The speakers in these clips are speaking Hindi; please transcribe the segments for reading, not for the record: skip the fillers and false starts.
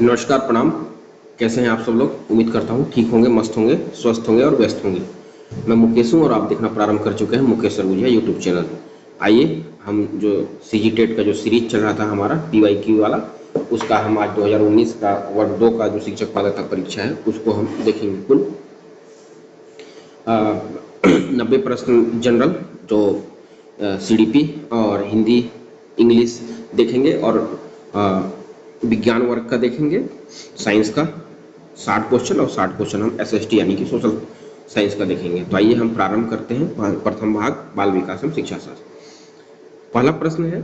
नमस्कार, प्रणाम। कैसे हैं आप सब लोग? उम्मीद करता हूँ ठीक होंगे, मस्त होंगे, स्वस्थ होंगे और व्यस्त होंगे। मैं मुकेश हूँ और आप देखना प्रारंभ कर चुके हैं मुकेश सरगुजिया यूट्यूब चैनल। आइए हम जो सीजी टेट का जो सीरीज चल रहा था हमारा PYQ वाला, उसका हम आज 2019 का वर्ग 2 का जो शिक्षक पात्रता परीक्षा है उसको हम देखेंगे। कुल 90 प्रश्न जनरल जो CDP और हिंदी इंग्लिश देखेंगे और विज्ञान वर्ग का देखेंगे, साइंस का 60 क्वेश्चन और 60 क्वेश्चन हम SST यानी कि सोशल साइंस का देखेंगे। तो आइए हम प्रारंभ करते हैं। प्रथम भाग बाल विकास एवं शिक्षा शास्त्र। पहला प्रश्न है,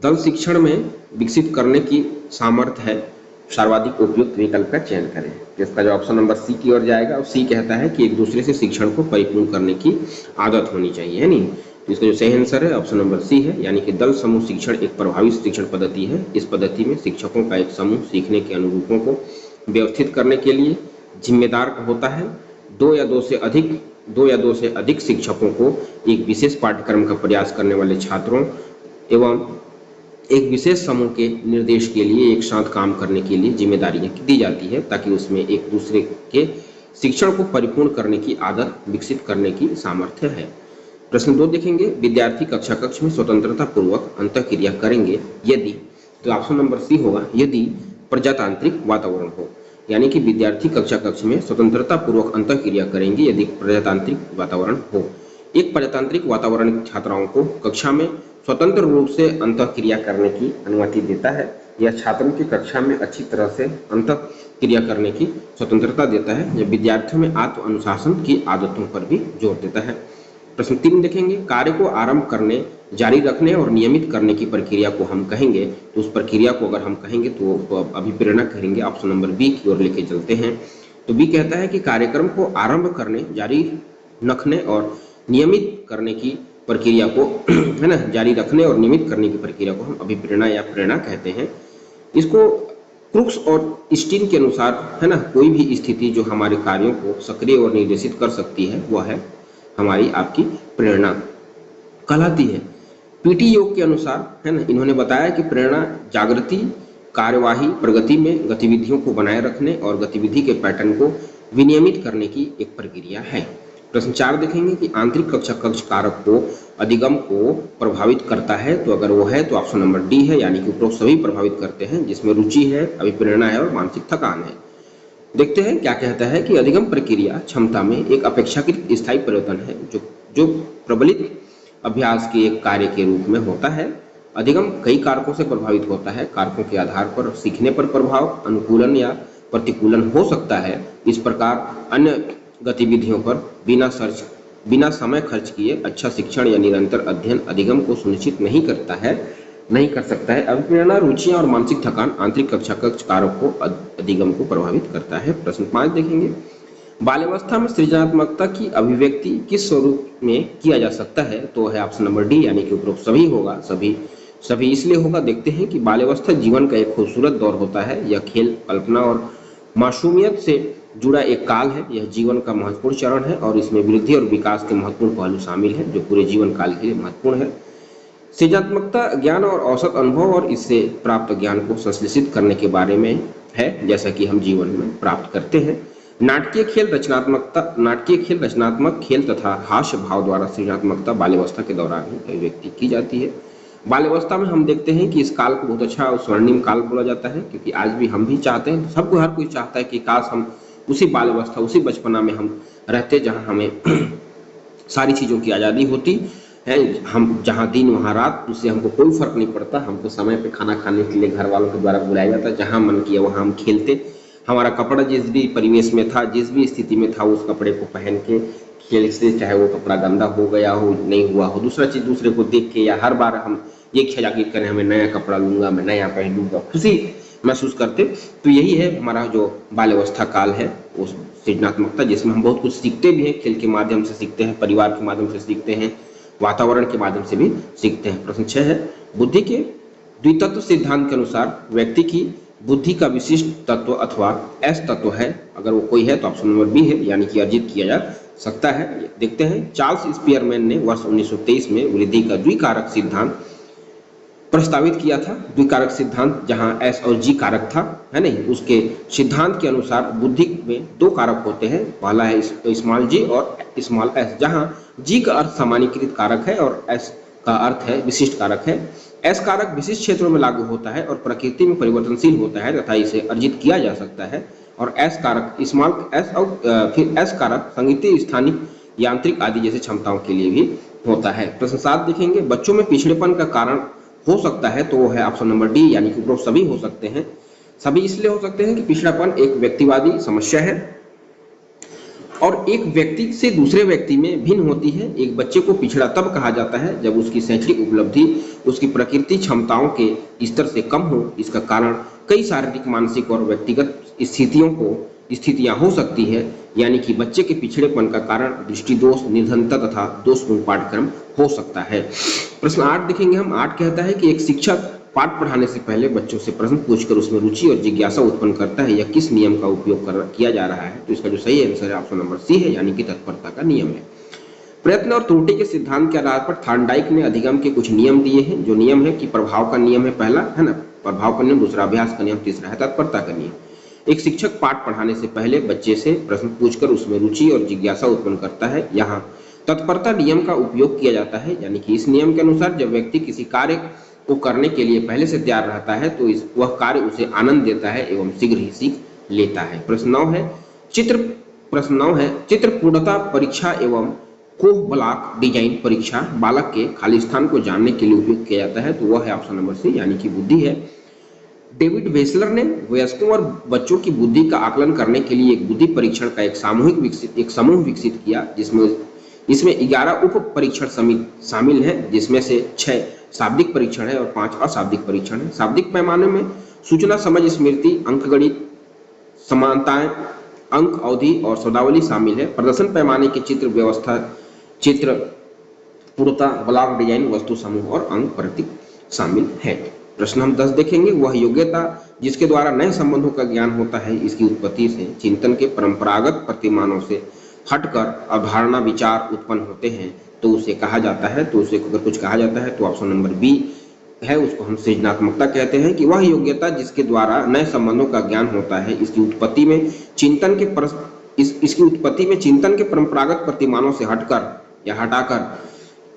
दल शिक्षण में विकसित करने की सामर्थ्य है, सर्वाधिक उपयुक्त विकल्प का चयन करें। इसका जो ऑप्शन नंबर सी की ओर जाएगा, और सी कहता है कि एक दूसरे से शिक्षण को परिपूर्ण करने की आदत होनी चाहिए, है नहीं। तो इसका जो सही आंसर है ऑप्शन नंबर सी है, यानी कि दल समूह शिक्षण एक प्रभावी शिक्षण पद्धति है। इस पद्धति में शिक्षकों का एक समूह सीखने के अनुरूपों को व्यवस्थित करने के लिए जिम्मेदार होता है। दो या दो से अधिक शिक्षकों को एक विशेष पाठ्यक्रम का प्रयास करने वाले छात्रों एवं एक विशेष समूह के निर्देश के लिए एक साथ काम करने के लिए जिम्मेदारियां दी जाती है, ताकि उसमें एक दूसरे के शिक्षण को परिपूर्ण करने की आदत विकसित करने की सामर्थ्य है। प्रश्न 2 देखेंगे, विद्यार्थी कक्षा कक्ष में स्वतंत्रता पूर्वक अंतःक्रिया करेंगे यदि, तो ऑप्शन नंबर सी होगा, यदि प्रजातांत्रिक वातावरण हो। यानी कि विद्यार्थी कक्षा कक्ष में स्वतंत्रता पूर्वक अंतःक्रिया करेंगे यदि प्रजातांत्रिक वातावरण हो। एक प्रजातांत्रिक वातावरण छात्राओं को कक्षा में स्वतंत्र रूप से अंतःक्रिया करने की अनुमति देता है। यह छात्रों की कक्षा में अच्छी तरह से अंतःक्रिया करने की स्वतंत्रता देता है। यह विद्यार्थियों में आत्म अनुशासन की आदतों पर भी जोर देता है। प्रश्न 3 देखेंगे, कार्य को आरंभ करने, जारी रखने और नियमित करने की प्रक्रिया को हम कहेंगे। तो उस प्रक्रिया को अगर हम कहेंगे तो उसको अभिप्रेरणा कहेंगे। ऑप्शन नंबर बी की ओर लेके चलते हैं। तो बी कहता है कि कार्यक्रम को आरंभ करने, जारी रखने और नियमित करने की प्रक्रिया को है ना, जारी रखने और नियमित करने की प्रक्रिया को हम अभिप्रेरणा या प्रेरणा कहते हैं। इसको क्रुक्स और स्टीन के अनुसार, है ना, कोई भी स्थिति जो हमारे कार्यों को सक्रिय और निर्देशित कर सकती है वह है हमारी आपकी प्रेरणा कहलाती है। PT योग के अनुसार, है ना, इन्होंने बताया कि प्रेरणा जागृति, कार्यवाही, प्रगति में गतिविधियों को बनाए रखने और गतिविधि के पैटर्न को विनियमित करने की एक प्रक्रिया है। प्रश्न 4 देखेंगे कि आंतरिक कक्षा कक्ष कारक को अधिगम को प्रभावित करता है। तो अगर वो है तो ऑप्शन नंबर डी है, यानी कि उपरोक्त सभी प्रभावित करते हैं, जिसमें रुचि है, अभिप्रेरणा है और मानसिक थकान है। देखते हैं क्या कहता है कि अधिगम प्रक्रिया क्षमता में एक अपेक्षाकृत स्थायी परिवर्तन है जो प्रबलित अभ्यास के एक कार्य के रूप में होता है। अधिगम कई कारकों से प्रभावित होता है। कारकों के आधार पर सीखने पर प्रभाव अनुकूलन या प्रतिकूलन हो सकता है। इस प्रकार अन्य गतिविधियों पर बिना समय खर्च किए अच्छा शिक्षण या निरंतर अध्ययन अधिगम को सुनिश्चित नहीं कर सकता है। अभिप्रेरणा, रुचियां और मानसिक थकान आंतरिक कक्षा कक्ष कारक को अधिगम को प्रभावित करता है। प्रश्न 5 देखेंगे, बाल्यावस्था में सृजनात्मकता की अभिव्यक्ति किस स्वरूप में किया जा सकता है। तो है ऑप्शन नंबर डी, यानी कि उपरोक्त सभी होगा। सभी इसलिए होगा, देखते हैं कि बाल्यावस्था जीवन का एक खूबसूरत दौर होता है। यह खेल, कल्पना और मासूमियत से जुड़ा एक काल है। यह जीवन का महत्वपूर्ण चरण है और इसमें वृद्धि और विकास के महत्वपूर्ण पहलू शामिल हैं जो पूरे जीवन काल के लिए महत्वपूर्ण है। सृजनात्मकता ज्ञान और औसत अनुभव और इससे प्राप्त ज्ञान को संश्लेषित करने के बारे में है, जैसा कि हम जीवन में प्राप्त करते हैं। नाटकीय खेल रचनात्मक खेल तथा हास्य भाव द्वारा सृजनात्मकता बाल्यावस्था के दौरान ही अभिव्यक्ति की जाती है। बाल्यावस्था में हम देखते हैं कि इस काल को बहुत अच्छा और स्वर्णिम काल बोला जाता है, क्योंकि आज भी हम भी चाहते हैं, सबको हर कोई चाहता है कि काश हम उसी बाल्यावस्था, उसी बचपना में हम रहते जहाँ हमें सारी चीज़ों की आज़ादी होती है। हम जहाँ दिन वहाँ रात, उससे हमको कोई फर्क नहीं पड़ता। हमको समय पे खाना खाने के लिए घर वालों के द्वारा बुलाया जाता, जहाँ मन किया वहाँ हम खेलते। हमारा कपड़ा जिस भी परिवेश में था, जिस भी स्थिति में था, उस कपड़े को पहन के खेलते, चाहे वो कपड़ा गंदा हो गया हो, नहीं हुआ हो। दूसरा चीज़, दूसरे को देख के या हर बार हम ये इच्छा जागृत करें, हमें नया कपड़ा लूँगा, मैं नया पहनूँगा, खुशी महसूस करते। तो यही है हमारा जो बाल्यावस्था काल है, उस सृजनात्मकता, जिसमें हम बहुत कुछ सीखते भी हैं। खेल के माध्यम से सीखते हैं, परिवार के माध्यम से सीखते हैं, वातावरण के माध्यम से भी सीखते हैं। प्रश्न 6 है, बुद्धि के द्वितत्व सिद्धांत के अनुसार व्यक्ति की बुद्धि का विशिष्ट तत्व अथवा एस तत्व है। अगर वो कोई है तो ऑप्शन नंबर बी है, यानी कि अर्जित किया जा सकता है। देखते हैं, चार्ल्स स्पियरमैन ने वर्ष 1923 में वृद्धि का द्विकारक सिद्धांत प्रस्तावित किया था द्विकारक सिद्धांत, जहां एस और जी कारक था, है नहीं। उसके सिद्धांत के अनुसार बुद्धि में दो कारक होते हैं, पहला है स्मॉल जी और स्मॉल एस, जहां जी का अर्थ सामान्यीकृत कारक है और एस का अर्थ है विशिष्ट कारक है। एस कारक विशिष्ट क्षेत्रों में लागू होता है और प्रकृति में परिवर्तनशील होता है तथा इसे अर्जित किया जा सकता है। और एस कारक स्मॉल एस और फिर एस कारक संगीतीय, स्थानिक, यांत्रिक आदि जैसे क्षमताओं के लिए भी होता है। प्रश्न 7 देखेंगे, बच्चों में पिछड़ेपन का कारण हो सकता है, तो वो है ऑप्शन नंबर डी, यानी कि उपरोक्त सभी हो सकते हैं। सभी इसलिए हो सकते हैं कि पिछड़ापन एक व्यक्तिवादी समस्या है और एक व्यक्ति से दूसरे व्यक्ति में भिन्न होती है। एक बच्चे को पिछड़ा तब कहा जाता है जब उसकी शैक्षणिक उपलब्धि उसकी प्रकृति क्षमताओं के स्तर से कम हो। इसका कारण कई शारीरिक, मानसिक और व्यक्तिगत स्थितियां हो सकती है, यानी कि बच्चे के पिछड़ेपन का कारण दृष्टि दोष, निर्धनता तथा दोषपूर्ण पाठ्यक्रम हो सकता है। प्रश्न 8 देखेंगे हम। 8 कहता है कि एक शिक्षक पाठ पढ़ाने से पहले बच्चों से प्रश्न पूछकर उसमें रुचि और जिज्ञासा उत्पन्न करता है। यह किस नियम का उपयोग किया जा रहा है? तो इसका जो सही आंसर है ऑप्शन नंबर सी है, यानी कि तत्परता का नियम है। प्रयत्न और त्रुटि के सिद्धांत के आधार पर थॉर्नडाइक ने अधिगम के कुछ नियम दिए हैं। जो नियम है कि प्रभाव का नियम है पहला, है ना, प्रभाव का नियम, दूसरा अभ्यास का नियम, तीसरा है तत्परता का नियम। एक शिक्षक पाठ पढ़ाने से पहले बच्चे से प्रश्न पूछकर उसमें रुचि और जिज्ञासा उत्पन्न करता है। यहाँ तत्परता नियम का उपयोग किया जाता है, यानी कि इस नियम के अनुसार जब व्यक्ति किसी कार्य को करने के लिए पहले से तैयार रहता है तो वह कार्य उसे आनंद देता है एवं शीघ्र ही सीख लेता है। प्रश्न 9 है चित्र पूर्णता परीक्षा एवं कोह ब्लॉक डिजाइन परीक्षा बालक के खाली स्थान को जानने के लिए उपयोग किया जाता है, तो वह है ऑप्शन नंबर सी, यानी कि बुद्धि है। डेविड वेसलर ने वयस्कों और बच्चों की बुद्धि का आकलन करने के लिए एक बुद्धि परीक्षण का एक समूह विकसित किया, इसमें 11 उप परीक्षण शामिल हैं, जिसमें से 6 शाब्दिक परीक्षण है और 5 अशाब्दिक परीक्षण है। शाब्दिक पैमाने में सूचना, समझ, स्मृति, अंकगणित, समानताएं, अंक अवधि और शब्दावली शामिल है। प्रदर्शन पैमाने की चित्र व्यवस्था, चित्र पूर्णता, ब्लॉक डिजाइन, वस्तु समूह और अंक प्रतीक शामिल है। प्रश्न हम 10 देखेंगे। वह योग्यता जिसके द्वारा नए संबंधों का ज्ञान होता है, इसकी उत्पत्ति से चिंतन के परंपरागत प्रतिमानों से हटकर अवधारणा विचार उत्पन्न होते हैं, तो उसे कहा जाता है। तो उसे अगर कुछ कहा जाता है तो ऑप्शन नंबर बी है, उसको हम सृजनात्मकता कहते हैं। कि वह योग्यता जिसके द्वारा नए संबंधों का ज्ञान होता है, इसकी उत्पत्ति में चिंतन के परंपरागत प्रतिमानों से हटकर या हटाकर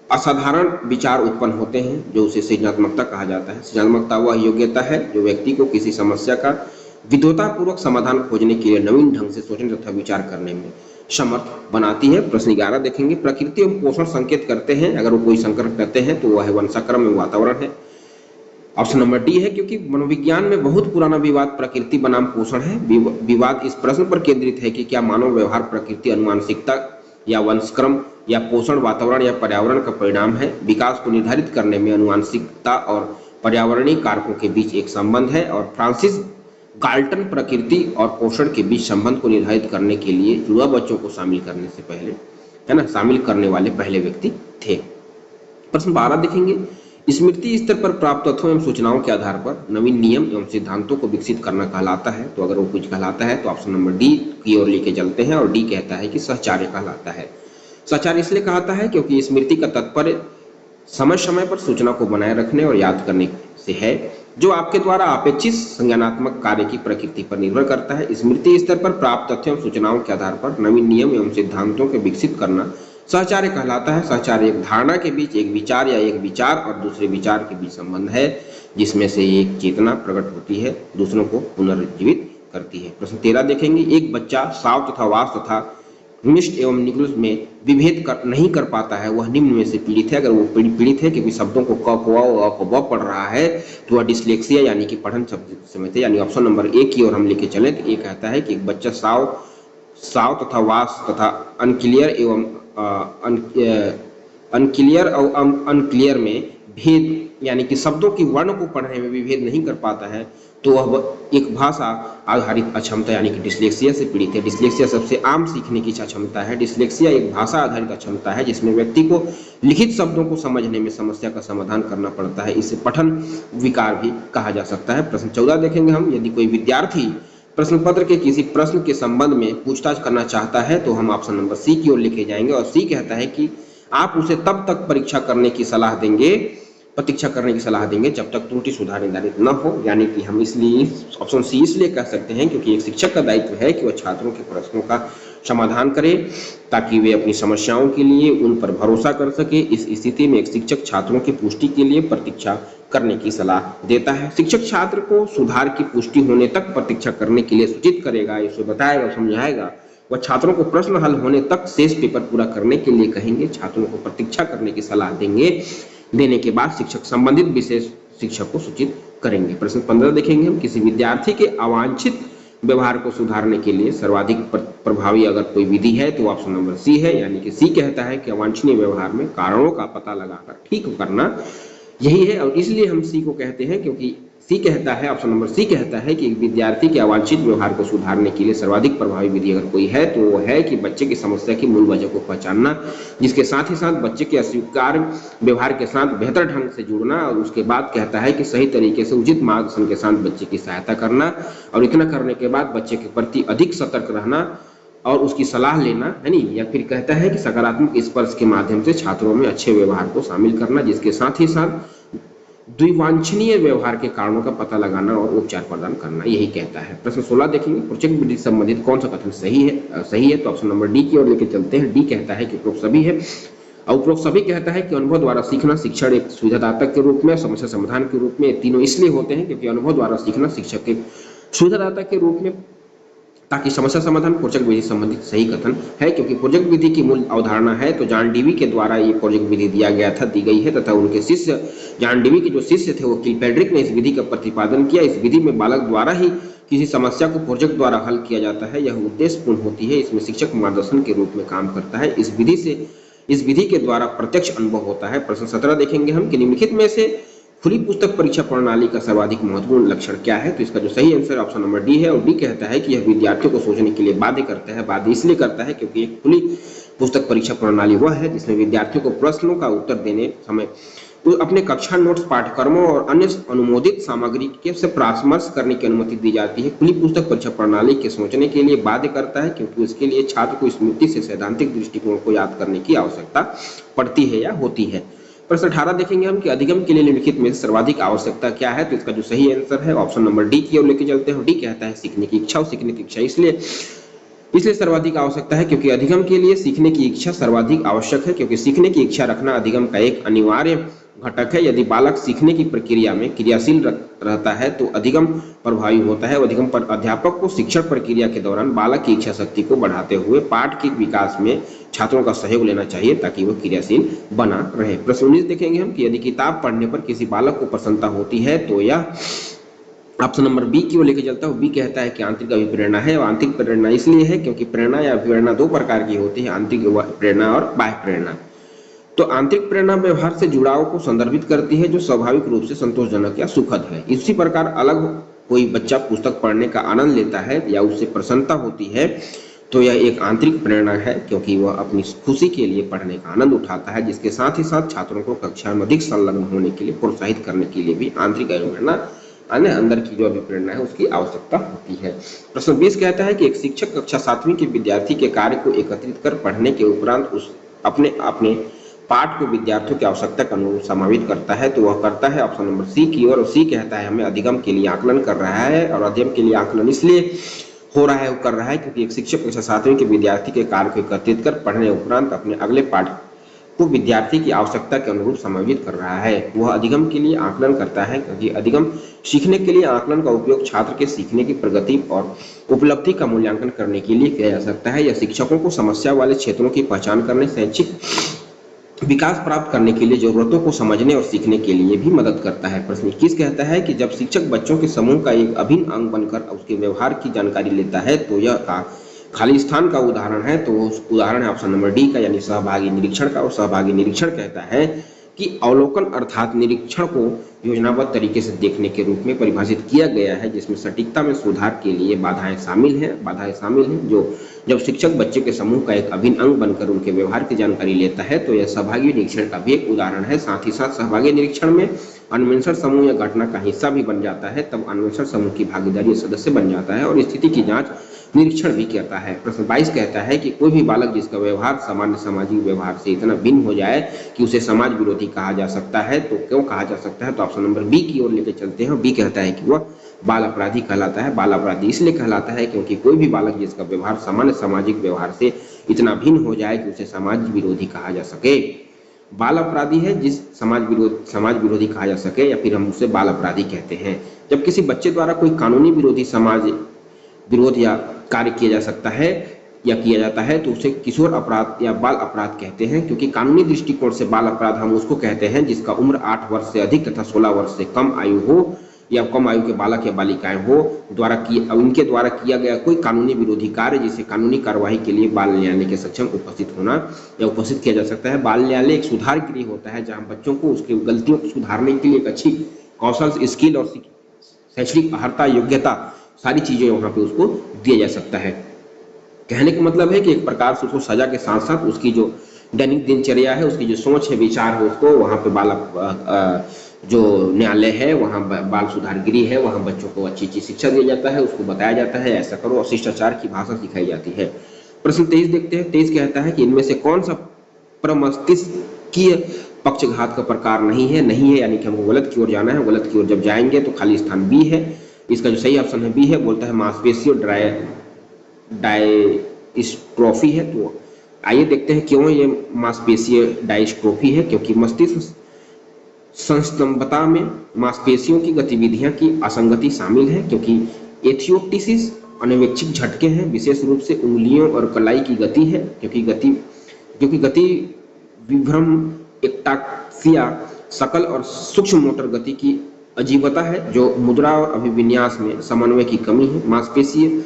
असाधारण विचार उत्पन्न होते हैं, जो उसे सृजनात्मकता कहा जाता है। सृजनात्मकता वह योग्यता है जो व्यक्ति को किसी समस्या का विद्वतापूर्वक समाधान खोजने के लिए नवीन ढंग से सोचने तथा विचार करने में समर्थ बनाती है। प्रश्न 11 देखेंगे। प्रकृति एवं पोषण संकेत करते हैं, अगर वो कोई संकट करते हैं तो वह है वंशाक्रम एवं वातावरण है। ऑप्शन नंबर डी है, क्योंकि मनोविज्ञान में बहुत पुराना विवाद प्रकृति बनाम पोषण है। विवाद इस प्रश्न पर केंद्रित है कि क्या मानव व्यवहार प्रकृति, अनुवांशिकता या वंशक्रम या पोषण, वातावरण या पर्यावरण का परिणाम है। विकास को निर्धारित करने में अनुवांशिकता और पर्यावरणीय कारकों के बीच एक संबंध है और फ्रांसिस गाल्टन प्रकृति और पोषण के बीच संबंध को निर्धारित करने के लिए जुड़वा बच्चों को शामिल करने वाले पहले व्यक्ति थे। प्रश्न 12 देखेंगे। स्मृति स्तर पर प्राप्त तथ्यों एवं सूचनाओं के आधार पर नवीन नियम एवं सिद्धांतों को विकसित करना कहलाता है। तो अगर वो कुछ कहलाता है तो ऑप्शन नंबर डी की ओर लेके चलते हैं, और डी कहता है कि सहचार्य कहलाता है। सहचार्य इसलिए कहता है क्योंकि स्मृति का तात्पर्य समय समय पर सूचना को बनाए रखने और याद करने से है, जो आपके द्वारा अपेक्षित संज्ञानात्मक कार्य की प्रकृति पर निर्भर करता है। स्मृति स्तर पर प्राप्त तथ्यों एवं सूचनाओं के आधार पर नवीन नियम एवं सिद्धांतों को विकसित करना सहचार्य कहलाता है। सहचार्य एक धारणा के बीच एक विचार या एक विचार और दूसरे विचार के बीच संबंध है, जिसमें से एक चेतना प्रकट होती है, दूसरों को पुनर्जीवित करती है। प्रश्न 13 देखेंगे। एक बच्चा साव तथा वास तथा मिष्ट एवं निकृष्ट में विभेद नहीं कर पाता है, वह निम्न में से पीड़ित है। अगर वो पीड़ित है क्योंकि शब्दों को क ख व पढ़ रहा है, तो वह डिस्लेक्सिया यानी कि पठन समित है। यानी ऑप्शन नंबर ए की ओर हम लेके चलें तो ये कहता है कि एक बच्चा साव तथा वास तथा अनक्लियर में भेद यानी कि शब्दों की वर्ण को पढ़ने में विभेद नहीं कर पाता है, तो वह एक भाषा आधारित अक्षमता यानी कि डिस्लेक्सिया से पीड़ित है। डिस्लेक्सिया सबसे आम सीखने की अक्षमता है। डिस्लेक्सिया एक भाषा आधारित अक्षमता है जिसमें व्यक्ति को लिखित शब्दों को समझने में समस्या का समाधान करना पड़ता है। इसे पठन विकार भी कहा जा सकता है। प्रश्न 14 देखेंगे हम। यदि कोई विद्यार्थी प्रश्न पत्र के किसी प्रश्न के संबंध में पूछताछ करना चाहता है तो हम ऑप्शन नंबर सी की ओर लिखे जाएंगे, और सी कहता है कि आप उसे तब तक परीक्षा करने की सलाह देंगे प्रतीक्षा करने की सलाह देंगे जब तक त्रुटि सुधार निर्धारित न हो। यानी कि हम इसलिए ऑप्शन सी इसलिए कह सकते हैं क्योंकि एक शिक्षक का दायित्व है कि वह छात्रों के प्रश्नों का समाधान करे ताकि वे अपनी समस्याओं के लिए उन पर भरोसा कर सके। इस स्थिति में एक शिक्षक छात्रों की पुष्टि के लिए प्रतीक्षा करने की सलाह देता है। शिक्षक छात्र को सुधार की पुष्टि होने तक प्रतीक्षा करने के लिए सूचित करेगा, इसे बताएगा, समझाएगा। वह छात्रों को प्रश्न हल होने तक शेष पेपर पूरा करने के लिए कहेंगे। छात्रों को प्रतीक्षा करने की सलाह देंगे। देने के बाद शिक्षक संबंधित विशेष शिक्षक को सूचित करेंगे। प्रश्न 15 देखेंगे हम, किसी विद्यार्थी के अवांछित व्यवहार को सुधारने के लिए सर्वाधिक प्रभावी अगर कोई विधि है तो ऑप्शन नंबर सी है। यानी कि सी कहता है कि अवांछनीय व्यवहार में कारणों का पता लगाकर ठीक करना यही है। और इसलिए हम सी को कहते हैं क्योंकि सी कहता है, ऑप्शन नंबर सी कहता है कि एक विद्यार्थी के अवांछित व्यवहार को सुधारने के लिए सर्वाधिक प्रभावी विधि अगर कोई है तो वो है कि बच्चे की समस्या की मूल वजह को पहचानना, जिसके साथ ही साथ बच्चे के अस्वीकार व्यवहार के साथ बेहतर ढंग से जुड़ना। और उसके बाद कहता है कि सही तरीके से उचित मार्गदर्शन के साथ बच्चे की सहायता करना। और इतना करने के बाद बच्चे के प्रति अधिक सतर्क रहना और उसकी सलाह लेना, है नहीं। या फिर कहता है कि सकारात्मक स्पर्श के माध्यम से छात्रों में अच्छे व्यवहार को शामिल करना, जिसके साथ ही साथ द्विवांछनीय व्यवहार के कारणों का पता लगाना और उपचार प्रदान करना, यही कहता है। प्रश्न 16 देखेंगे, प्रोजेक्ट विधि से संबंधित कौन सा कथन सही है तो ऑप्शन नंबर डी की ओर लेके चलते हैं। डी कहता है कि उपरोक्त सभी है। और उपरोक्त सभी कहता है कि अनुभव द्वारा सीखना शिक्षण एक सुविधादाता के रूप में, समस्या समाधान के रूप में, तीनों इसलिए होते हैं क्योंकि अनुभव द्वारा सीखना शिक्षक के सुविधादाता के रूप में ताकि समस्या समाधान प्रोजेक्ट विधि संबंधित सही कथन है। क्योंकि प्रोजेक्ट विधि की मूल अवधारणा है तो जॉन डीवी के द्वारा ये प्रोजेक्ट विधि दी गई है तथा उनके शिष्य जॉन डीवी के जो शिष्य थे वो किलपैट्रिक ने इस विधि का प्रतिपादन किया। इस विधि में बालक द्वारा ही किसी समस्या को प्रोजेक्ट द्वारा हल किया जाता है। यह उद्देश्यपूर्ण होती है। इसमें शिक्षक मार्गदर्शन के रूप में काम करता है। इस विधि के द्वारा प्रत्यक्ष अनुभव होता है। प्रश्न 17 देखेंगे हम कि निम्नलिखित में से खुली पुस्तक परीक्षा प्रणाली का सर्वाधिक महत्वपूर्ण लक्षण क्या है। तो इसका जो सही आंसर ऑप्शन नंबर डी है। और डी कहता है कि यह विद्यार्थियों को सोचने के लिए बाध्य करता है। बाध्य इसलिए करता है क्योंकि एक खुली पुस्तक परीक्षा प्रणाली वह है जिसमें विद्यार्थियों को प्रश्नों का उत्तर देने समय अपने कक्षा नोट्स, पाठ्यक्रमों और अन्य अनुमोदित सामग्री के से परामर्श करने की अनुमति दी जाती है। खुली पुस्तक परीक्षा प्रणाली के सोचने के लिए बाध्य करता है क्योंकि उसके लिए छात्र को स्मृति से सैद्धांतिक दृष्टिकोण को याद करने की आवश्यकता पड़ती है या होती है। प्रश्न 18 देखेंगे हम कि अधिगम के लिए निम्नलिखित में सर्वाधिक आवश्यकता क्या है। तो इसका जो सही आंसर है ऑप्शन नंबर डी की ओर लेके चलते हैं। डी कहता है सीखने की इच्छा। और सीखने की इच्छा इसलिए सर्वाधिक आवश्यकता है क्योंकि अधिगम के लिए सीखने की इच्छा सर्वाधिक आवश्यक है। क्योंकि सीखने की इच्छा रखना अधिगम का एक अनिवार्य घटक है। यदि बालक सीखने की प्रक्रिया में क्रियाशील रहता है तो अधिगम प्रभावी होता है। अधिगम पर अध्यापक को शिक्षण प्रक्रिया के दौरान बालक की इच्छा शक्ति को बढ़ाते हुए पाठ के विकास में छात्रों का सहयोग लेना चाहिए ताकि वह क्रियाशील बना रहे। प्रश्न 19 देखेंगे हम कि यदि किताब पढ़ने पर किसी बालक को प्रसन्नता होती है तो यह ऑप्शन नंबर बी की ओर लेके चलता है। बी कहता है कि आंतरिक अभिप्रेरणा है। और आंतरिक प्रेरणा इसलिए है क्योंकि प्रेरणा या अभिप्रेरणा दो प्रकार की होती है, आंतरिक प्रेरणा और बाह्य प्रेरणा। तो आंतरिक प्रेरणा व्यवहार से जुड़ाव को संदर्भित करती है जो स्वाभाविक रूप से संतोषजनक या सुखद है। इसी प्रकार अलग कोई बच्चा पुस्तक पढ़ने का आनंद लेता है या उससे प्रसन्नता होती है तो यह एक आंतरिक प्रेरणा है क्योंकि वह अपनी खुशी के लिए पढ़ने का आनंद उठाता है। जिसके साथ ही साथ छात्रों को कक्षा में अधिक संलग्न होने के लिए प्रोत्साहित करने के लिए भी आंतरिक अभिप्रेरणा अंदर की जो अभिप्रेरणा है उसकी आवश्यकता होती है। प्रश्न 20 कहता है कि एक शिक्षक कक्षा 7वीं के विद्यार्थी के कार्य को एकत्रित कर पढ़ने के उपरांत उस अपने पाठ को विद्यार्थियों की आवश्यकता के अनुरूप समावित करता है। तो वह करता है ऑप्शन नंबर सी की ओर। सी कहता है हमें अधिगम के लिए आकलन कर रहा है। और अधिगम के लिए आकलन इसलिए कर रहा है क्योंकि एक शिक्षक कक्षा 7वीं के विद्यार्थी के कार्य को एकत्रित कर पढ़ने उपरांत अपने अगले पाठ को विद्यार्थी की आवश्यकता के अनुरूप समावित कर रहा है। वह अधिगम के लिए आकलन करता है क्योंकि अधिगम सीखने के लिए आकलन का उपयोग छात्र के सीखने की प्रगति और उपलब्धि का मूल्यांकन करने के लिए किया जा सकता है। यह शिक्षकों को समस्या वाले क्षेत्रों की पहचान करने, शैक्षिक विकास प्राप्त करने के लिए जरूरतों को समझने और सीखने के लिए भी मदद करता है। प्रश्न 21 कहता है कि जब शिक्षक बच्चों के समूह का एक अभिन्न अंग बनकर उसके व्यवहार की जानकारी लेता है तो यह खाली स्थान का उदाहरण है। तो उदाहरण है ऑप्शन नंबर डी का, यानी सहभागी निरीक्षण का। और सहभागी निरीक्षण कहता है कि अवलोकन अर्थात निरीक्षण को योजनाबद्ध तरीके से देखने के रूप में परिभाषित किया गया है जिसमें सटीकता में सुधार के लिए बाधाएं शामिल हैं। जो जब शिक्षक बच्चे के समूह का एक अभिन्न अंग बनकर उनके व्यवहार की जानकारी लेता है तो यह सहभागी निरीक्षण का भी एक उदाहरण है। साथ ही साथ सहभागी निरीक्षण में अन्वेषण समूह या घटना का हिस्सा भी बन जाता है। तब अन्वेषण समूह की भागीदारी सदस्य बन जाता है और स्थिति की जांच निरीक्षण भी करता है। प्रश्न 22 कहता है कि कोई भी बालक जिसका व्यवहार सामान्य सामाजिक व्यवहार से इतना भिन्न हो जाए कि उसे समाज विरोधी कहा जा सकता है, तो क्यों कहा जा सकता है? तो ऑप्शन नंबर बी की ओर लेकर चलते हैं। बी कहता है कि वह बाल अपराधी कहलाता है। बाल अपराधी इसलिए कहलाता है क्योंकि कोई भी बालक जिसका व्यवहार सामान्य सामाजिक व्यवहार से इतना भिन्न हो जाए कि उसे समाज विरोधी कहा जा सके। बाल अपराधी है जिस समाज विरोधी कहा जा सके, या फिर हम उसे बाल अपराधी कहते हैं। जब किसी बच्चे द्वारा कोई कानूनी विरोधी समाज विरोध या कार्य किया जा सकता है या किया जाता है तो उसे किशोर अपराध या बाल अपराध कहते हैं, क्योंकि कानूनी दृष्टिकोण से बाल अपराध हम उसको कहते हैं जिसका उम्र 8 वर्ष से अधिक तथा 16 वर्ष से कम आयु हो या कम आयु के बालक या बालिकाएं हो उनके द्वारा किया गया कोई कानूनी विरोधी कार्य जिसे कानूनी कार्यवाही के लिए बाल न्यायालय के सक्षम उपस्थित होना या उपस्थित किया जा सकता है। बाल न्यायालय एक सुधार गृह होता है जहां बच्चों को उसकी गलतियों को सुधारने के लिए एक अच्छी कौशल, स्किल और शैक्षणिक अर्हता, योग्यता, सारी चीजें वहां पे उसको दिया जा सकता है। कहने का मतलब है कि एक प्रकार से उसको सजा के साथ साथ उसकी जो दैनिक दिनचर्या है, उसकी जो सोच है, विचार है, उसको वहां पे जो न्यायालय है वहां बाल सुधार गृह है, वहां बच्चों को अच्छी अच्छी शिक्षा दिया जाता है, उसको बताया जाता है ऐसा करो, और शिष्टाचार की भाषा सिखाई जाती है। प्रश्न 23 देखते हैं। 23 कहता है कि इनमें से कौन सा प्रमस्तिष्कीय पक्षघात का प्रकार नहीं है यानी कि हमको गलत की ओर जाना है। गलत की ओर जब जाएंगे तो खाली स्थान बी है। इसका जो सही ऑप्शन है बी है। बोलता है मांसपेशियों डायस्ट्रोफी है। तो आइए देखते हैं क्यों ये मांसपेशीय डायस्ट्रोफी है। क्योंकि मस्तिष्क संस्तंभता में मांसपेशियों की गतिविधियां की असंगति शामिल है, क्योंकि एथियोप्टिसिस अनैच्छिक झटके हैं, विशेष रूप से उंगलियों और कलाई की गति है, क्योंकि गति विभ्रम, एकटाक्सिया, सकल और सूक्ष्म मोटर गति की अजीबता है, जो मुद्रा और अभिविन्यास में समन्वय की कमी है। मांसपेशीय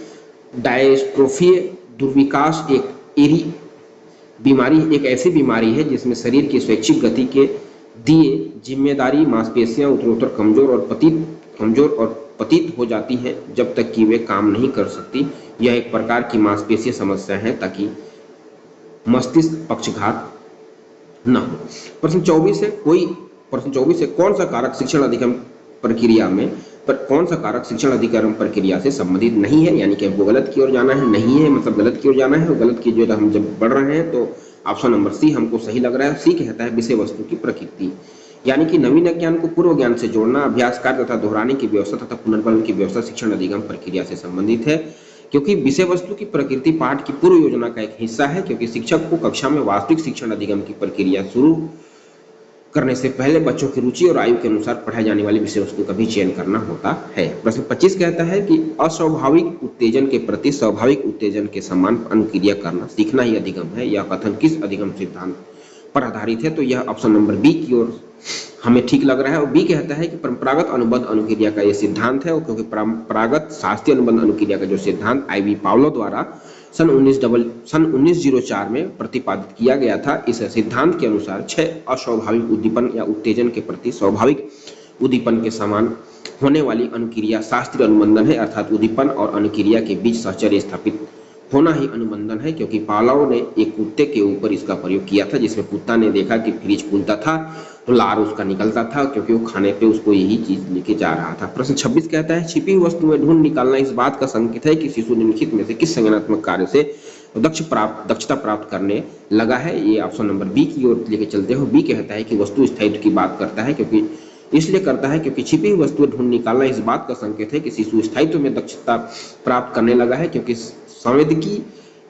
डायस्ट्रोफी दुर्विकास एक ऐसी बीमारी है जिसमें शरीर की स्वैच्छिक गति के दिए जिम्मेदारी मांसपेशियां उत्तरोत्तर कमजोर और पतित हो जाती हैं जब तक कि वे काम नहीं कर सकती। यह एक प्रकार की मांसपेशीय समस्या है ताकि मस्तिष्क पक्षघात न हो। प्रश्न 24 है कौन सा कारक शिक्षण अधिगम प्रक्रिया से संबंधित नहीं है, यानी कि हमको गलत की ओर जाना है। नहीं है मतलब गलत की ओर जाना है, और गलत की जो हम जब बढ़ रहे हैं तो ऑप्शन नंबर सी हमको सही लग रहा है। सी कहता है विषय वस्तु की प्रकृति, यानी कि नवीन ज्ञान को पूर्व ज्ञान से जोड़ना, अभ्यास कार्य तथा दोहराने की व्यवस्था तथा पुनर्बलन की व्यवस्था शिक्षण अधिगम प्रक्रिया से संबंधित है। क्योंकि विषय वस्तु की प्रकृति पाठ की पूर्व योजना का एक हिस्सा है, क्योंकि शिक्षक को कक्षा में वास्तविक शिक्षण अधिगम की प्रक्रिया शुरू करने से पहले बच्चों की रुचि और आयु के अनुसार पढ़ाई जाने वाली विषय वस्तु का भी चयन करना होता है। प्रश्न 25 कहता है कि अस्वाभाविक उत्तेजन के प्रति स्वाभाविक उत्तेजन के समान अनुक्रिया करना सीखना ही अधिगम है। यह कथन किस अधिगम सिद्धांत पर आधारित है? तो यह ऑप्शन नंबर बी की ओर हमें ठीक लग रहा है। और बी कहता है कि परंपरागत अनुबंध अनुक्रिया का यह सिद्धांत है, क्योंकि परंपरागत शास्त्रीय अनुबंध अनुक्रिया का जो सिद्धांत आई.वी. पावलो द्वारा सन 1904 में प्रतिपादित किया गया था, इस सिद्धांत के अनुसार 6 अस्वाभाविक उद्दीपन या उत्तेजन के प्रति स्वाभाविक उद्दीपन के समान होने वाली अनुक्रिया शास्त्रीय अनुबंधन है, अर्थात उद्दीपन और अनुक्रिया के बीच साहचर्य स्थापित होना ही अनुबंधन है। क्योंकि पावलोव ने एक कुत्ते के ऊपर इसका प्रयोग किया था, जिसमें कुत्ता ने देखा कि फ्रिज खुलता था तो लार उसका निकलता था, क्योंकि वो खाने पे उसको यही चीज लेके जा रहा था। प्रश्न 26 कहता है छिपी हुई वस्तु में ढूंढ निकालना इस बात का संकेत है कि शिशु निम्नलिखित में से किस संज्ञानात्मक कार्य से दक्षता प्राप्त करने लगा है। ये ऑप्शन नंबर बी की ओर लेके चलते हो। बी कहता है कि वस्तु स्थायित्व की बात करता है, क्योंकि इसलिए करता है क्योंकि छिपी हुई वस्तुएं ढूंढ निकालना इस बात का संकेत है कि शिशु स्थायित्व में दक्षता प्राप्त करने लगा है, क्योंकि संवेदकीय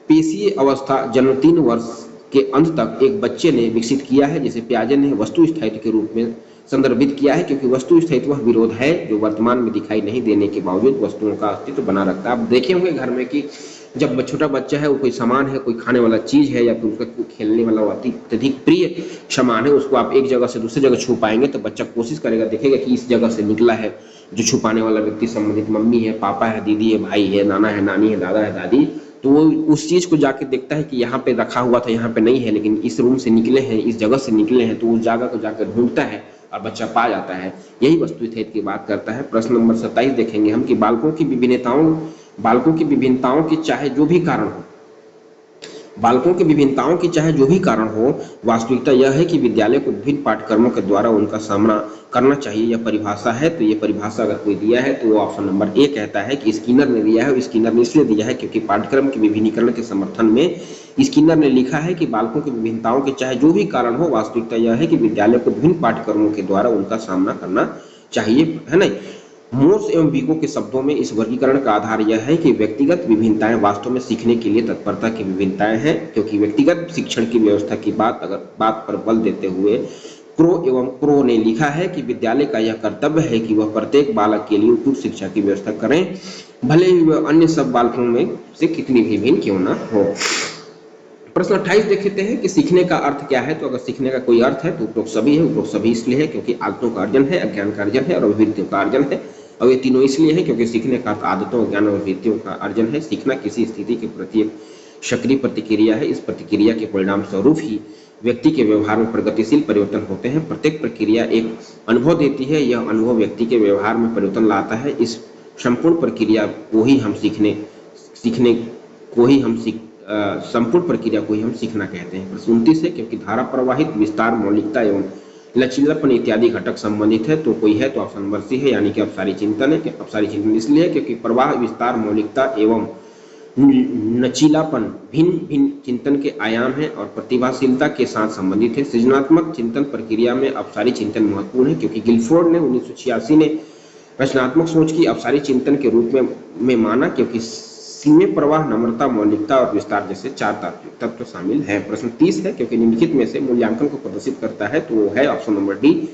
पेशीय अवस्था जन्म 3 वर्ष के अंत तक एक बच्चे ने विकसित किया है, जिसे पियाजे ने वस्तु स्थायित्व के रूप में संदर्भित किया है। क्योंकि वस्तु स्थायित्व वह विरोध है जो वर्तमान में दिखाई नहीं देने के बावजूद वस्तुओं का अस्तित्व बना रखता है। आप देखे होंगे घर में कि जब छोटा बच्चा है, वो कोई सामान है, कोई खाने वाला चीज है, या फिर उसका कोई खेलने वाला अत्यधिक प्रिय सामान है, उसको आप एक जगह से दूसरी जगह छू पाएंगे तो बच्चा कोशिश करेगा, देखेगा कि इस जगह से निकला है। जो छुपाने वाला व्यक्ति संबंधित मम्मी है, पापा है, दीदी है, भाई है, नाना है, नानी है, दादा है, दादी, तो वो उस चीज को जाके देखता है कि यहाँ पे रखा हुआ था, यहाँ पे नहीं है, लेकिन इस रूम से निकले हैं, इस जगह से निकले हैं, तो उस जगह को जाकर ढूंढता है और बच्चा पा जाता है। यही वस्तु स्थायित्व की बात करता है। प्रश्न नंबर 27 देखेंगे हम कि बालकों की विभिन्नताओं की चाहे जो भी कारण हो, बालकों की विभिन्नताओं की चाहे जो भी कारण हो, वास्तविकता यह है कि विद्यालय को विभिन्न पाठ्यक्रमों के द्वारा उनका सामना करना चाहिए। यह परिभाषा है, तो ये परिभाषा अगर कोई दिया है तो वो ऑप्शन नंबर ए कहता है कि स्किनर ने दिया है। स्किनर ने इसलिए दिया है क्योंकि पाठ्यक्रम के विभिन्नीकरण के समर्थन में स्किनर ने लिखा है कि बालकों की विभिन्नताओं के चाहे जो भी कारण हो, वास्तविकता यह है कि विद्यालय को विभिन्न पाठ्यक्रमों के द्वारा उनका सामना करना चाहिए, है ना। मोर्स एवं विको के शब्दों में इस वर्गीकरण का आधार यह है कि व्यक्तिगत विभिन्नताएं वास्तव में सीखने के लिए तत्परता की विभिन्नताएं हैं, क्योंकि व्यक्तिगत शिक्षण की व्यवस्था की बात पर बल देते हुए क्रो ने लिखा है कि विद्यालय का यह कर्तव्य है कि वह प्रत्येक बालक के लिए उपयुक्त शिक्षा की व्यवस्था करें, भले ही वह अन्य सब बालकों में से कितनी भी भिन्न क्यों न हो। प्रश्न 28 देखते हैं कि सीखने का अर्थ क्या है। तो अगर सीखने का कोई अर्थ है तो उपरोक्त सभी है। उपरोक्त सभी इसलिए है क्योंकि आदतों का अर्जन है, अज्ञान का अर्जन है और अभिवृत्तियों का अर्जन है। और ये तीनों इसलिए है क्योंकि सीखने का अर्थ आदतों, ज्ञान और अभिवृत्तियों का अर्जन है। सीखना किसी स्थिति के प्रति एक सक्रिय प्रतिक्रिया है। इस प्रतिक्रिया के परिणाम स्वरूप ही व्यक्ति के व्यवहार में प्रगतिशील परिवर्तन होते हैं। प्रत्येक प्रक्रिया एक अनुभव देती है, यह अनुभव व्यक्ति के व्यवहार में परिवर्तन लाता है। इस संपूर्ण प्रक्रिया को ही हम संपूर्ण प्रक्रिया को ही हम सीखना कहते हैं। प्रश्न 29 है क्योंकि धारा प्रवाहित, विस्तार, मौलिकता एवं लचीलापन इत्यादि घटक संबंधित है तो कोई है, तो ऑप्शन नंबर सी है, यानी कि अपसारी चिंतन है। अपसारी चिंतन इसलिए है क्योंकि प्रवाह, विस्तार, मौलिकता एवं लचीलापन भिन्न भिन्न चिंतन के आयाम हैं और प्रतिभाशीलता के साथ संबंधित है। सृजनात्मक चिंतन प्रक्रिया में अपसारी चिंतन महत्वपूर्ण है, क्योंकि गिलफोर्ड ने 1986 ने रचनात्मक सोच की अपसारी चिंतन के रूप में माना, क्योंकि सीमे, प्रवाह, नम्रता, मौलिकता और विस्तार जैसे 4 तत्व शामिल हैं। प्रश्न 30 है क्योंकि निम्नलिखित में से मूल्यांकन को प्रदर्शित करता है, तो वो है option number D.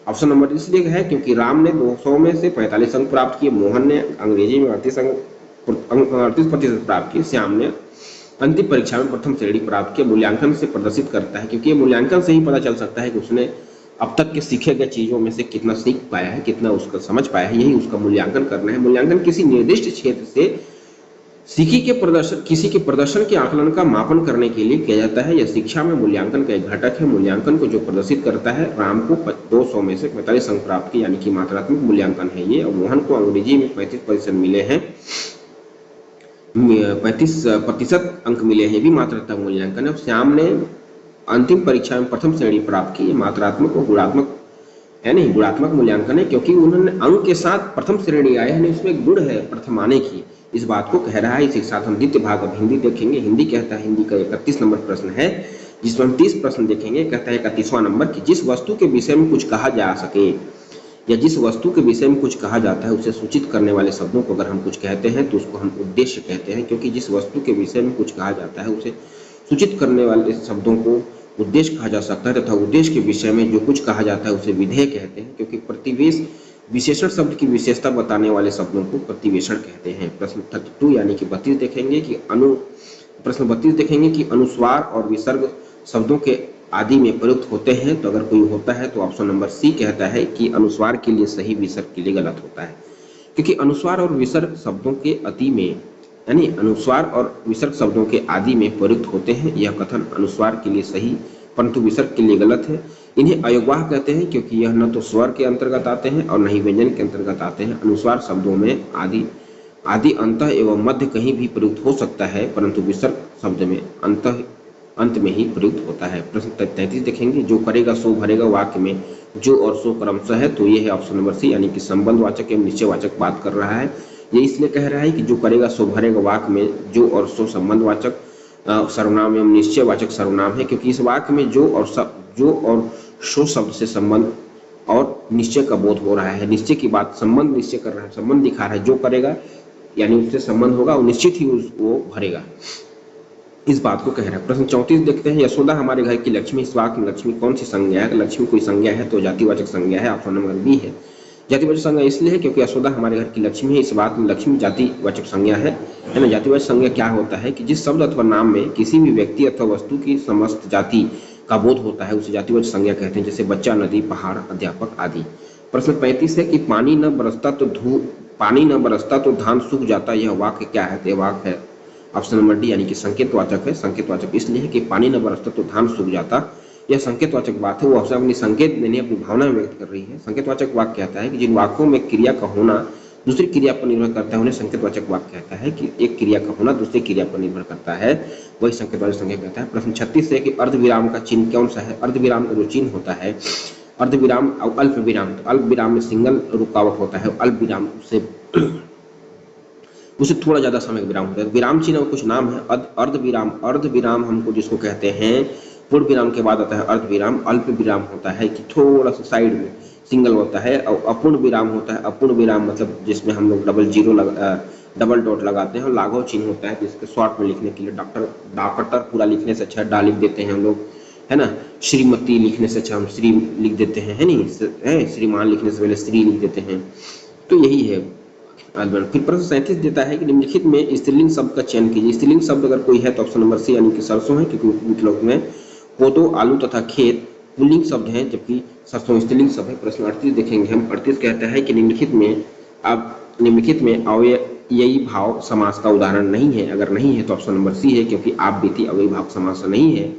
Option number D इसलिए है क्योंकि राम ने 200 में से 45 अंक प्राप्त किए, मोहन ने अंग्रेजी में 38% प्राप्त किए, श्याम ने अंतिम परीक्षा में प्रथम श्रेणी प्राप्त किया। मूल्यांकन से प्रदर्शित करता है क्योंकि ये मूल्यांकन से ही पता चल सकता है कि उसने अब तक के सीखे गए चीजों में से कितना सीख पाया है, कितना उसका समझ पाया है, यही उसका मूल्यांकन करना है। मूल्यांकन किसी निर्दिष्ट क्षेत्र से किसी के प्रदर्शन के आकलन का मापन करने के लिए किया जाता है। यह शिक्षा में मूल्यांकन का एक घटक है। मूल्यांकन को जो प्रदर्शित करता है, राम को 200 में से 45 अंक प्राप्त किए, यानी कि मात्रात्मक मूल्यांकन है ये। और मोहन को अंग्रेजी में 35% मिले हैं, 35% अंक मिले हैं, ये भी मात्रात्मक मूल्यांकन है। श्याम ने अंतिम परीक्षा में प्रथम श्रेणी प्राप्त की, मात्रात्मक और गुणात्मक है नहीं, गुणात्मक मूल्यांकन है, क्योंकि उन्होंने अंक के साथ प्रथम श्रेणी आए हैं, उसमें गुण है प्रथम आने की, इस बात को कह रहा है। इसी के साथ हम द्वितीय भाग अब हिंदी देखेंगे। हिंदी कहता है, हिंदी का 31 नंबर प्रश्न है, जिसमें हम 30 प्रश्न देखेंगे। कहता है 31वां नंबर कि जिस वस्तु के विषय में कुछ कहा जा सके या जिस वस्तु के विषय में कुछ कहा जाता है उसे सूचित करने वाले शब्दों को अगर हम कुछ कहते हैं तो उसको हम उद्देश्य कहते हैं, क्योंकि जिस वस्तु के विषय में कुछ कहा जाता है उसे सूचित करने वाले शब्दों को उद्देश्य कहा जा सकता है, तथा उद्देश्य के विषय में जो कुछ कहा जाता है उसे विधेय कहते हैं, क्योंकि प्रतिवेश विशेषण शब्द की विशेषता बताने वाले शब्दों को प्रतिवेशण कहते हैं। प्रश्न 32 यानी कि 32 देखेंगे कि अनुस्वार और विसर्ग शब्दों के आदि में प्रयुक्त होते हैं, तो अगर कोई होता है तो ऑप्शन नंबर सी कहता है कि अनुस्वार के लिए सही, विसर्ग के लिए गलत होता है, क्योंकि अनुस्वार और विसर्ग शब्दों के अति में, यानी अनुस्वार और विसर्ग शब्दों के आदि में प्रयुक्त होते हैं। यह कथन अनुस्वार के लिए सही परंतु विसर्ग के लिए गलत है। इन्हें अयोगवाह कहते हैं क्योंकि यह न तो स्वर के अंतर्गत आते हैं और न ही व्यंजन के अंतर्गत आते हैं। अनुस्वार शब्दों में आदि अंत एवं मध्य कहीं भी प्रयुक्त हो सकता है, परंतु विसर्ग शब्द में अंत में ही प्रयुक्त होता है। प्रश्न 33 देखेंगे, जो करेगा सो भरेगा वाक्य में जो और सो क्रमशः है, तो ये है ऑप्शन नंबर सी, यानी कि संबंधवाचक एवं निश्चयवाचक बात कर रहा है। ये इसलिए कह रहा है कि जो करेगा सो भरेगा वाक्य में जो और सो संबंधवाचक सर्वनाम एवं निश्चयवाचक सर्वनाम है, क्योंकि इस वाक्य में जो और सो शब्द से संबंध और निश्चय का बोध हो रहा है। निश्चय की बात, संबंध निश्चय कर रहा है, संबंध दिखा रहा है। जो करेगा यानी उससे संबंध होगा और निश्चित ही वो भरेगा, इस बात को कह रहा है। प्रश्न 34 देखते हैं, यशोदा हमारे घर की लक्ष्मी। इस वाक्य में लक्ष्मी कौन सी संज्ञा है? लक्ष्मी कोई संज्ञा है तो जातिवाचक संज्ञा है, ऑप्शन नंबर बी है। जातिवाचक संज्ञा इसलिए है क्योंकि यशोदा हमारे घर की लक्ष्मी है। इस बात में लक्ष्मी जातिवाचक संज्ञा है ना। जातिवाचक संज्ञा क्या होता है कि जिस शब्द अथवा नाम में किसी भी व्यक्ति अथवा वस्तु की समस्त जाति का बोध होता है उसे जातिवाचक संज्ञा कहते हैं, जैसे बच्चा, नदी, पहाड़, अध्यापक आदि। प्रश्न 35 है कि पानी न बरसता तो धान सूख जाता, यह वाक्य क्या है? तो यह वाक्य है ऑप्शन नंबर डी, यानी कि संकेतवाचक है। संकेतवाचक इसलिए है कि पानी न बरसता तो धान सूख जाता, यह संकेतवाचक बात है। वो अपनी संकेत देने, अपनी भावना व्यक्त कर रही है। संकेतवाचक वाक्य कहता है कि जिन वाक्यों में क्रिया का होना दूसरी क्रिया पर निर्भर करता है उन्हें संकेतवाचक वाक्य कहता है। कि एक क्रिया का होना दूसरी क्रिया पर निर्भर करता है, वही संकेतवाचक संज्ञा कहता है। प्रश्न 36 है कि अर्धविराम का चिन्ह कौन सा है। अर्धविराम का जो चिन्ह होता है, अर्धविराम और अल्प विराम, तो अल्प विराम में सिंगल रुकावट होता है, अल्प विराम उससे थोड़ा ज्यादा समय विराम होता है। विराम चिन्ह का कुछ नाम है। अर्धविराम, अर्धविराम हमको जिसको कहते हैं, पूर्ण विराम के बाद आता है अर्धविराम। अल्प विराम होता है कि थोड़ा सा साइड में सिंगल होता है, और अपूर्ण विराम होता है। अपूर्ण विराम मतलब जिसमें हम लोग डबल डॉट लगाते हैं, और लाघव चिन्ह होता है जिसके शॉर्ट में लिखने के लिए डॉक्टर पूरा लिखने से अच्छा डा लिख देते हैं हम लोग, है ना। श्रीमती लिखने से अच्छा हम श्री लिख देते हैं, है नहीं, श्रीमान लिखने से पहले श्री लिख देते हैं। तो यही है। फिर प्रश्न 37 देता है कि निम्नलिखित में स्त्रीलिंग शब्द का चयन कीजिए। स्त्रीलिंग शब्द अगर कोई है तो ऑप्शन नंबर सी यानी कि सरसों है, क्योंकि विकल्प में कोदो, आलू तथा खेत पुल्लिंग शब्द हैं, जबकि सरसों स्त्रीलिंग शब्द है। प्रश्न 38 देखेंगे हम। 38 कहता है कि निम्नलिखित में अव्ययी भाव समास का उदाहरण नहीं है। अगर नहीं है तो ऑप्शन नंबर सी है, क्योंकि आप बीती अव्ययी भाव समास नहीं है,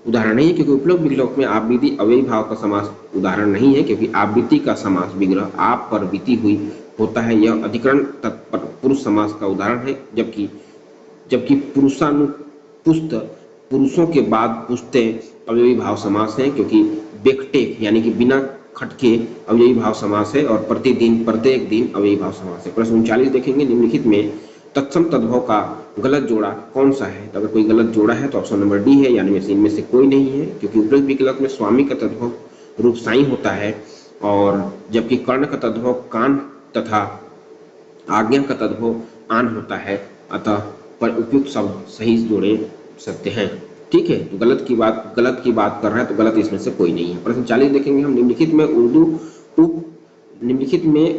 उदाहरण नहीं है, क्योंकि उपलब्ध विकल्प में आप बीती अव्ययी भाव का समास उदाहरण नहीं है, क्योंकि आप बीती का समास विग्रह आप पर बीती हुई होता है। यह अधिकरण तत्पर पुरुष समास का उदाहरण है, जबकि पुरुषानुपुस्त पुरुषों के बाद पुस्ते अव्ययी भाव समास है, क्योंकि बेकटेक यानी कि बिना खटके अव्ययी भाव समास है, और प्रतिदिन प्रत्येक दिन अव्ययी भाव समास है। प्रश्न 39 देखेंगे। निम्नलिखित में तत्सम तद्भव का गलत जोड़ा कौन सा है। तो अगर कोई गलत जोड़ा है तो ऑप्शन नंबर डी है, यानी इनमें से कोई नहीं है, क्योंकि उपरोक्त विकल्प में स्वामी का तद्भव रूप साई होता है, और जबकि कर्ण का तद्भव कान तथा आज्ञा का तद्भव आन होता है। अतः पर उपयुक्त शब्द सही जोड़े सकते हैं। ठीक है, तो गलत की बात कर रहा है, तो गलत इसमें से कोई नहीं है। प्रश्न 40 देखेंगे हम। निम्नलिखित में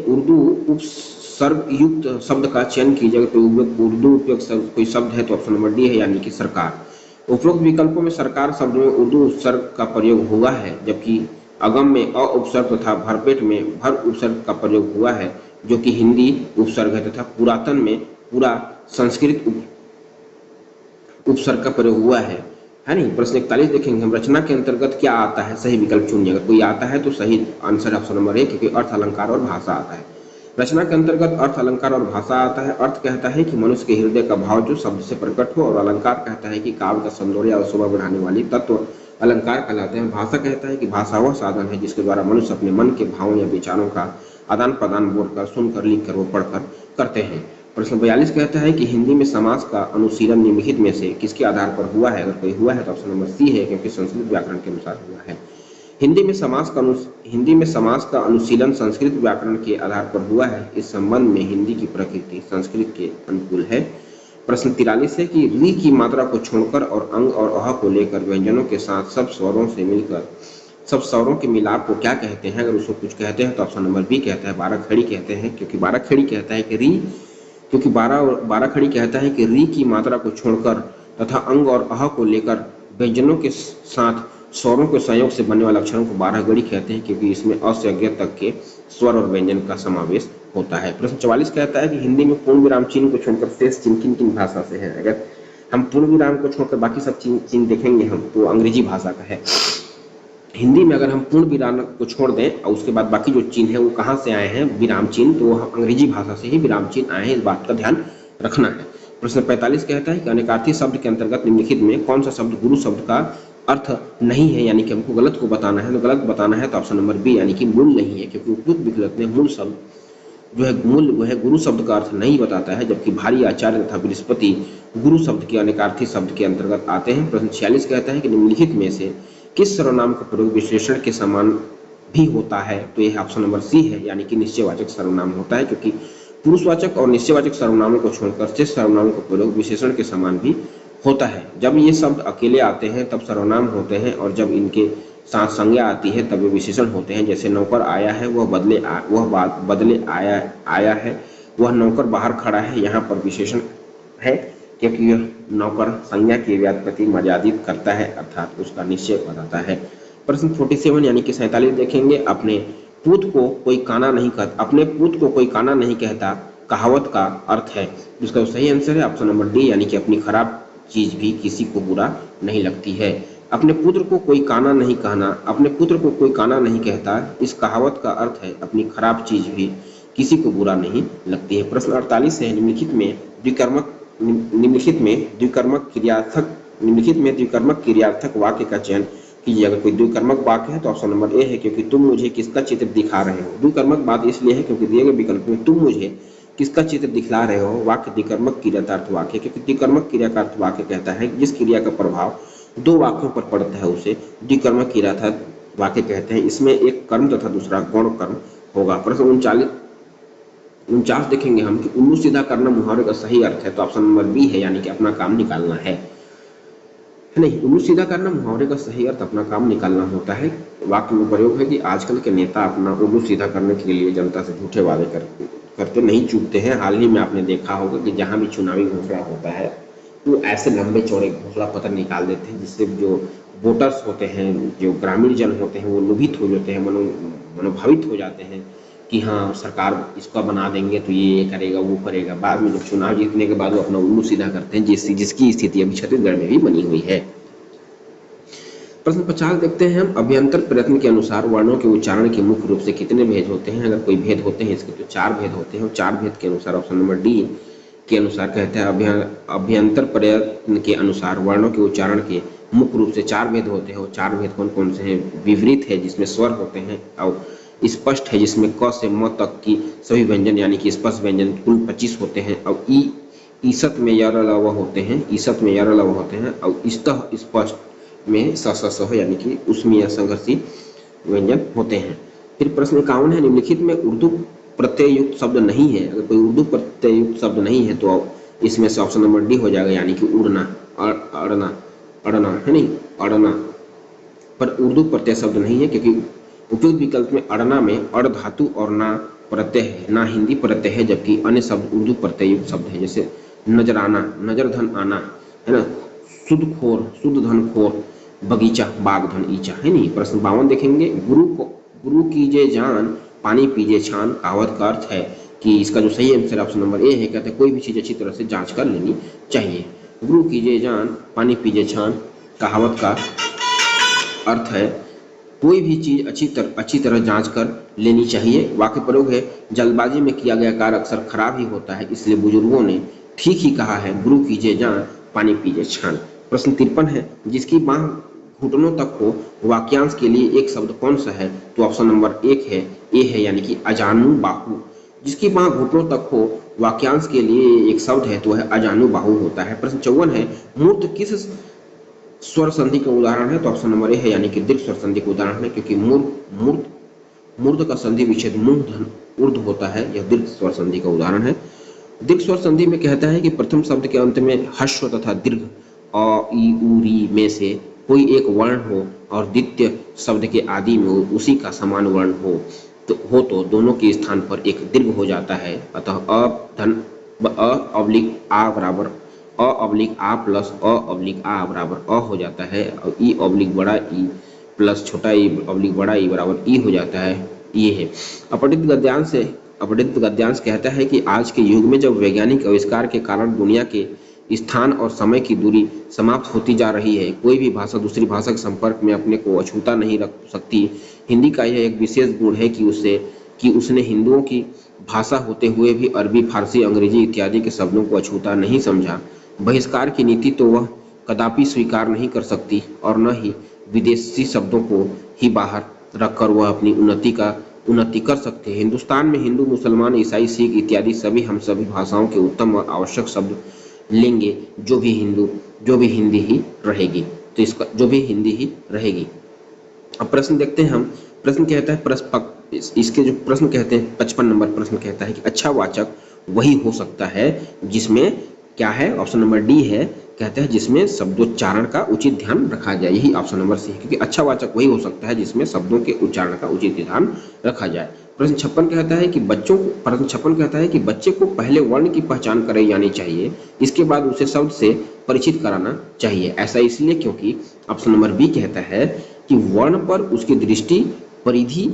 उर्दू उपसर्ग युक्त शब्द का चयन कीजिए। तो उर्दू उपयुक्त कोई शब्द है तो ऑप्शन नंबर डी है, यानी कि सरकार। उपरोक्त विकल्पों में सरकार शब्द में उर्दू उपसर्ग का प्रयोग हुआ है, जबकि अगम में अ उपसर्ग तथा भरपेट में भर उपसर्ग का प्रयोग हुआ है, जो कि हिंदी उपसर्ग है, तथा पुरातन में पूरा संस्कृत उपसर्ग का प्रयोग हुआ है नहीं। प्रश्न 41 देखेंगे हम। रचना के अंतर्गत क्या आता है, सही विकल्प चुनिए। अगर कोई आता है तो सही आंसर ऑप्शन नंबर ए, क्योंकि अर्थ, अलंकार और भाषा आता है। रचना के अंतर्गत अर्थ, अलंकार और भाषा आता है। अर्थ कहता है कि मनुष्य के हृदय का भाव जो शब्द से प्रकट हो, और अलंकार कहता है कि काव्य का सौंदर्य और शोभा बढ़ाने वाली तत्व अलंकार कहलाते हैं। भाषा कहता है कि भाषा वह साधन है जिसके द्वारा मनुष्य अपने मन के भावों या विचारों का आदान प्रदान बोलकर, सुनकर, लिखकर व पढ़कर करते हैं। प्रश्न 42 कहता है कि हिंदी में समास का अनुशीलन निम्नलिखित में से किसके आधार पर हुआ है। अगर कोई हुआ है तो ऑप्शन नंबर सी है, क्योंकि संस्कृत व्याकरण के अनुसार हुआ है। हिंदी में समास का अनुशीलन संस्कृत व्याकरण के आधार पर हुआ है। इस संबंध में हिंदी की प्रकृति संस्कृत के अनुकूल है। प्रश्न 43 है कि री की मात्रा को छोड़कर और अंग और अह को लेकर व्यंजनों के साथ सब स्वरों से मिलकर सब स्वरों के मिलाप को क्या कहते हैं। अगर उसको कुछ कहते हैं तो ऑप्शन नंबर बी कहता है, बाराखड़ी कहते हैं, क्योंकि बाराखड़ी कहता है कि बाराखड़ी कहता है कि री की मात्रा को छोड़कर तथा अंग और अह को लेकर व्यंजनों के साथ स्वरों के संयोग से बनने वाले अक्षरों को बाराखड़ी कहते हैं, क्योंकि इसमें अ से अज्ञ तक के स्वर और व्यंजन का समावेश होता है। प्रश्न 44 कहता है कि हिंदी में पूर्ण विराम चिन्ह को छोड़कर शेष चिन्ह किन किन भाषा से है। अगर हम पूर्ण विराम को छोड़कर बाकी सब चिन्ह देखेंगे हम, तो अंग्रेजी भाषा का है। हिंदी में अगर हम पूर्ण विराम को छोड़ दें और उसके बाद बाकी जो चिन्ह है वो कहाँ से आए हैं, विराम चिन्ह, तो हम अंग्रेजी भाषा से ही विराम चिन्ह आए हैं। इस बात का ध्यान रखना है। प्रश्न 45 कहता है कि अनेकार्थी शब्द के अंतर्गत निम्नलिखित में कौन सा शब्द गुरु शब्द का अर्थ नहीं है, यानी कि हमको गलत को बताना है। तो गलत बताना है तो ऑप्शन नंबर बी, यानी कि मूल नहीं है, क्योंकि उपयुक्त विकल्प में मूल शब्द जो है मूल वो है गुरु शब्द का अर्थ नहीं बताता है, जबकि भारी, आचार्य तथा बृहस्पति गुरु शब्द के अनेकार्थी शब्द के अंतर्गत आते हैं। प्रश्न 46 कहता है कि निम्नलिखित में से किस सर्वनाम का प्रयोग विशेषण के समान भी होता है। तो यह ऑप्शन नंबर सी है, यानी कि निश्चयवाचक सर्वनाम होता है, क्योंकि पुरुषवाचक और निश्चयवाचक सर्वनामों को छोड़कर शेष सर्वनामों का प्रयोग विशेषण के समान भी होता है। जब ये शब्द अकेले आते हैं तब सर्वनाम होते हैं, और जब इनके साथ संज्ञा आती है तब वे विशेषण होते हैं। जैसे नौकर आया है, वह बदले आया है, वह नौकर बाहर खड़ा है, यहाँ पर विशेषण है, क्योंकि यह नौकर संज्ञा की व्याप्ति मर्यादित करता है, अर्थात उसका निश्चय बताता है। प्रश्न 47 यानी कि 47 देखेंगे। अपने पूत को कोई काना नहीं कहता कहावत का अर्थ है। जिसका सही आंसर है ऑप्शन नंबर डी, यानी कि अपनी खराब चीज भी किसी को बुरा नहीं लगती है। अपने पुत्र को कोई काना नहीं कहता, इस कहावत का अर्थ है अपनी खराब चीज भी किसी को बुरा नहीं लगती है। प्रश्न 48 है, निम्नलिखित में द्विकर्मक क्रियार्थक वाक्य का चयन कीजिए। अगर कोई द्विकर्मक वाक्य है तो ऑप्शन नंबर ए है, क्योंकि तुम मुझे किसका चित्र दिखा रहे हो। द्विकर्मक बात इसलिए है क्योंकि दिए गए विकल्प में तुम मुझे किसका चित्र दिखला रहे हो वाक्य द्विकर्मक क्रियार्थ वाक्य, क्योंकि द्विकर्मक क्रियार्थ वाक्य कहता है जिस क्रिया का प्रभाव दो वाक्यों पर पड़ता है उसे द्विकर्मक क्रियार्थ वाक्य कहते हैं। इसमें एक कर्म तथा दूसरा गौण कर्म होगा। प्रश्न 49 देखेंगे हम कि उल्लू सीधा करना मुहावरे का सही अर्थ है, तो ऑप्शन नंबर बी है, यानी कि अपना काम निकालना है नहीं। उल्लू सीधा करना मुहावरे का सही अर्थ अपना काम निकालना होता है। वाक्य में प्रयोग है कि आजकल के नेता अपना उल्लू सीधा करने के लिए जनता से झूठे वादे करते नहीं चूकते हैं। हाल ही में आपने देखा होगा कि जहां भी चुनावी घोषणा होता है वो ऐसे लंबे चौड़े घोषणा पत्र निकाल देते हैं जिससे जो वोटर्स होते हैं, जो ग्रामीण जन होते हैं, वो लोभित हो जाते हैं, मनोभावित हो जाते हैं कि हाँ सरकार इसका बना देंगे तो ये करेगा वो करेगा। बाद में जब चुनाव जीतने के बाद वो अपना उल्लू सीधा करते हैं, जिसकी स्थिति अभी छत्तीसगढ़ में भी बनी हुई है। प्रश्न 50 देखते हैं हम। अभ्यंतर प्रयत्न के अनुसार वर्णों के उच्चारण के मुख्य रूप से कितने भेद होते हैं। अगर कोई भेद होते हैं इसके तो 4 भेद होते हैं। 4 भेद के अनुसार ऑप्शन नंबर डी के अनुसार कहते हैं अभ्यंतर प्रयत्न के अनुसार वर्णों के उच्चारण के मुख्य रूप से 4 भेद होते हैं। और 4 भेद कौन कौन से हैं। विवृत है जिसमें स्वर होते हैं, और स्पष्ट है जिसमें क से म तक की सभी व्यंजन यानी कि स्पष्ट व्यंजन कुल 25 होते हैं। और ईसत में य र ल व होते हैं, ईसत में य र ल व होते हैं। और स्तः स्पष्ट में स स स यानी कि उसमें या संघर्षी व्यंजन होते हैं। फिर प्रश्न 51 है, निम्नलिखित में उर्दू प्रत्यय युक्त शब्द नहीं है। अगर कोई उर्दू प्रत्यय युक्त शब्द नहीं है तो इसमें से ऑप्शन नंबर डी हो जाएगा, यानी कि उड़ना, अड़ना, अड़ना है नहीं, अड़ना पर उर्दू प्रत्यय शब्द नहीं है, क्योंकि उपयुक्त विकल्प में अड़ना में अड़ धातु और ना प्रत्यय है, ना हिंदी प्रत्यय है, जबकि अन्य शब्द उर्दू प्रत्यय युक्त शब्द है। जैसे नजराना, नजर धन आना है ना, शुद्ध खोर, शुद्ध धन खोर, बगीचा, बाग धन ईचा है नहीं। प्रश्न 52 देखेंगे। गुरु कीजिए जान पानी पीजिए छान कहावत का अर्थ है कि इसका जो सही आंसर ऑप्शन नंबर ए है, कहते हैं कोई भी चीज अच्छी तरह से जांच कर लेनी चाहिए। गुरु कीजिए जान पानी पीजिए छान कहावत का अर्थ है कोई भी चीज अच्छी तरह जांच कर लेनी चाहिए। वाक्य प्रयोग है जल्दबाजी में किया गया कार्य अक्सर खराब ही होता है, इसलिए बुजुर्गों ने ठीक ही कहा है, गुरु कीजिए जान पानी पीजिए छान। प्रश्न 53 है, जिसकी बांह घुटनों तक हो वाक्यांश के लिए एक शब्द कौन सा है। तो ऑप्शन नंबर ए है, यानी कि अजानु बाहु। जिसकी बांह घुटनों तक हो वाक्यांश के लिए एक शब्द है तो वह अजानु बाहु होता है। प्रश्न 54 है, मूर्त किस स्वर संधि का उदाहरण है। तो ऑप्शन नंबर ए है, यानी कि दीर्घ स्वर संधि का उदाहरण है, क्योंकि मूर्त का संधि विच्छेद मूर्ध धन ऊर्ध होता है, यह दीर्घ स्वर संधि का उदाहरण है। दीर्घ स्वर संधि में कहता है कि प्रथम शब्द के अंत में ह्रस्व तथा दीर्घ अ ई उ री में से कोई एक वर्ण हो और द्वितीय शब्द के आदि में उसी का समान वर्ण हो तो दोनों के स्थान पर एक दीर्घ हो जाता है। अतः अ ऑब्लिक आ बराबर अ ऑब्लिक आ प्लस अ ऑब्लिक आ बराबर अ हो जाता है, और ई ऑब्लिक बड़ा ई प्लस छोटा ई ऑब्लिक बड़ा ई बराबर ई हो जाता है। ये है अपठित गद्यांश कहता है कि आज के युग में जब वैज्ञानिक आविष्कार के कारण दुनिया के स्थान और समय की दूरी समाप्त होती जा रही है, कोई भी भाषा दूसरी भाषा के संपर्क में अपने को अछूता नहीं रख सकती। हिंदी का यह एक विशेष गुण है कि उसने हिंदुओं की भाषा होते हुए भी अरबी, फारसी, अंग्रेजी इत्यादि के शब्दों को अछूता नहीं समझा। बहिष्कार की नीति तो वह कदापि स्वीकार नहीं कर सकती और न ही विदेशी शब्दों को ही बाहर रखकर वह अपनी उन्नति कर सकते हैं। हिंदुस्तान में हिंदू, मुसलमान, ईसाई, सिख इत्यादि हम सभी भाषाओं के उत्तम और आवश्यक शब्द लेंगे जो भी हिंदी ही रहेगी। तो इसका जो भी हिंदी ही रहेगी। अब प्रश्न देखते हैं हम। प्रश्न कहता है इसके जो प्रश्न कहते हैं 55 नंबर प्रश्न कहता है कि अच्छा वाचक वही हो सकता है जिसमें क्या है, ऑप्शन नंबर डी है, कहते हैं जिसमें शब्दोच्चारण का उचित ध्यान रखा जाए। यही ऑप्शन नंबर सी है, क्योंकि अच्छा वाचक वही हो सकता है जिसमें शब्दों के उच्चारण का उचित ध्यान रखा जाए। प्रश्न 56 कहता है कि बच्चे को पहले वर्ण की पहचान कराई जानी चाहिए, इसके बाद उसे शब्द से परिचित कराना चाहिए। ऐसा इसलिए क्योंकि ऑप्शन नंबर बी कहता है कि वर्ण पर उसकी दृष्टि परिधि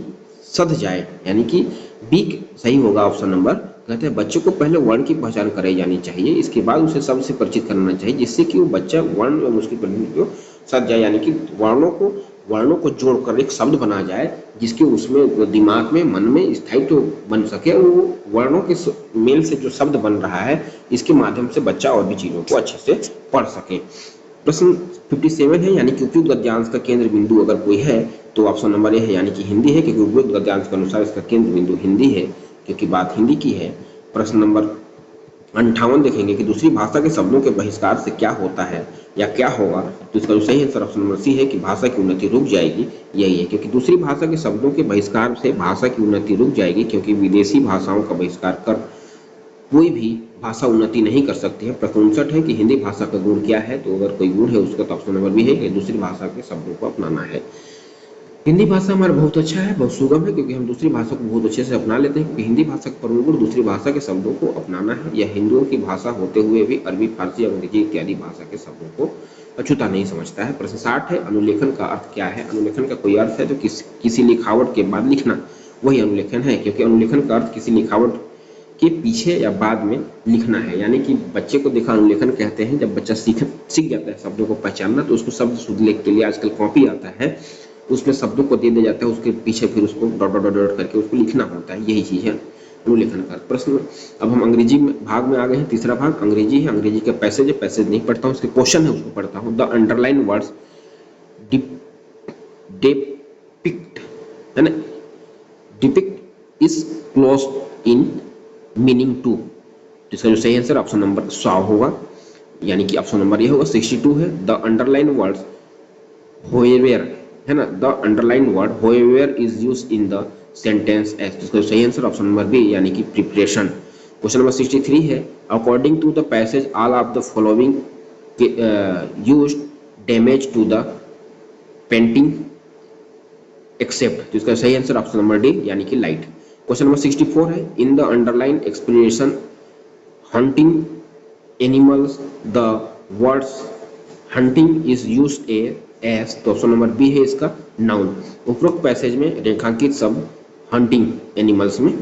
सध जाए, यानी कि बी सही होगा। ऑप्शन नंबर कहते हैं बच्चे को पहले वर्ण की पहचान कराई जानी चाहिए, इसके बाद उसे शब्द से परिचित कराना चाहिए, जिससे कि वो बच्चा वर्ण एवं उसकी परिधि को सध जाए, यानी कि वर्णों को वर्णों को जोड़कर एक शब्द बना जाए जिसके उसमें दिमाग में मन में स्थायित्व बन सके, वो वर्णों के मेल से जो शब्द बन रहा है इसके माध्यम से बच्चा और भी चीजों को अच्छे से पढ़ सके। प्रश्न 57 है, यानी कि उपयुक्त गद्यांश का केंद्र बिंदु अगर कोई है तो ऑप्शन नंबर ए है, यानी कि हिंदी है, क्योंकि उपयुक्त गद्यांश के अनुसार इसका केंद्र बिंदु हिंदी है, क्योंकि बात हिंदी की है। प्रश्न नंबर 58 देखेंगे कि दूसरी भाषा के शब्दों के बहिष्कार से क्या होता है या क्या होगा, तो इसका जो सही आंसर ऑप्शन नंबर सी है कि भाषा की उन्नति रुक जाएगी, यही है, क्योंकि दूसरी भाषा के शब्दों के बहिष्कार से भाषा की उन्नति रुक जाएगी, क्योंकि विदेशी भाषाओं का बहिष्कार कर कोई भी भाषा उन्नति नहीं कर सकती है। प्रश्न 59 है कि हिंदी भाषा का गुण क्या है, तो अगर कोई गुण है उसका तो ऑप्शन नंबर बी है कि दूसरी भाषा के शब्दों को अपनाना है। हिंदी भाषा हमारा बहुत अच्छा है, बहुत सुगम है, क्योंकि हम दूसरी भाषा को बहुत अच्छे से अपना लेते हैं, क्योंकि हिंदी भाषा का प्रमुख गुण दूसरी भाषा के शब्दों को अपनाना है। यह हिंदुओं की भाषा होते हुए भी अरबी, फारसी, अंग्रेजी इत्यादि भाषा के शब्दों को अछूता नहीं समझता है। प्रश्न 60 है, अनुलेखन का अर्थ क्या है। अनुलेखन का कोई अर्थ है तो किसी लिखावट के बाद लिखना, वही अनुलेखन है, क्योंकि अनुलेखन का अर्थ किसी लिखावट के पीछे या बाद में लिखना है। यानी कि बच्चे को देखा अनुलेखन कहते हैं, जब बच्चा सीख जाता है शब्दों को पहचानना, तो उसको शब्द शुद्ध लेख के लिए आजकल कॉपी आता है, उसमें शब्दों को दे दिया जाता है, उसके पीछे फिर उसको डॉट डॉट डॉट करके उसको लिखना होता है, यही चीज है अनुलेखन का प्रश्न। अब हम अंग्रेजी में भाग में आ गए हैं, तीसरा भाग अंग्रेजी है। अंग्रेजी का पैसेज है, पैसेज नहीं पढ़ता हूँ, उसके क्वेश्चन है उसको पढ़ता हूँ। द अंडरलाइन वर्ड्स डिपिक्ट है ना, depict is close in meaning to, तो इसका जो सही आंसर ऑप्शन नंबर 100 होगा, यानी कि ऑप्शन नंबर ये होगा 62 है। द अंडरलाइन वर्ड्स होएवेयर है ना, the underline word however is used in the sentence as, तो इसका सही आंसर ऑप्शन नंबर बी, यानी कि प्रिपरेशन। क्वेश्चन नंबर 63 है, according to the passage all of the following used damage to the painting except, तो इसका सही आंसर ऑप्शन नंबर डी, यानी कि लाइट। क्वेश्चन नंबर 64 है, in the underline expression hunting animals the words hunting is used as, तो ऑप्शन नंबर बी है इसका नाउन। उपरोक्त पैसेज में रेखांकित शब्द हंटिंग एनिमल्स में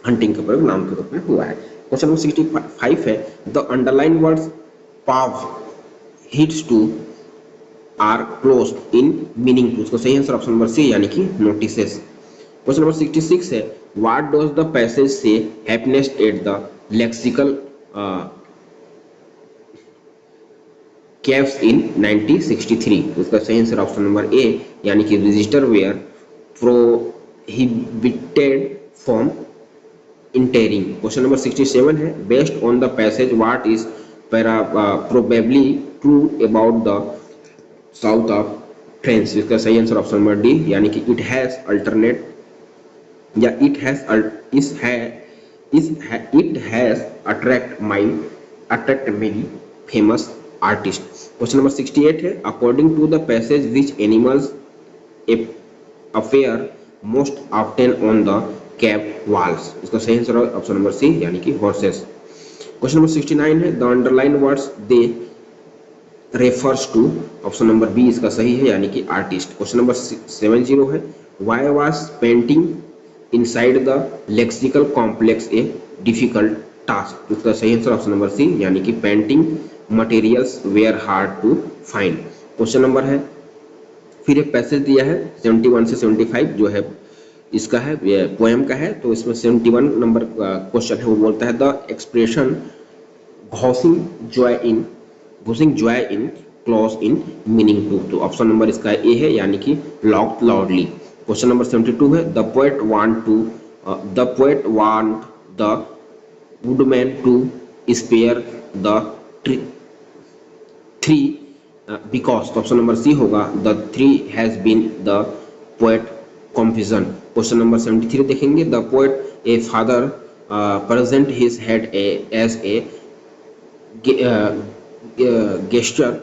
हंटिंग का प्रयोग नाउन के रूप में हुआ है। क्वेश्चन नंबर 65 है, the underline words paw hits to are close in meaning to, उसका सही आंसर ऑप्शन नंबर सी, यानी कि नोटिसेस। क्वेश्चन नंबर 66 है, what does the passage say happiness at the lexical caves in 1963, उसका सही आंसर ऑप्शन नंबर ए, यानी कि register were prohibited from entering. Question number 67 है, based on the passage what is probably true about the south of France, इसका सही आंसर ऑप्शन नंबर डी, यानी कि इट हैज अल्टरनेट या it has attract many famous artist. Question number 68 है, according to the passage which animals appear most often on the cave walls, इसका सही आंसर ऑप्शन नंबर सी, यानी कि हॉर्सेस। क्वेश्चन नंबर 69 है, the underline words they refers to, option number B इसका सही है, यानी कि आर्टिस्ट। क्वेश्चन नंबर 70 है, why was painting inside the lexical complex a difficult task, इसका सही आंसर ऑप्शन नंबर सी, यानी कि painting materials were hard to find. Question number है, फिर एक पैसेज दिया है 71 से 75 जो है इसका है, पोएम का है, तो इसमें 71 नंबर क्वेश्चन है, वो बोलता है the expression ghosting joy in clause in meaning to, तो ऑप्शन नंबर इसका ए है, यानी कि लॉक्ड लाउडली। क्वेश्चन नंबर 72 है, the poet want the woodman to spare the tree because, option number C होगा the tree has been the poet confusion. Question number 73 देखेंगे, the poet a father present his head as a gesture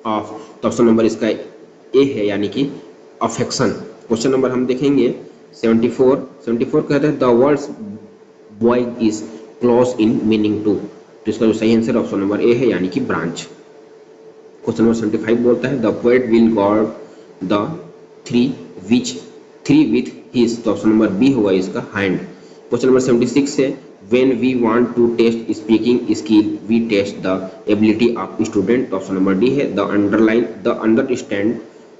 of, तो ऑप्शन नंबर इसका ए है, यानी कि अफेक्शन। क्वेश्चन नंबर हम देखेंगे 74 कहते हैं the words boy is close in meaning to, तो इसका जो सही आंसर ऑप्शन नंबर ए है, यानी कि ब्रांच। क्वेश्चन नंबर 75 बोलता है the poet will guard the three with his, तो ऑप्शन नंबर बी होगा इसका हैंड। क्वेश्चन नंबर 76 है, when we want to test speaking skill we test the ability of student, option number D है। The understand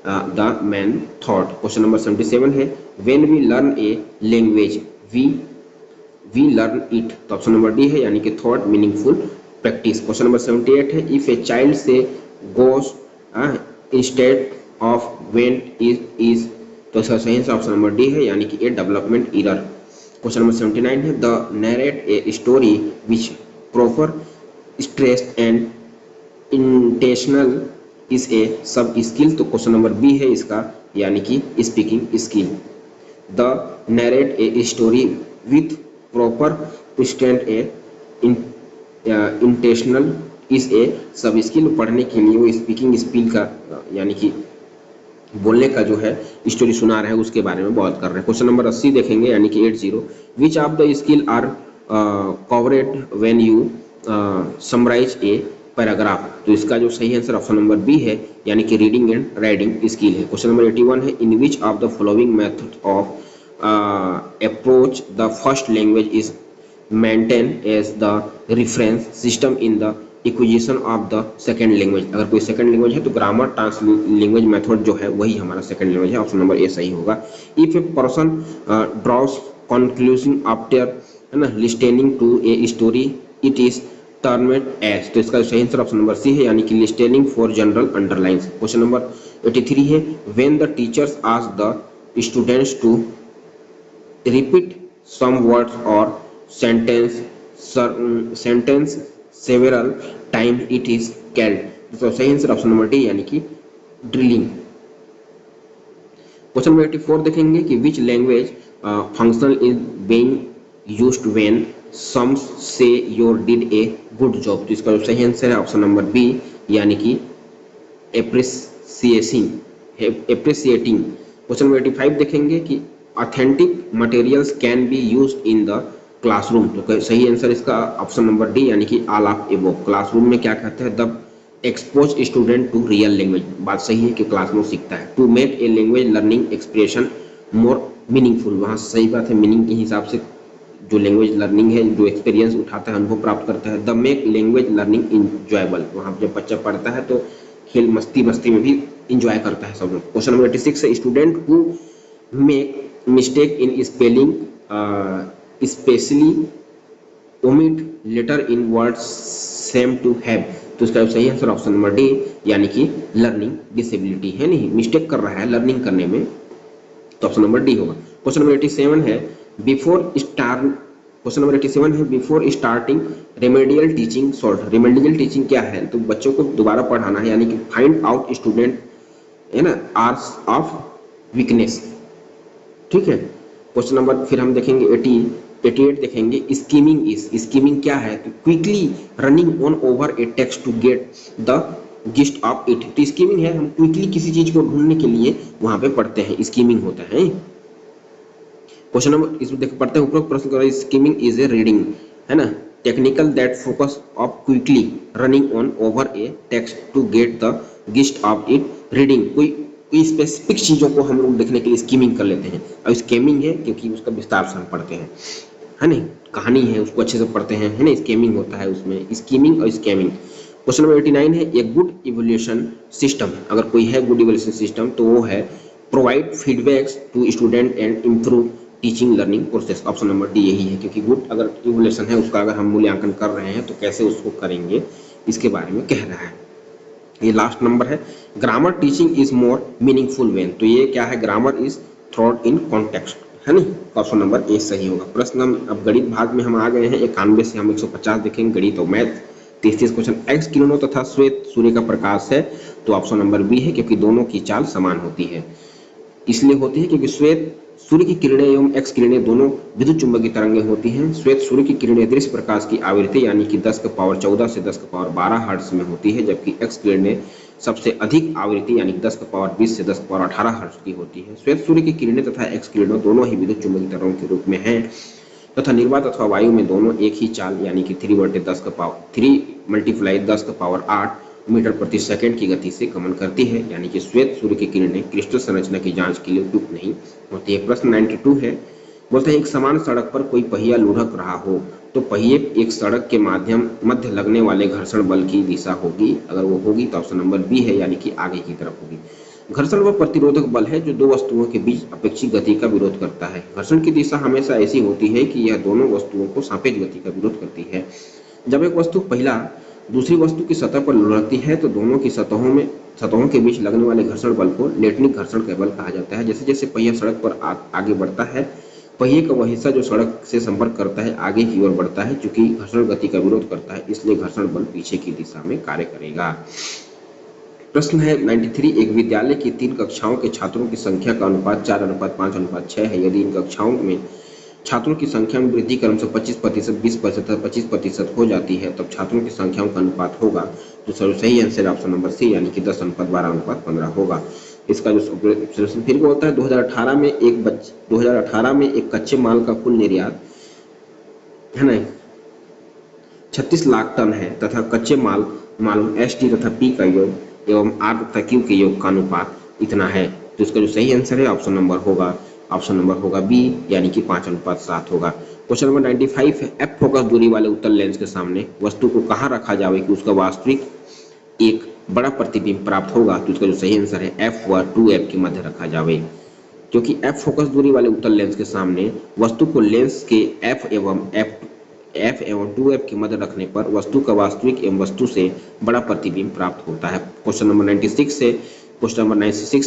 the main thought. Question number 77 है when we learn a language we learn it, तो ऑप्शन नंबर डी है यानी कि thought meaningful practice. Question number 78 है इफ ए चाइल्ड से गोस इंस्टेड ऑफ वेंट इज, तो इसका सही आंसर ऑप्शन नंबर डी है यानी कि ए डेवलपमेंट एरर। क्वेश्चन नंबर 79 है the narrate a story which proper stress and intentional is a सब स्किल, तो क्वेश्चन नंबर बी है इसका यानी कि speaking skill. The narrate a story with proper stand A intentional is a सब स्किल, पढ़ने के लिए वो स्पीकिंग स्किल का यानी कि बोलने का जो है स्टोरी सुना रहे हैं उसके बारे में बात कर रहे हैं। क्वेश्चन नंबर 80 देखेंगे यानी कि 80 which of the skill are covered when you summarise a paragraph, तो इसका जो सही आंसर ऑप्शन नंबर बी है यानी कि रीडिंग एंड राइटिंग स्किल है। क्वेश्चन नंबर 81 है in which of the following method of approach the first language is maintain as the reference system in the acquisition of the second language, अगर कोई सेकेंड लैंग्वेज है तो ग्रामर ट्रांसलैंग्वेज मेथड जो है वही हमारा सेकेंड लैंग्वेज है, ऑप्शन नंबर ए सही होगा। If a person draws conclusion after है ना listening to a story it is termed as, तो इसका सही आंसर ऑप्शन नंबर सी है यानी कि listening for general underlines. Question number 83 है when the teachers ask the students to repeat some words और sentence several time it is called, तो सही आंसर ऑप्शन नंबर डी यानी कि ड्रिलिंग। क्वेश्चन नंबर 84 देखेंगे कि which language functional is being used when some say your did a good job, तो इसका जो सही आंसर है ऑप्शन नंबर बी यानी कि एप्रिसिएटिंग। क्वेश्चन नंबर 85 देखेंगे कि authentic materials can be used in the classroom, तो सही आंसर इसका ऑप्शन नंबर डी यानी कि ऑल ऑफ एबव। क्लासरूम में क्या कहते हैं the expose student to real language, बात सही है कि क्लासरूम सीखता है। To make a language learning expression more meaningful, वहाँ सही बात है मीनिंग के हिसाब से जो लैंग्वेज लर्निंग है जो एक्सपीरियंस उठाता है अनुभव प्राप्त करता है। The make language learning enjoyable, वहाँ जब बच्चा पढ़ता है तो खेल मस्ती में भी इंजॉय करता है सब लोग। क्वेश्चन नंबर 86 है student who make mistake in spelling specially omit letter in word same to have, तो इसका सही आंसर ऑप्शन नंबर डी यानी कि लर्निंग डिसेबिलिटी है, नहीं मिस्टेक कर रहा है लर्निंग करने में, तो ऑप्शन नंबर डी होगा। क्वेश्चन नंबर 87 है before starting remedial teaching solve, remedial teaching क्या है, तो बच्चों को दोबारा पढ़ाना है यानी कि फाइंड आउट स्टूडेंट है ना आर्स ऑफ वीकनेस, ठीक है। क्वेश्चन नंबर फिर हम देखेंगे 88 देखेंगे स्कीमिंग क्या है, तो quickly running on over a text to get the gist of it, तो स्कीमिंग है हम क्विकली किसी चीज को ढूंढने के लिए वहां पे पढ़ते हैं, स्कीमिंग होता है। क्वेश्चन नंबर इसमें देख पढ़ते हैं उपरोक्त प्रश्न का स्कीमिंग इज ए रीडिंग है ना technical that focus of quickly running on over a text to get the gist of it, reading कोई स्पेसिफिक चीजों को हम लोग देखने के लिए स्कीमिंग कर लेते हैं, और स्कीमिंग है क्योंकि उसका विस्तार से हम पढ़ते हैं है ना, कहानी है उसको अच्छे से पढ़ते हैं है ना, स्कीमिंग होता है उसमें स्कीमिंग और स्कैमिंग। क्वेश्चन नंबर 89 है ए गुड इवोल्यूशन सिस्टम, अगर कोई है गुड इवोल्यूशन सिस्टम तो वो है provide feedbacks to student and improve teaching learning process, option number D यही है, क्योंकि गुड अगर इवोल्यूशन है उसका अगर हम मूल्यांकन कर रहे हैं तो कैसे उसको करेंगे इसके बारे में कह रहा है। ये लास्ट नंबर है grammar teaching is more meaningful when, तो ये क्या है grammar is thought in context है नहीं, ऑप्शन नंबर ए सही होगा। प्रश्न अब गणित भाग में हम आ गए हैं 91 से हम 150 देखेंगे गणित और मैथ। 33 क्वेश्चन एक्स किरणों तथा श्वेत सूर्य का प्रकाश है, तो ऑप्शन नंबर बी है क्योंकि दोनों की चाल समान होती है, इसलिए होती है क्योंकि श्वेत सूर्य की किरणें एवं एक्स किरणें दोनों विद्युत चुंबकीय तरंगें होती हैं। श्वेत सूर्य की किरणें दृश्य प्रकाश की आवृत्ति यानी कि 10 का पावर 14 से 10 का पावर 12 हर्ट्ज में होती है, जबकि एक्स किरणें सबसे अधिक आवृत्ति यानी 10 का पावर 20 से 10 का पावर 18 हर्ट्ज की होती है। श्वेत सूर्य की किरणें तथा एक्स किरणें दोनों ही विद्युत चुंबकीय तरंगों के रूप में हैं तथा निर्वात अथवा वायु में दोनों एक ही चाल यानी कि 3 × 10 का पावर 8 मीटर प्रति सेकंड की गति से गमन करती है, यानी कि श्वेत सूर्य की किरणें क्रिस्टल संरचना की जांच के लिए उपयुक्त नहीं होती है। प्रश्न 92 है, बोलते हैं एक समान सड़क पर कोई पहिया लुढ़क रहा हो तो पहिए एक सड़क के मध्य लगने वाले घर्षण बल की दिशा होगी, अगर वो होगी तो ऑप्शन नंबर बी है यानी कि आगे की तरफ होगी। घर्षण वह प्रतिरोधक बल है जो दो वस्तुओं के बीच अपेक्षित गति का विरोध करता है। घर्षण की दिशा हमेशा ऐसी होती है कि यह दोनों वस्तुओं को सापेक्ष गति का विरोध करती है। जब एक वस्तु पहला दूसरी वस्तु की सतह पर लुढ़कती है तो दोनों की सतहों के बीच लगने वाले घर्षण बल को लेटनिक घर्षण का बल कहा जाता है। जैसे जैसे पहिया सड़क पर आगे बढ़ता है, पहिए का वह हिस्सा जो सड़क से संपर्क करता है आगे की ओर बढ़ता है। चूंकि घर्षण गति का विरोध करता है, इसलिए घर्षण बल पीछे की दिशा में कार्य करेगा। प्रश्न है 93, एक विद्यालय की 3 कक्षाओं के छात्रों की संख्या का अनुपात 4:5:6 है। यदि इन कक्षाओं में छात्रों की संख्या में वृद्धि क्रमशः 25%, 20% और 25% हो जाती है, तब छात्रों की संख्याओं का अनुपात होगा। तो सही आंसर ऑप्शन नंबर सी यानी कि 10:12:15 होगा। इसका जो सोल्यूशन फिर बोलता है 2018 में एक कच्चे माल का कुल निर्यात है ना 36 लाख टन है तथा कच्चे माल एस टी तथा पी का योग एवं आर तथा क्यू के योग का अनुपात इतना है। तो इसका जो सही आंसर है ऑप्शन नंबर होगा बी यानी कि 5:7 होगा। क्वेश्चन नंबर 95 है, एफ फोकस दूरी वाले उत्तल लेंस के सामने वस्तु को कहाँ रखा जाए कि उसका वास्तविक एक बड़ा प्रतिबिंब प्राप्त होगा। तो इसका जो सही आंसर है एफ व 2f के मध्य रखा जाए, क्योंकि एफ फोकस दूरी वाले उत्तल लेंस के सामने वस्तु को लेंस के एफ एवं 2f के मध्य रखने पर वस्तु का वास्तविक एवं वस्तु से बड़ा प्रतिबिंब प्राप्त होता है। क्वेश्चन नंबर 96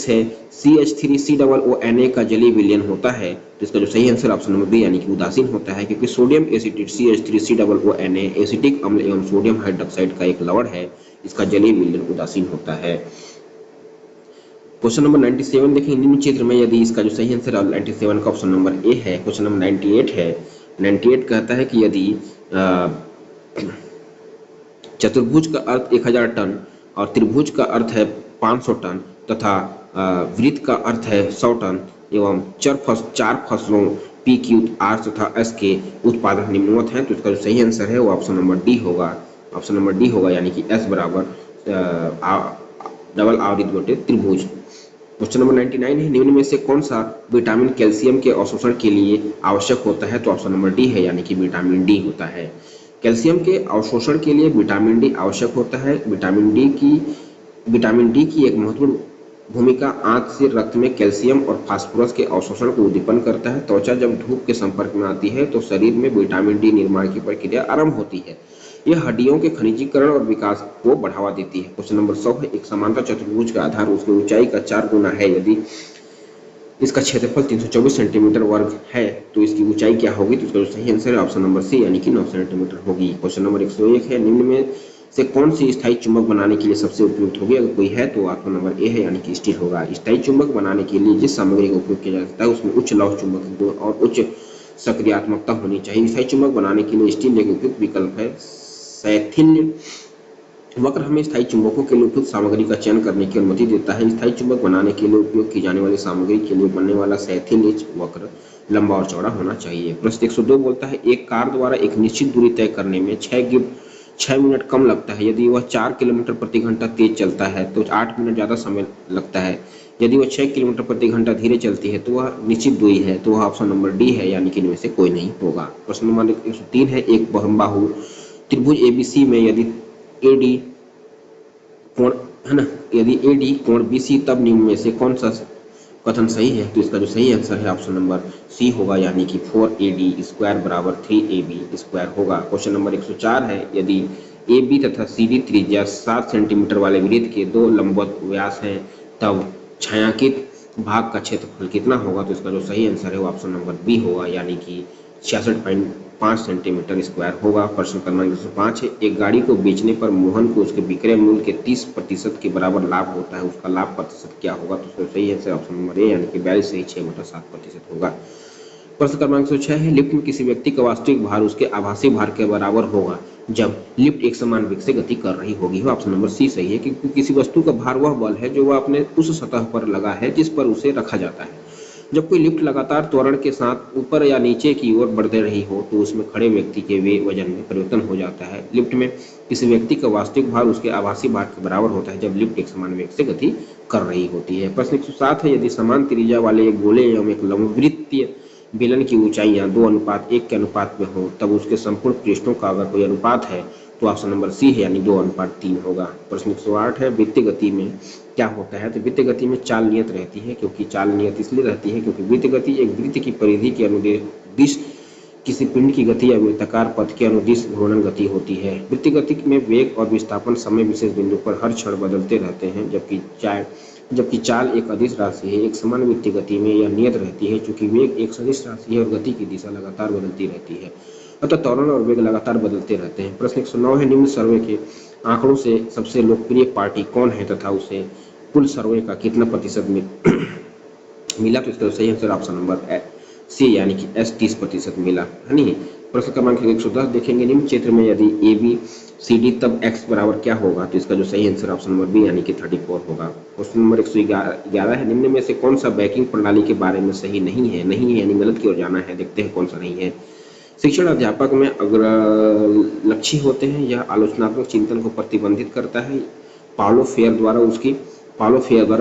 है CH3COONA का जलीय विलयन होता है। तो इसका जो सही आंसर ऑप्शन नंबर बी यानी कि उदासीन होता है, क्योंकि सोडियम एसिटेट CH3COONA एसिटिक अम्ल एवं सोडियम हाइड्रोक्साइड का एक लवण है। इसका जलीय विलयन उदासीन होता है। क्वेश्चन नंबर 97 देखें, निम्न चित्र में यदि इसका जो सही आंसर 97 का ऑप्शन नंबर ए है। क्वेश्चन नंबर 98 है, 98 कहता है कि यदि चतुर्भुज का अर्थ 1000 टन और त्रिभुज का अर्थ है 500 टन तथा वृत्त का अर्थ है 100 टन एवं चार फसलों पी, क्यू, आर तथा एस के उत्पादन निम्नवत हैं, तो इसका जो सही आंसर है वो ऑप्शन नंबर डी होगा यानी कि एस बराबर डबल आवृत्त बटे त्रिभुज। क्वेश्चन नंबर 99 है, निम्न में से कौन सा विटामिन कैल्शियम के अवशोषण के लिए आवश्यक होता है। तो ऑप्शन नंबर डी है यानी कि विटामिन डी होता है। कैल्शियम के अवशोषण के लिए विटामिन डी आवश्यक होता है। विटामिन डी की एक महत्वपूर्ण भूमिका आंख से रक्त में कैल्शियम और फास्फोरस के अवशोषण को उद्दीपन करता है। त्वचा जब धूप के संपर्क में आती है तो शरीर में विटामिन डी निर्माण की प्रक्रिया आरंभ होती है। यह हड्डियों के खनिजीकरण और विकास को बढ़ावा देती है। क्वेश्चन नंबर 100 है, एक समांतर चतुर्भुज का आधार उसकी ऊंचाई का 4 गुना है। यदि इसका क्षेत्रफल 324 सेंटीमीटर वर्ग है तो इसकी ऊंचाई क्या होगी। तो इसका जो सही आंसर है ऑप्शन नंबर सी यानी कि 9 सेंटीमीटर होगी। क्वेश्चन नंबर 101 है, निम्न में से कौन सी स्थायी चुंबक बनाने के लिए सबसे उपयुक्त होगी। अगर कोई है तो ऑप्शन नंबर ए है यानी कि स्टील होगा। स्थायी चुंबक बनाने के लिए जिस सामग्री का उपयोग किया जाता है उसमें उच्च लौह चुंबक गुण और उच्च सक्रियात्मकता होनी चाहिए। स्थायी चुंबक बनाने के लिए स्टील एक उपयुक्त विकल्प है। शैथिल्य वक्र हमें स्थायी चुंबकों के लिए उपयुक्त सामग्री का चयन करने की अनुमति देता है। स्थायी चुंबक बनाने के लिए उपयोग की जाने वाली सामग्री के लिए बनने वाला शैथिल्य वक्र लंबा और चौड़ा होना चाहिए। प्रश्न 102 बोलता है, एक कार द्वारा एक निश्चित दूरी तय करने में 6 मिनट कम लगता है। यदि वह 4 किलोमीटर प्रति घंटा तेज चलता है तो 8 मिनट ज्यादा समय लगता है। यदि वह 6 किलोमीटर प्रति घंटा धीरे चलती है तो वह निश्चित दूरी है, तो वह ऑप्शन नंबर डी है यानी कि इनमें से कोई नहीं होगा। प्रश्न नंबर 103 है, एक बहुबाहु त्रिभुज एबीसी में यदि एडी कोण है ना, यदि एडी कोण बीसी तब निम्न में से कौन सा कथन सही है। तो इसका जो सही आंसर है ऑप्शन नंबर सी होगा यानी कि 4AD स्क्वायर बराबर 3AB स्क्वायर होगा। क्वेश्चन नंबर 104 है, यदि AB तथा CD त्रिज्या 7 सेंटीमीटर वाले वृत्त के 2 लंबवत व्यास हैं तब छायांकित भाग का क्षेत्रफल कितना होगा। तो इसका जो सही आंसर है वो ऑप्शन नंबर बी होगा यानी कि 66.5 सेंटीमीटर स्क्वायर होगा। प्रश्न क्रमांक 105 है, एक गाड़ी को बेचने पर मोहन को उसके विक्रय मूल्य के 30% के बराबर लाभ होता है, उसका लाभ प्रतिशत क्या होगा। तो सही आंसर ऑप्शन नंबर ए यानी कि 42 से 6/7% होगा। प्रश्न क्रमांक 106 है, लिफ्ट में किसी व्यक्ति का वास्तविक भार उसके आभासी भार के बराबर होगा जब लिफ्ट एक समान वेग से गति कर रही होगी। ऑप्शन नंबर सी सही है, क्योंकि किसी वस्तु का भार वह बल है जो वह अपने उस सतह पर लगा है जिस पर उसे रखा जाता है। जब कोई लिफ्ट लगातार त्वरण के साथ ऊपर या नीचे की ओर बढ़ते रही हो तो उसमें खड़े व्यक्ति के वजन में परिवर्तन हो जाता है। लिफ्ट में किसी व्यक्ति का वास्तविक भार उसके आभासी भार के बराबर होता है जब लिफ्ट एक समान वेग से गति कर रही होती है। प्रश्न 107 है, यदि समान त्रिज्या वाले एक गोले एवं एक लंबवृत्तीय बेलन की ऊंचाइयां 2:1 के अनुपात में हो तब उसके संपूर्ण पृष्ठों का अगर कोई अनुपात है तो ऑप्शन नंबर सी है यानी 2:3 होगा। प्रश्न 108 है वृत्तीय गति में क्या होता है? तो वृत्तीय गति में चाल नियत रहती है, क्योंकि चाल नियत इसलिए रहती है क्योंकि वृत्तीय गति एक वृत्त की परिधि के अनुदिश किसी पिंड की गति या वृत्ताकार पथ के अनुदिश घूर्णन गति होती है। वृत्तीय गति में वेग और विस्थापन समय विशेष बिंदु पर हर क्षण बदलते रहते हैं, जबकि चाल एक अदिश राशि है। एक समान वृत्तीय गति में यह नियत रहती है, चूंकि वेग एक सदिश राशि है और गति की दिशा लगातार बदलती रहती है, अतः त्वरण और वेग लगातार बदलते रहते हैं। प्रश्न 109 है निम्न सर्वे के आंकड़ों से सबसे लोकप्रिय पार्टी कौन है तथा उसे कुल सर्वे का कितना प्रतिशत मिला? तो इसका सही आंसर ऑप्शन नंबर सी यानी कि एस 30% मिला, है नहीं। प्रश्न क्रमांक 110 देखेंगे निम्न चित्र में यदि ए बी सी डी तब x बराबर क्या होगा? तो इसका जो सही आंसर ऑप्शन नंबर बी यानी कि 34 होगा। क्वेश्चन नंबर 111 है निम्न में से कौन सा बैंकिंग प्रणाली के बारे में सही नहीं है? नहीं है यानी गलत की ओर जाना है, देखते हैं कौन सा नहीं है। शिक्षण अध्यापक में अग्रलक्षी होते हैं, यह आलोचनात्मक चिंतन को प्रतिबंधित करता है। पाउलो फेयर द्वारा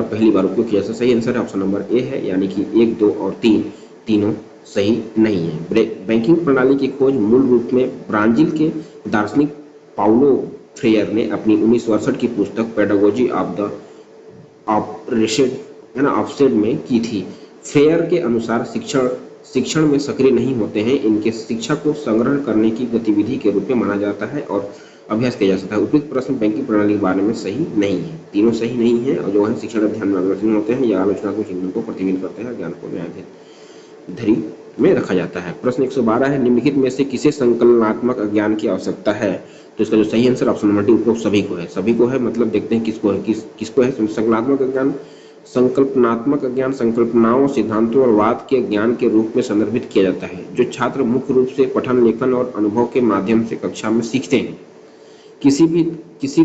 पहली बार उपयोग किया। सही आंसर ऑप्शन नंबर ए है यानी कि 1, 2 और 3 तीनों सही नहीं है। बैंकिंग प्रणाली की खोज मूल रूप में ब्राजील के दार्शनिक पाउलो फ्रेयर ने अपनी 1968 की पुस्तक पेडागोजी ऑफ द ऑफसेट में की थी। फ्रेयर के अनुसार शिक्षण में सक्रिय नहीं होते हैं, इनके शिक्षा को संग्रहण करने की गतिविधि के रूप में माना जाता है और अभ्यास किया जा सकता है। उपयुक्त प्रश्न बैंकिंग प्रणाली के बारे में सही नहीं है, तीनों सही नहीं है। और जो है शिक्षण अध्ययन में अग्रसर होते हैं या आलोचनात्मक चिंतन को प्रतिबिंबित करते हैं, ज्ञान को धरी में रखा जाता है। प्रश्न 112 है निम्नलिखित में से किसे संकलनात्मक अज्ञान की आवश्यकता है? तो इसका जो सही आंसर ऑप्शन नंबर डी उपरोक्त सभी को है। मतलब देखते हैं किसको है, किसको है संकलनात्मक अज्ञान। संकल्पनात्मक अज्ञान संकल्पनाओं, सिद्धांतों और वाद के ज्ञान के रूप में संदर्भित किया जाता है, जो छात्र मुख्य रूप से पठन, लेखन और अनुभव के माध्यम से कक्षा में सीखते हैं। किसी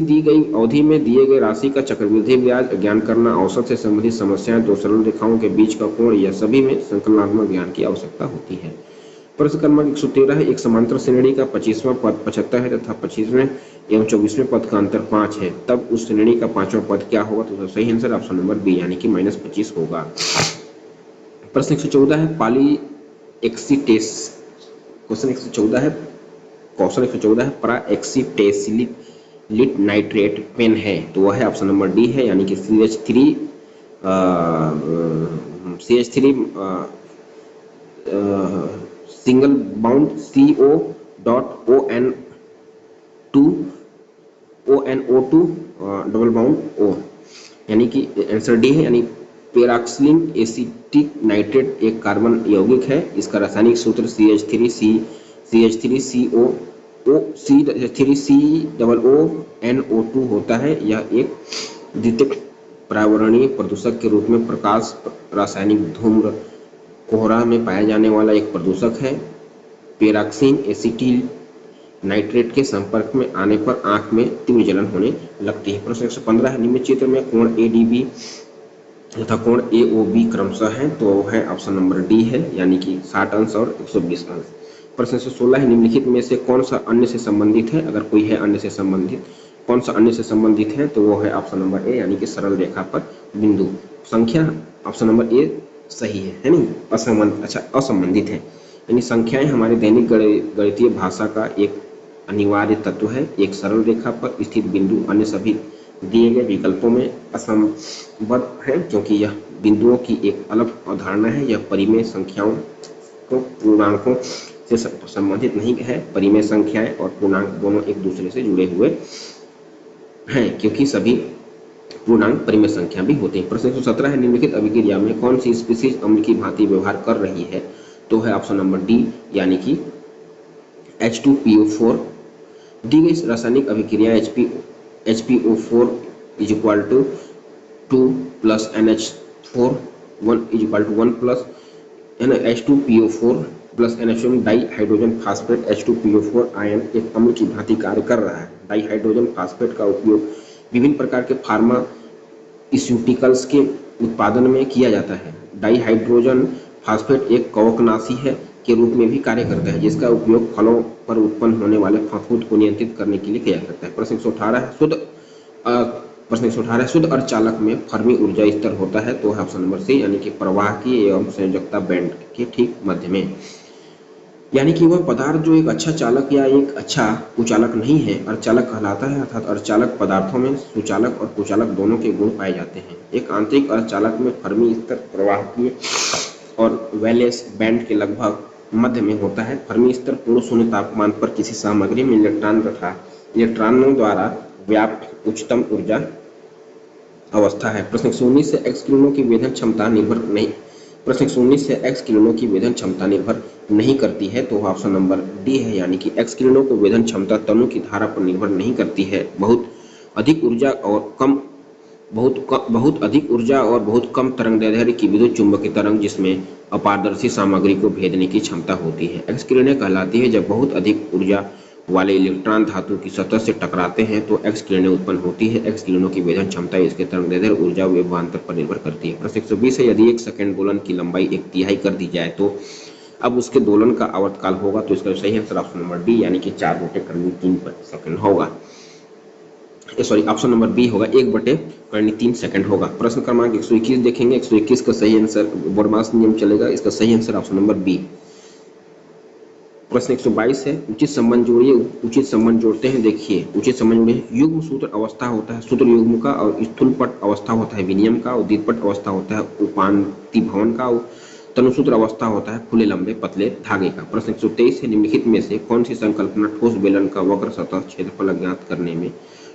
दी गई अवधि में दिए गए राशि का चक्रवृद्धि ब्याज, ज्ञान करना, औसत से संबंधित समस्याएं, दो सरल रेखाओं के बीच का कोण, यह सभी में संकलनात्मक ज्ञान की आवश्यकता होती है। प्रश्न क्रमांक 113 है एक समांतर श्रेणी का 25वां पद 75 है तथा 25वें एवं 24वें पद का अंतर 5 है, तब उस श्रेणी का 5वां पद क्या होगा? तो सही आंसर ऑप्शन नंबर बी यानी कि -25 होगा। प्रश्न 114 है पॉलीएक्सीटेस क्वेश्चन 114 है पराएक्सीटेसिलिट नाइट्रेट पेन है, तो वह है ऑप्शन नंबर डी है यानी कि CH3 single bound CO.ONO2 double bond O, यानी कि आंसर डी है यानी पेराक्सिलिन एसिटिक नाइट्रेट एक कार्बन यौगिक है। इसका रासायनिक सूत्र CH3COO3COO होता है। यह एक द्वितीयक पर्यावरणीय प्रदूषक के रूप में प्रकाश रासायनिक धूम्र कोहरा में पाया जाने वाला एक प्रदूषक है। पेराक्सिन एसिटिल नाइट्रेट के संपर्क में आने पर आंख में तीव्र जलन होने लगती है। प्रश्न 115 है निम्न चित्र में कोण ADB तथा कोण AOB क्रमशः है, तो है ऑप्शन नंबर डी है यानी कि 60 अंश और 120 अंश। प्रश्न 116 है निम्नलिखित में से कौन सा अन्य से संबंधित है? अगर कोई है अन्य से संबंधित, कौन सा अन्य से संबंधित है? तो वो है ऑप्शन नंबर ए यानी कि सरल रेखा पर बिंदु। संख्या ऑप्शन नंबर ए सही है नहीं, असंबंधित है। यानी संख्याएं हमारे दैनिक गणितीय भाषा का एक अनिवार्य तत्व है। एक सरल रेखा पर स्थित बिंदु अन्य सभी दिए गए विकल्पों में असंबद्ध है, क्योंकि यह बिंदुओं की एक अलग अवधारणा है। यह परिमेय संख्याओं को पूर्णांकों से संबंधित नहीं है। परिमेय संख्याएं और पूर्णांक दोनों एक दूसरे से जुड़े हुए हैं, क्योंकि सभी पूर्णांक परिमेय संख्या भी होते हैं। प्रश्न 117 है निम्नलिखित अभिक्रिया में कौन सी स्पीशीज अम्ल की भांति व्यवहार कर रही है? तो है ऑप्शन नंबर डी यानी कि H2PO4। दी गई रासायनिक अभिक्रिया HPO4 = 2 + NH4 1 = 1 + H2PO4 + NH4 dihydrogen phosphate H2PO4 ion एक अम्ल की भांति कार्य कर रहा है। डाइहाइड्रोजन फास्फेट का उपयोग विभिन्न प्रकार के फार्मास्यूटिकल्स के उत्पादन में किया जाता है। डाइहाइड्रोजन फास्फेट एक कवकनाशी है के रूप में भी कार्य करता है, जिसका उपयोग फलों पर उत्पन्न होने वाले फफूंद को नियंत्रित करने के लिए किया जा सकता है। प्रश्न 118 है शुद्ध अर्धचालक में फर्मी ऊर्जा स्तर होता है, तो है ऑप्शन नंबर सी यानी कि प्रवाहकीय एवं संयोजकता बैंड के ठीक मध्य में। यानी कि वह पदार्थ जो एक अच्छा चालक या एक अच्छा कुचालक नहीं है, अर्धचालक कहलाता है। अर्थात अर्धचालक पदार्थों में सुचालक और कुचालक दोनों के गुण पाए जाते हैं। एक आंतरिक अर्धचालक में फर्मी स्तर प्रवाहकीय और वैलेंस बैंड के लगभग मध्य में होता है। फर्मी स्तर पूर्ण शून्य तापमान पर किसी सामग्री में इलेक्ट्रॉन तथा इलेक्ट्रॉनों द्वारा व्याप्त उच्चतम ऊर्जा अवस्था है। प्रश्न 119 से x किरणों की वेधन क्षमता निर्भर नहीं प्रश्न 119 से x किरणों की वेधन क्षमता निर्भर नहीं करती है, तो ऑप्शन नंबर डी है, यानी कि x किरणों को वेधन क्षमता तनु की धारा पर निर्भर नहीं करती है। बहुत अधिक ऊर्जा और बहुत कम तरंगदैर्ध्य की विद्युत चुंबकीय तरंग जिसमें अपारदर्शी सामग्री को भेदने की क्षमता होती है। एक्स किरणें कहलाती है जब बहुत अधिक ऊर्जा वाले इलेक्ट्रॉन धातु की सतह से टकराते हैं तो एक्स किरणें उत्पन्न होती है। एक्स किरणों की वेधन क्षमता इसके तरंगदैर्ध्य, ऊर्जा व विभवांतर पर निर्भर करती है। प्रश्न 120 है, यदि 1 सेकंड दोलन की लंबाई 1/3 कर दी जाए तो अब उसके दोलन का आवर्तकाल होगा, तो इसका सही आंसर ऑप्शन नंबर डी, यानी कि 4/3 सेकंड होगा। सॉरी, ऑप्शन नंबर बी होगा, 1/3 सेकंड होगा। प्रश्न क्रमांक 121 देखेंगे। 121 का सही आंसर बोरमास नियम चलेगा, इसका सही आंसर ऑप्शन नंबर बी। प्रश्न 122 है, उचित संबंध जोड़िए। उचित संबंध जोड़ते हैं, देखिए उचित संबंध जोड़िए। युग्म सूत्र अवस्था होता है सूत्र युग्म का, और स्थूलपट अवस्था होता है विनियम का, और द्विपट अवस्था होता है उपांति भवन का, और तनुसूत्र अवस्था होता है खुले लंबे पतले धागे का। प्रश्न 123 है, निम्नलिखित में से कौन सी संकल्पना ठोस बेलन का वक्र सतह क्षेत्रफल अज्ञात करने में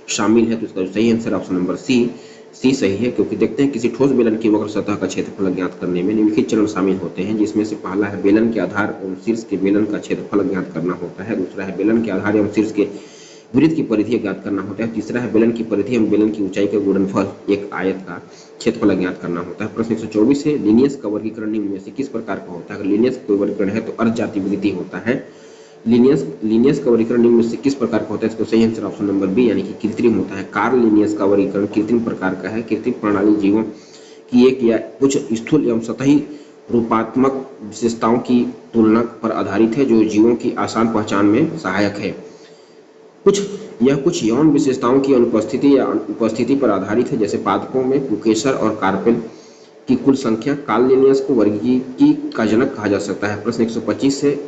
शामिल है, तो इसका सही आंसर ऑप्शन नंबर सी सही है, क्योंकि देखते हैं किसी ठोस बेलन की वक्र सतह का क्षेत्रफल ज्ञात करने में निम्नलिखित चरण शामिल होते हैं, जिसमें से पहला है बेलन के आधार एवं शीर्ष के बेलन का क्षेत्रफल ज्ञात करना होता है। दूसरा है बेलन के आधार एवं शीर्ष के वृत्त की परिधि ज्ञात करना होता है। तीसरा है बेलन की परिधि एवं बेलन की ऊंचाई का गुणनफल एक आयत का क्षेत्रफल ज्ञात करना होता है। प्रश्न 124 है, लीनियस का वर्गीकरण निम्न में से किस प्रकार का होता है। अगर लीनियस का वर्गीकरण है तो अर्धजाति विकृति होता है। लीनियस का वर्गीकरण निम्न में से किस प्रकार का होता है, इसका सही आंसर ऑप्शन नंबर बी, यानी कि कृत्रिम होता है। कार्ल लीनियस का वर्गीकरण कृत्रिम प्रकार का है। कृत्रिम प्रणाली जीवों की एक या कुछ स्थूल एवं सतही रूपात्मक विशेषताओं की तुलना पर आधारित है, जो जीवों की आसान पहचान में सहायक है। कुछ यौन विशेषताओं की अनुपस्थिति या उपस्थिति पर आधारित है, जैसे पादपों में पुकेसर और कार्पेल की कुल संख्या। कार्ल लीनियस को वर्गीकी का जनक कहा जा सकता है। प्रश्न 125 से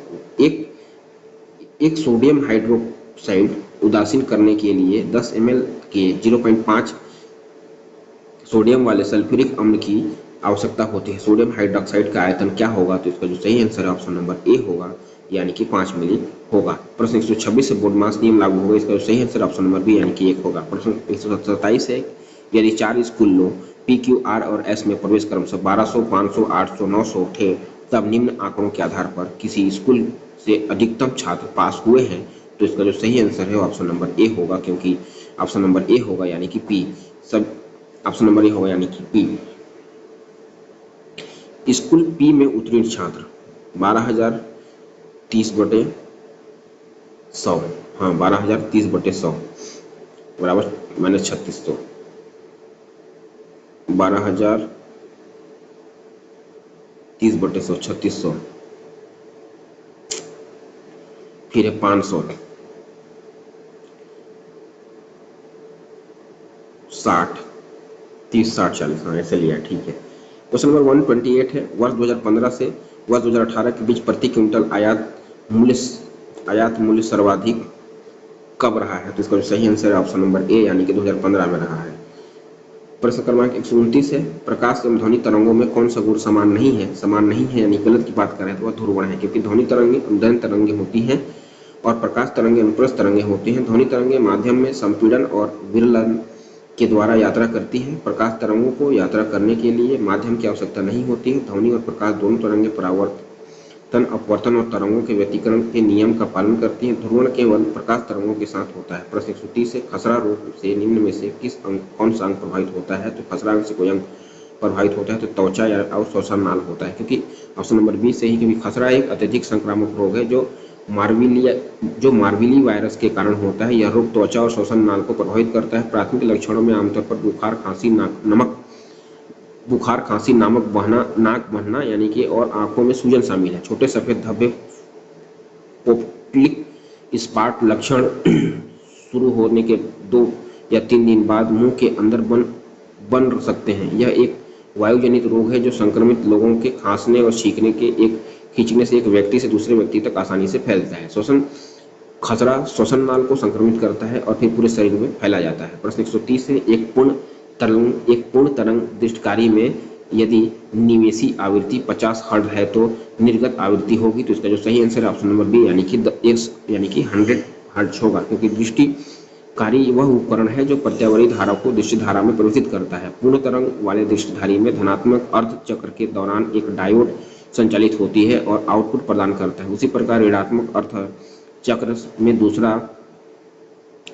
एक सोडियम हाइड्रोक्साइड उदासीन करने के लिए 10 ml के 0.5 सोडियम वाले सल्फ्यूरिक अम्ल की आवश्यकता होती है। सोडियम हाइड्रोक्साइड का आयतन क्या होगा, तो इसका जो सही आंसर है ऑप्शन नंबर ए होगा, यानी कि 5 मिली होगा। प्रश्न 126 से बोर्डमास नियम लागू होगा, इसका जो सही आंसर ऑप्शन नंबर बी, यानी कि 1 होगा। प्रश्न 127 है, यदि 4 स्कूल लो पी, क्यू, आर और एस में प्रवेश क्रमशः 1200, 500, 800, 900 थे, तब निम्न आंकड़ों के आधार पर किसी स्कूल से अधिकतम छात्र पास हुए हैं, तो इसका जो सही आंसर है ऑप्शन नंबर ए होगा, क्योंकि ऑप्शन नंबर ए होगा, यानी कि पी। सब ऑप्शन नंबर ए होगा, यानी कि पी। स्कूल पी में उत्तीर्ण छात्र 12,030/100, हाँ 12,030/100 बराबर -3600, 12,030/100 3600, फिर है 500, 60, 30, 60, 40, हाँ ऐसे लिया, ठीक है। क्वेश्चन नंबर 128 है, वर्ष 2015 से वर्ष 2018 के बीच प्रति क्विंटल आयात मूल्य सर्वाधिक कब रहा है, तो इसका सही आंसर है ऑप्शन नंबर ए, यानी कि 2015 में रहा है। प्रश्न क्रमांक 129 है, प्रकाश एवं ध्वनि तरंगों में कौन सा गुण समान नहीं है, यानी गलत की बात करें तो वह ध्रुवण है, क्योंकि ध्वनि तरंगे अनुदैर्ध्य तरंगे होती हैं और प्रकाश तरंगे अनुप्रस्थ तरंगे होती हैं। ध्वनि तरंगे माध्यम में संपीड़न और विरलन के द्वारा यात्रा करती है। प्रकाश तरंगों को यात्रा करने के लिए माध्यम की आवश्यकता नहीं होती है। ध्वनि और प्रकाश दोनों तरंगे परावर्तन, अपवर्तन और तरंगों के व्यतिकरण के नियम का पालन करती हैं। ध्रुवण केवल प्रकाश तरंगों के साथ होता है। प्रश्न 130 से खसरा रोग से निम्न में से कौन सा अंग प्रभावित होता है, तो खसरा अंग से कोई अंग प्रभावित होता है तो त्वचा या और श्वसन नाल होता है, क्योंकि ऑप्शन नंबर बी सही, क्योंकि खसरा एक अत्यधिक संक्रामक रोग है जो मार्विली वायरस के कारण होता है। यह रोग त्वचा और श्वसन नाल को प्रभावित करता है। प्राथमिक लक्षणों में आमतौर पर बुखार, खांसी, नाक बहना यानी कि और आंखों में सूजन शामिल है। छोटे सफेद धब्बे, पोप्टिक स्पॉट लक्षण शुरू होने के 2 या 3 दिन बाद मुंह के अंदर बन सकते हैं। यह एक वायुजनित रोग है जो संक्रमित लोगों के खांसने और छींकने के एक खींचने से एक व्यक्ति से दूसरे व्यक्ति तक आसानी से फैलता है। श्वसन खसरा श्वसन नाल को संक्रमित करता है और फिर पूरे शरीर में फैला जाता है। प्रश्न 130 है, एक पूर्ण तरंग दृष्टिकारी में यदि निवेशी आवृत्ति 50 हर्ट्ज है तो निर्गत आवृत्ति होगी। तो इसका जो सही आंसर है ऑप्शन नंबर बी यानी कि 100 हर्ट्ज होगा, क्योंकि दृष्टिकारी वह उपकरण है जो प्रत्यावर्ती धारा को दृश्य धारा में परिवर्तित करता है। पूर्ण तरंग वाले दृष्टिधारी में धनात्मक अर्ध चक्र के दौरान एक डायोड संचालित होती है और आउटपुट प्रदान करता है। उसी प्रकार ऋणात्मक अर्ध चक्र में दूसरा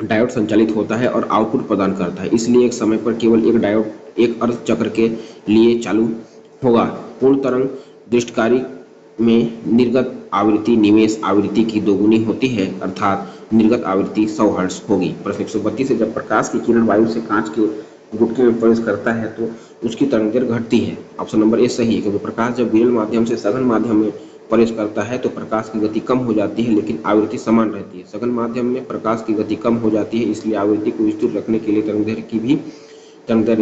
डायोड संचालित होता है और आउटपुट प्रदान करता है। इसलिए एक समय पर केवल एक डायोड एक अर्ध चक्र के लिए चालू होगा। पूर्ण तरंग दृष्टिकारी में निर्गत आवृत्ति निवेश आवृत्ति की दोगुनी होती है, अर्थात निर्गत आवृत्ति 100 हर्ट्ज होगी। प्रश्न 132 है, जब प्रकाश की किरण वायु से कांच के गुटके में प्रवेश करता है तो उसकी तरंगदैर्घ्य घटती है। ऑप्शन नंबर ए सही है, क्योंकि प्रकाश जब विरल माध्यम से सघन माध्यम में प्रवेश करता है तो प्रकाश की गति कम हो जाती है लेकिन आवृत्ति समान रहती है। सघन माध्यम में प्रकाश की गति कम हो जाती है, इसलिए आवृत्ति को स्थिर रखने के लिए तरंगदैर्घ्य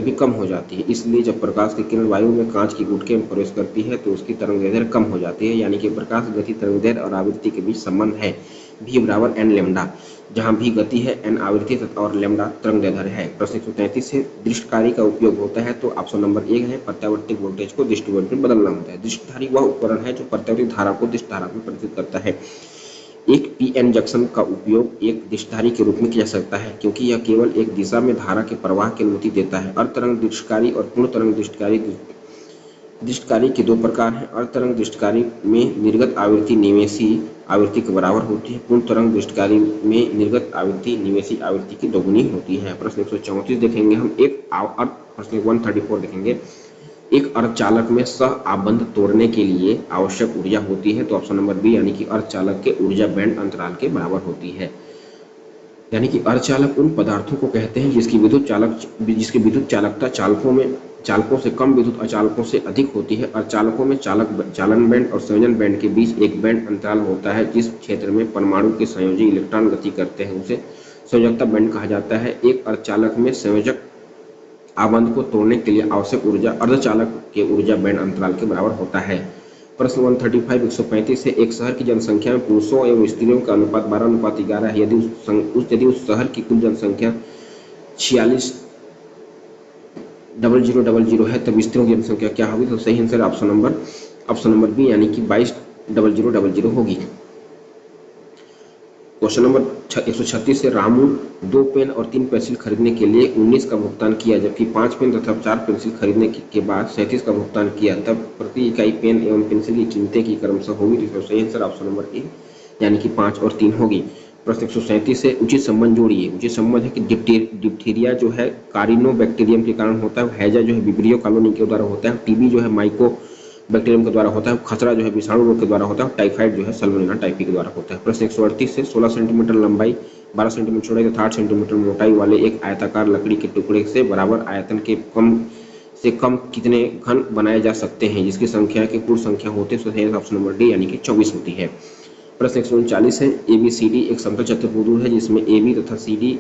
भी कम हो जाती है। इसलिए जब प्रकाश की किरण वायु में कांच की गुटके में प्रवेश करती है तो उसकी तरंगदैर्घ्य कम हो जाती है, यानी कि प्रकाश गति तरंगदैर्घ्य और आवृत्ति के बीच संबंध है v बराबर n लैम्डा, जहां v गति है, n आवृत्ति और लैम्डा तरंगदैर्घ्य है। प्रश्न 133 से दृष्टिकारी का उपयोग होता है, तो ऑप्शन नंबर ए है, प्रत्यावर्ती वोल्टेज को दृष्टि वोल्टेज में बदलना होता है। दृष्टिधारी वह उपकरण है जो प्रत्यावर्ती धारा को दृष्टि धारा में परिवर्तित करता है। एक पीएन जंक्शन का उपयोग एक दृष्टिधारी के रूप में किया जा सकता है, क्योंकि यह केवल एक दिशा में धारा के प्रवाह की अनुमति देता है। अर्ध तरंग दृष्टिकारी और पूर्ण तरंग दृष्टिकारी के दो प्रकार हैं। अर्ध तरंग दृष्टिकारी में निर्गत आवृत्ति निवेशी आवृत्ति के बराबर होती है। पूर्ण तरंग दृष्टिकारी में निर्गत आवृत्ति निवेशी आवृत्ति की दोगुनी होती है। प्रश्न 134 देखेंगे हम। प्रश्न 134 देखेंगे, एक अर्धचालक में सह आबंध तोड़ने के लिए आवश्यक ऊर्जा होती है। तो ऑप्शन नंबर बी यानी कि अर्धचालक के ऊर्जा बैंड अंतराल के बराबर होती है। यानी कि अर्धचालक उन पदार्थों को कहते हैं जिसकी विद्युत चालकता चालकों से कम विद्युत अचालकों से अधिक होती है। अर्धचालकों में चालन बैंड और संयोजन बैंड के बीच एक बैंड अंतराल होता है। जिस क्षेत्र में परमाणु के संयोजी इलेक्ट्रॉन गति करते हैं उसे संयोजकता बैंड कहा जाता है। एक अर्धचालक में संयोजक आबंध को तोड़ने के लिए आवश्यक ऊर्जा अर्धचालक के ऊर्जा बैंड अंतराल के बराबर होता है। प्रश्न 135 135 से एक शहर की जनसंख्या में पुरुषों एवं स्त्रियों का अनुपात 12:11 है। यदि उस शहर की कुल जनसंख्या 46,00,00 है तब स्त्रियों की जनसंख्या क्या होगी? तो सही आंसर ऑप्शन नंबर बी यानी कि 22,00,00 होगी। क्वेश्चन नंबर 136 से रामू 2 पेन और 3 पेंसिल खरीदने के लिए 19 का भुगतान किया, जबकि 5 पेन तथा 4 पेंसिल खरीदने के बाद 37 का भुगतान किया, तब प्रति इकाई पेन एवं पेंसिल की कीमतें की क्रमशः होगी। तो सही आंसर ऑप्शन नंबर ए यानी कि 5 और 3 होगी। प्रश्न 137 से उचित संबंध जोड़िए। उचित संबंध है कि डिप्थीरिया जो है कारिनोबैक्टीरियम के कारण होता है, हैजा जो है विब्रियो कॉलोनी के द्वारा होता है, टीबी जो है माइको बैक्टीरियम के द्वारा होता है, खसरा जो है विषाणु रोग के द्वारा होता है, टाइफाइड जो है सल्मोनेला टाइफी के द्वारा होता है। प्रश्न 138 से 16 सेंटीमीटर लंबाई 12 सेंटीमीटर चौड़ाई तथा 8 सेंटीमीटर मोटाई वाले एक आयताकार लकड़ी के टुकड़े से बराबर आयतन के कम से कम कितने घन बनाए जा सकते हैं, जिसकी संख्या की पूर्ण संख्या होती है। ऑप्शन नंबर डी यानी कि 24 होती है। प्रश्न 139 है ABCD एक समतल चतुर्भुज है जिसमें AB तथा CD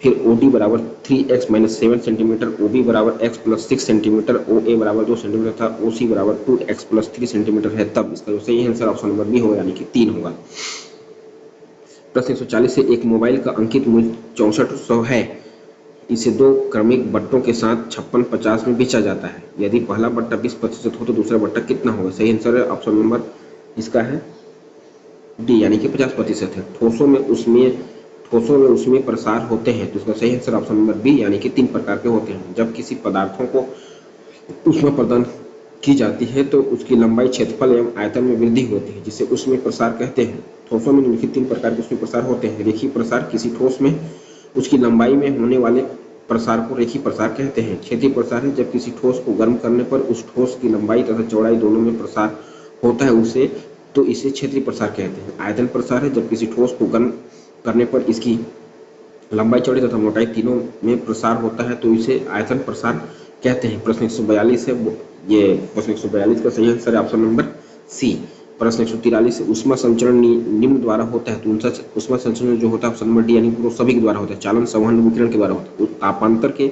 फिर OD बराबर 3x-7 सेंटीमीटर, OB बराबर x + 6 सेंटीमीटर, OA बराबर 2 सेंटीमीटर तथा OC बराबर 2x + 3 सेंटीमीटर है, तब इसका जो सही आंसर ऑप्शन नंबर बी होगा यानी कि 3 होगा। प्रश्न 140 से एक मोबाइल का अंकित मूल्य 6400 है। इसे 2 क्रमिक बट्टों के साथ 5650 में बेचा जाता है। यदि पहला बट्टा 20% हो तो दूसरा बट्टा कितना होगा? सही आंसर है ऑप्शन नंबर इसका है डी यानी कि 50% है। ठोसों में उसमें प्रसार होते हैं, तो इसका सही आंसर ऑप्शन नंबर बी यानी कि 3 प्रकार के होते हैं। जब किसी पदार्थों को ऊष्मा प्रदान की जाती है तो उसकी लंबाई, क्षेत्रफल एवं आयतन में वृद्धि होती है, जिसे ऊष्मीय प्रसार कहते हैं। ठोसों में निम्नलिखित 3 प्रकार के ऊष्मीय प्रसार होते हैं। रेखीय प्रसार, किसी ठोस में उसकी लंबाई में होने वाले प्रसार को रेखीय प्रसार कहते हैं। क्षेत्रीय प्रसार है जब किसी ठोस को गर्म करने पर उस ठोस की लंबाई तथा चौड़ाई दोनों में प्रसार होता है इसे क्षेत्रीय प्रसार कहते हैं। आयतन प्रसार है जब किसी ठोस को गर्म करने पर इसकी लंबाई, चौड़ाई तथा मोटाई तीनों में प्रसार होता है, तो इसे आयतन प्रसार कहते हैं। प्रश्न 142 है, ये प्रश्न 142 का सही आंसर है ऑप्शन नंबर सी। प्रश्न 143 से ऊष्मा संचरण निम्न द्वारा होता है, तो ऊष्मा संचरण जो होता है ऑप्शन नंबर डी यानी वो सभी के द्वारा होता है। चालन, संवहन, विकिरण के द्वारा होता है। तापांतर के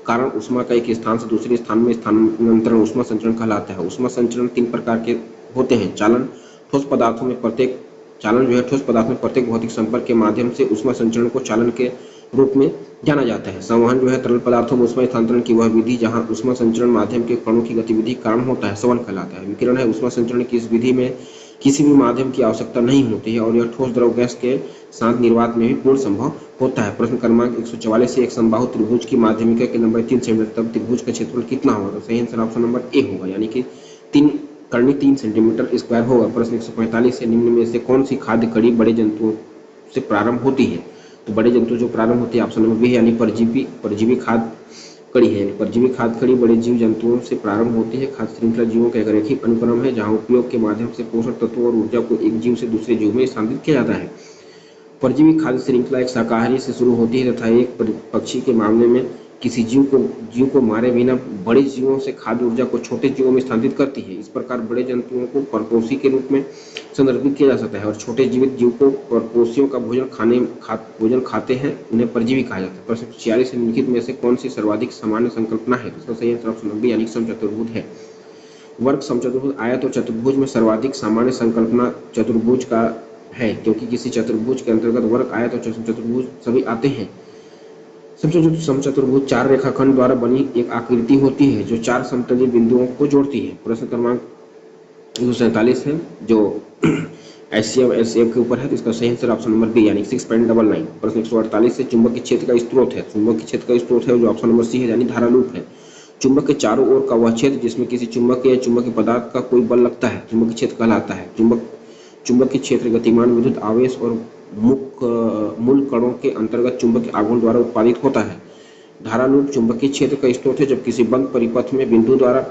कारण ऊष्मा का एक स्थान से दूसरे स्थान में स्थानांतरण ऊष्मा संचरण कहलाता है। ऊष्मा संचरण 3 प्रकार के होते हैं। चालन ठोस पदार्थों में प्रत्येक चालन जो है ठोस पदार्थ में प्रत्येक भौतिक संपर्क के माध्यम से ऊष्मा संचरण को चालन के रूप में जाना जाता है। संवहन जो है तरल पदार्थों में ऊष्मा स्थानांतरण की वह विधि जहां ऊष्मा संचरण माध्यम के कणों की गतिविधि कारण होता है, संवहन कहलाता है। विकिरण है ऊष्मा संचरण की इस विधि में किसी भी माध्यम की आवश्यकता नहीं होती है और यह ठोस द्रव गैस के साथ निर्वात में भी पूर्ण संभव होता है। प्रश्न क्रमांक 144 से एक समबाहु त्रिभुज की माध्यमिका की लंबाई 3 सेंटीमीटर, तब त्रिभुज का क्षेत्रफल कितना होगा? तो सही आंसर ऑप्शन नंबर ए होगा, यानी कि 3 कर्णी 3 सेंटीमीटर स्क्वायर होगा। प्रश्न 145 से निम्न में से कौन सी खाद्य कड़ी बड़े जंतुओं से प्रारंभ होती है? तो बड़े जंतु जो प्रारंभ होती है ऑप्शन नंबर बी है, यानी परजीवी खाद्य कड़ी है। परजीवी खाद्य कड़ी बड़े जीव जंतुओं से प्रारंभ होती है। खाद्य श्रृंखला जीवों का एक रैखिक अनुक्रम है जहां उपयोग के माध्यम से पोषण तत्वों और ऊर्जा को एक जीव से दूसरे जीव में स्थानांतरित किया जाता है। परजीवी खाद्य श्रृंखला एक शाकाहारी से शुरू होती है तथा एक पक्षी के मामले में किसी जीव को मारे बिना बड़े जीवों से खाद्य ऊर्जा को छोटे जीवों में स्थानांतरित करती है। इस प्रकार बड़े जंतुओं को परपोषी के रूप में संदर्भित किया जा सकता है और छोटे जीवित जीव को परपोषियों का भोजन खाते हैं, उन्हें परजीवी कहा जाता है। प्रश्न 46 से निम्नलिखित में से कौन सी सर्वाधिक सामान्य संकल्पना है? इसका सही आंसर ऑप्शन बी यानी समचतुर्भुज है। वर्ग समचतुर्भुज आयत और चतुर्भुज में सर्वाधिक सामान्य संकल्पना चतुर्भुज का है, क्योंकि किसी चतुर्भुज के अंतर्गत वर्ग, आयत और चतुर्भुज सभी आते हैं। समचतुर्भुज 4 रेखाखंड द्वारा बनी एक आकृति होती है जो 4 समतलीय बिंदुओं को जोड़ती है। प्रश्न क्रमांक 147 है जो एससीएफ के ऊपर है, तो इसका सही आंसर ऑप्शन नंबर बी यानी 6.99। प्रश्न 148 से चुंबकीय क्षेत्र का स्रोत है। चुंबकीय क्षेत्र का स्रोत है जो ऑप्शन नंबर सी है, यानी धारा लूप है। चुंबक के चारों ओर का वह क्षेत्र जिसमें किसी चुंबक या चुंबकीय पदार्थ का कोई बल लगता है चुंबकीय क्षेत्र कहलाता है। चुंबकीय क्षेत्र गतिमान विद्युत आवेश और मूल कणों के अंतर्गत चुंबकीय आघूर्ण द्वारा उत्पादित होता है। धारा लूप चुंबकीय क्षेत्र का स्रोत है जब किसी बंद परिपथ में विद्युत द्वारा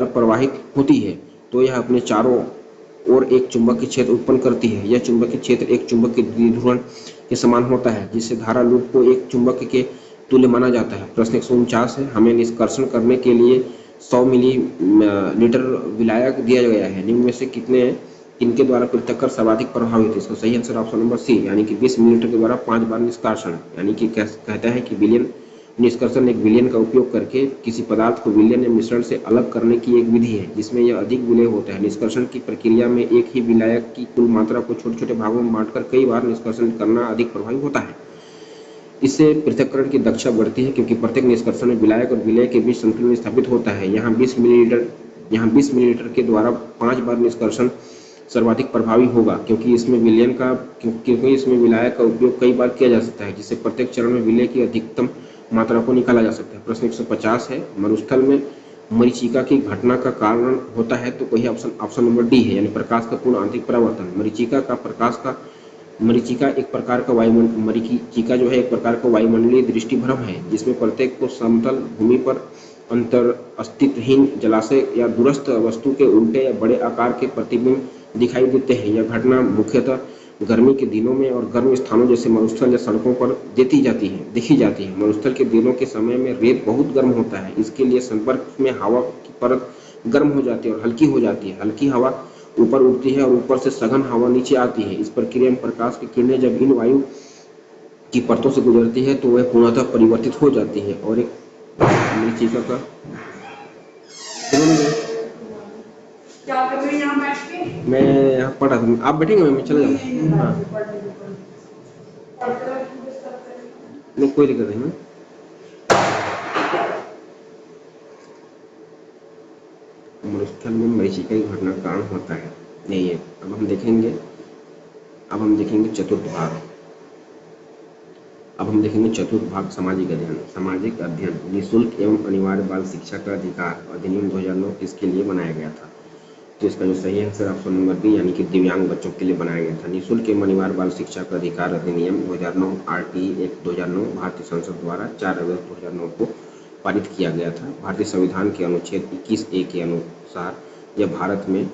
प्रवाहित होती है तो यह अपने चारों ओर एक चुंबकीय क्षेत्र उत्पन्न करती है। यह चुंबकीय क्षेत्र एक चुंबकीय द्विध्रुवण के समान होता है, जिससे धारा लूप को एक चुंबक के तुल्य माना जाता है। प्रश्न 149 है, हमें निष्कर्षण करने के लिए 100 मिलीलीटर विलायक दिया गया है, निम्न में से इनके द्वारा पृथक्करण सर्वाधिक प्रभावित है? इसका सही आंसर ऑप्शन नंबर सी यानी कि 20 मिलीलीटर के द्वारा 5 बार निष्कासन, यानी कि कहता है कि विलयन निष्कर्षण एक विलयन का उपयोग करके किसी पदार्थ को विलयन या मिश्रण से अलग करने की एक विधि है जिसमें यह अधिक विलय होता है। निष्कर्षण की प्रक्रिया में एक ही विलायक की कुल मात्रा को छोटे छोटे भागों में बांटकर कई बार निष्कर्षण करना अधिक प्रभावी होता है। इससे पृथक्करण की दक्षता बढ़ती है क्योंकि प्रत्येक निष्कर्षण में विलायक और विलय के बीच संतुलन स्थापित होता है। यहाँ 20 मिलीलीटर के द्वारा 5 बार निष्कर्षण सर्वाधिक प्रभावी होगा क्योंकि इसमें विलायक का उपयोग कई बार किया जा सकता है, जिससे प्रत्येक चरण में विलय की अधिकतम मात्रा को निकाला जा सकता है। प्रश्न 150 है, मरुस्थल में मरीचिका की घटना का कारण होता है, तो वही ऑप्शन नंबर डी है, यानी प्रकाश का पूर्ण आंतरिक परावर्तन। मरीचिका एक प्रकार का वायुमंडलीय दृष्टिभ्रम है जिसमें प्रत्येक को समतल भूमि पर अस्तित्वहीन जलाशय या दूरस्थ वस्तु के उल्टे या बड़े आकार के प्रतिबिंब दिखाई देते हैं। यह घटना मुख्यतः गर्मी के दिनों में और गर्म स्थानों जैसे मरुस्थल या सड़कों पर देखी जाती है। मरुस्थल के दिनों के समय में रेत बहुत गर्म होता है, इसके लिए संपर्क में हवा की परत गर्म हो जाती है और हल्की हो जाती है। हल्की हवा ऊपर उठती है और ऊपर से सघन हवा नीचे आती है। इस प्रक्रिया में प्रकाश की किरणें जब इन वायु की परतों से गुजरती है तो वह पूर्णतः परिवर्तित हो जाती है और एक मरीचिका का मैं यहाँ पढ़ा था, आप बैठेंगे? मैं चले जाऊँ? हाँ, नहीं कोई दिक्कत नहीं। मरुस्थल में मरीचिका की घटना का कारण होता है नहीं है। अब हम देखेंगे चतुर्थ भाग सामाजिक अध्ययन निःशुल्क एवं अनिवार्य बाल शिक्षा का अधिकार अधिनियम 2009 किसके लिए बनाया गया था? तो इसका जो सही आंसर ऑप्शन नंबर बी यानी कि दिव्यांग बच्चों के लिए बनाया गया था। निःशुल्क एवं अनिवार्य बाल शिक्षा का अधिकार अधिनियम 2009 RTE एक्ट 2009 भारतीय संसद द्वारा 4 अगस्त 2009 को पारित किया गया था। भारतीय संविधान के अनुच्छेद 21A के अनुसार यह भारत में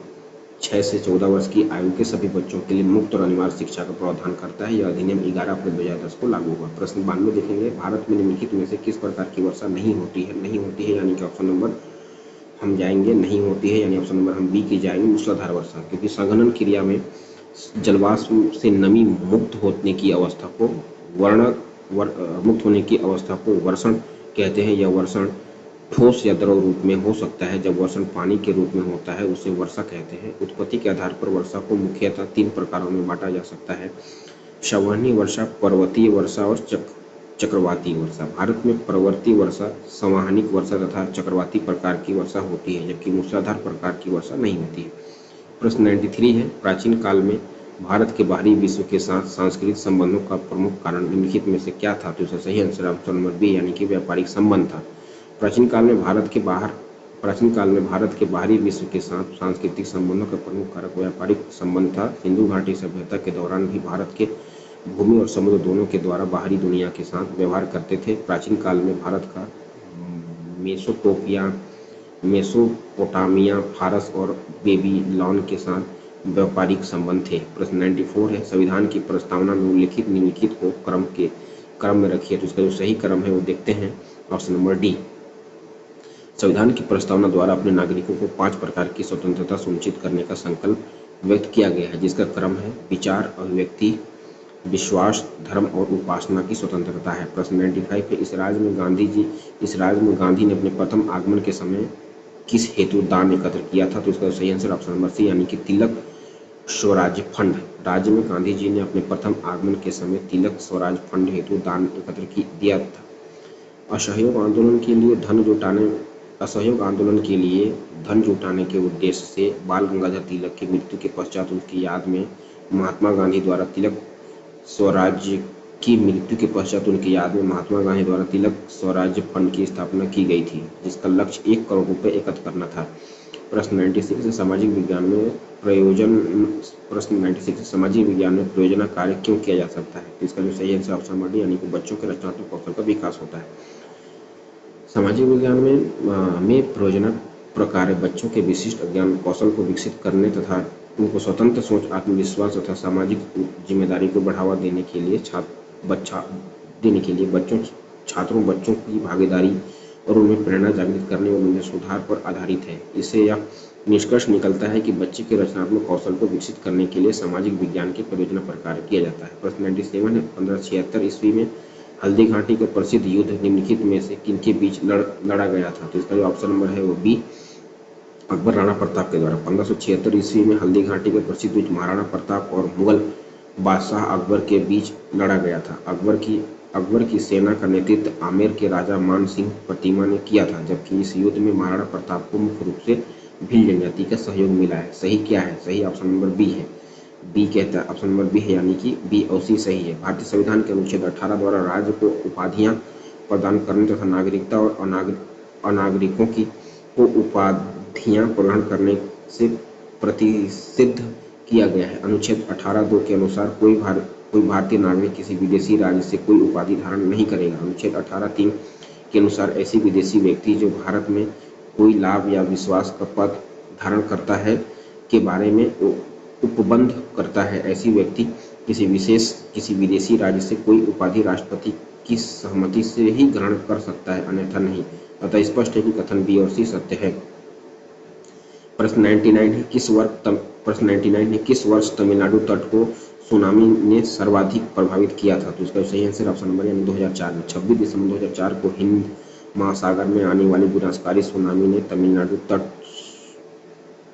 6 से 14 वर्ष की आयु के सभी बच्चों के लिए मुफ्त और अनिवार्य शिक्षा का प्रावधान करता है। यह अधिनियम 11 अप्रैल 2010 को लागू हुआ। प्रश्न 92 देखेंगे, भारत में निम्नलिखित में से किस प्रकार की वर्षा नहीं होती है यानी कि ऑप्शन नंबर हम जाएंगे नहीं होती है, यानी ऑप्शन नंबर हम बी की जाएंगे मूसलाधार वर्षा, क्योंकि संघनन क्रिया में जलवाष्प से नमी मुक्त होने की अवस्था को वर्षण कहते हैं। यह वर्षण ठोस या द्रव रूप में हो सकता है। जब वर्षण पानी के रूप में होता है उसे वर्षा कहते हैं। उत्पत्ति के आधार पर वर्षा को मुख्यतः 3 प्रकारों में बांटा जा सकता है: संवहनी वर्षा, पर्वतीय वर्षा और चक्रवाती वर्षा। भारत में पर्वतीय वर्षा, संवहनिक वर्षा तथा चक्रवाती प्रकार की वर्षा होती है, जबकि मूसलाधार प्रकार की वर्षा नहीं होती है। प्रश्न 93 है, प्राचीन काल में भारत के बाहरी विश्व के साथ सांस्कृतिक संबंधों का प्रमुख कारण निम्नलिखित में से क्या था? तो इसका सही आंसर ऑप्शन नंबर बी यानी कि व्यापारिक संबंध था। प्राचीन काल में भारत के बाहरी विश्व के साथ सांस्कृतिक संबंधों का प्रमुख कारक व्यापारिक संबंध था। सिंधु घाटी सभ्यता के दौरान भी भारत के भूमि और समुद्र दोनों के द्वारा बाहरी दुनिया के साथ व्यवहार करते थे। प्राचीन काल में भारत का मेसोपोटामिया, फारस और बेबीलोन के साथ व्यापारिक संबंध थे। प्रश्न 94 है, संविधान की प्रस्तावना में उल्लिखित निम्नलिखित को क्रम में रखिए। तो इसका जो सही क्रम है वो देखते हैं, ऑप्शन नंबर डी। संविधान की प्रस्तावना द्वारा अपने नागरिकों को 5 प्रकार की स्वतंत्रता सुनिश्चित करने का संकल्प व्यक्त किया गया है, जिसका क्रम है: विचार, अभिव्यक्ति, विश्वास, धर्म और उपासना की स्वतंत्रता है। प्रश्न 95 है, इस राज्य में गांधी ने अपने प्रथम आगमन के समय किस हेतु दान एकत्र किया था? तो इसका सही आंसर ऑप्शन नंबर सी यानी कि तिलक स्वराज फंड। राज्य में गांधी जी ने अपने प्रथम आगमन के समय तिलक स्वराज फंड हेतु दान एकत्र दिया था। असहयोग आंदोलन के लिए धन जुटाने के उद्देश्य से बाल गंगाधर तिलक की मृत्यु के पश्चात उनकी याद में महात्मा गांधी द्वारा तिलक स्वराज फंड की स्थापना की गई थी, जिसका लक्ष्य 1 करोड़ रुपए एकत्र करना था। प्रश्न 96 से सामाजिक विज्ञान में प्रयोजना कार्य क्यों किया जा सकता है? तो इसका जो सही आंसर ऑप्शन नंबर डी यानी कि बच्चों के रचनात्मक कौशल का विकास होता है। सामाजिक विज्ञान में प्रयोजना प्रकार बच्चों के विशिष्ट ज्ञान कौशल को विकसित करने तथा उनको स्वतंत्र सोच, आत्मविश्वास तथा सामाजिक जिम्मेदारी को बढ़ावा देने के लिए बच्चों की भागीदारी और उनमें प्रेरणा जागृत करने और उनमें सुधार पर आधारित है। इससे यह निष्कर्ष निकलता है कि बच्चे के रचनात्मक कौशल को विकसित करने के लिए सामाजिक विज्ञान के प्रयोजना प्रकार किया जाता है। प्रश्न 97 है, 1576 ईस्वी में हल्दी घाटी का प्रसिद्ध युद्ध निम्नलिखित में से किनके बीच लड़ा गया था? तो इसका जो ऑप्शन नंबर है वो बी, अकबर राणा प्रताप के द्वारा। 1576 ईस्वी में हल्दी घाटी का प्रसिद्ध युद्ध महाराणा प्रताप और मुगल बादशाह अकबर के बीच लड़ा गया था। अकबर की सेना का नेतृत्व आमेर के राजा मान सिंह प्रतिमा ने किया था, जबकि इस युद्ध में महाराणा प्रताप को मुख्य रूप से भील जनजाति का सहयोग मिला है। सही क्या है? सही ऑप्शन नंबर बी है। बी कहता है, ऑप्शन नंबर बी है यानी कि बी और सी सही है। भारतीय संविधान के अनुच्छेद 18 द्वारा राज्य को उपाधियां प्रदान करने तथा नागरिकता और अनागरिकों को उपाधियां प्रदान करने से प्रतिषिद्ध किया गया है। अनुच्छेद 18(2) के अनुसार कोई भारतीय नागरिक किसी विदेशी राज्य से कोई उपाधि धारण नहीं करेगा। अनुच्छेद 18(3) के अनुसार ऐसे विदेशी व्यक्ति जो भारत में कोई लाभ या विश्वास का पद धारण करता है के बारे में उपबंध करता है, ऐसी व्यक्ति किसी विदेशी राज्य से कोई उपाधि राष्ट्रपति की सहमति से ही ग्रहण कर सकता है, अन्यथा नहीं। अतः स्पष्ट है कि कथन बी और सी सत्य है। प्रश्न 99 है, किस वर्ष तमिलनाडु तट को सुनामी ने सर्वाधिक प्रभावित किया था? तो इसका सही आंसर ऑप्शन नंबर यानी 2004 में। 26 दिसंबर 2004 को हिंद महासागर में आने वाली विनाशकारी सुनामी ने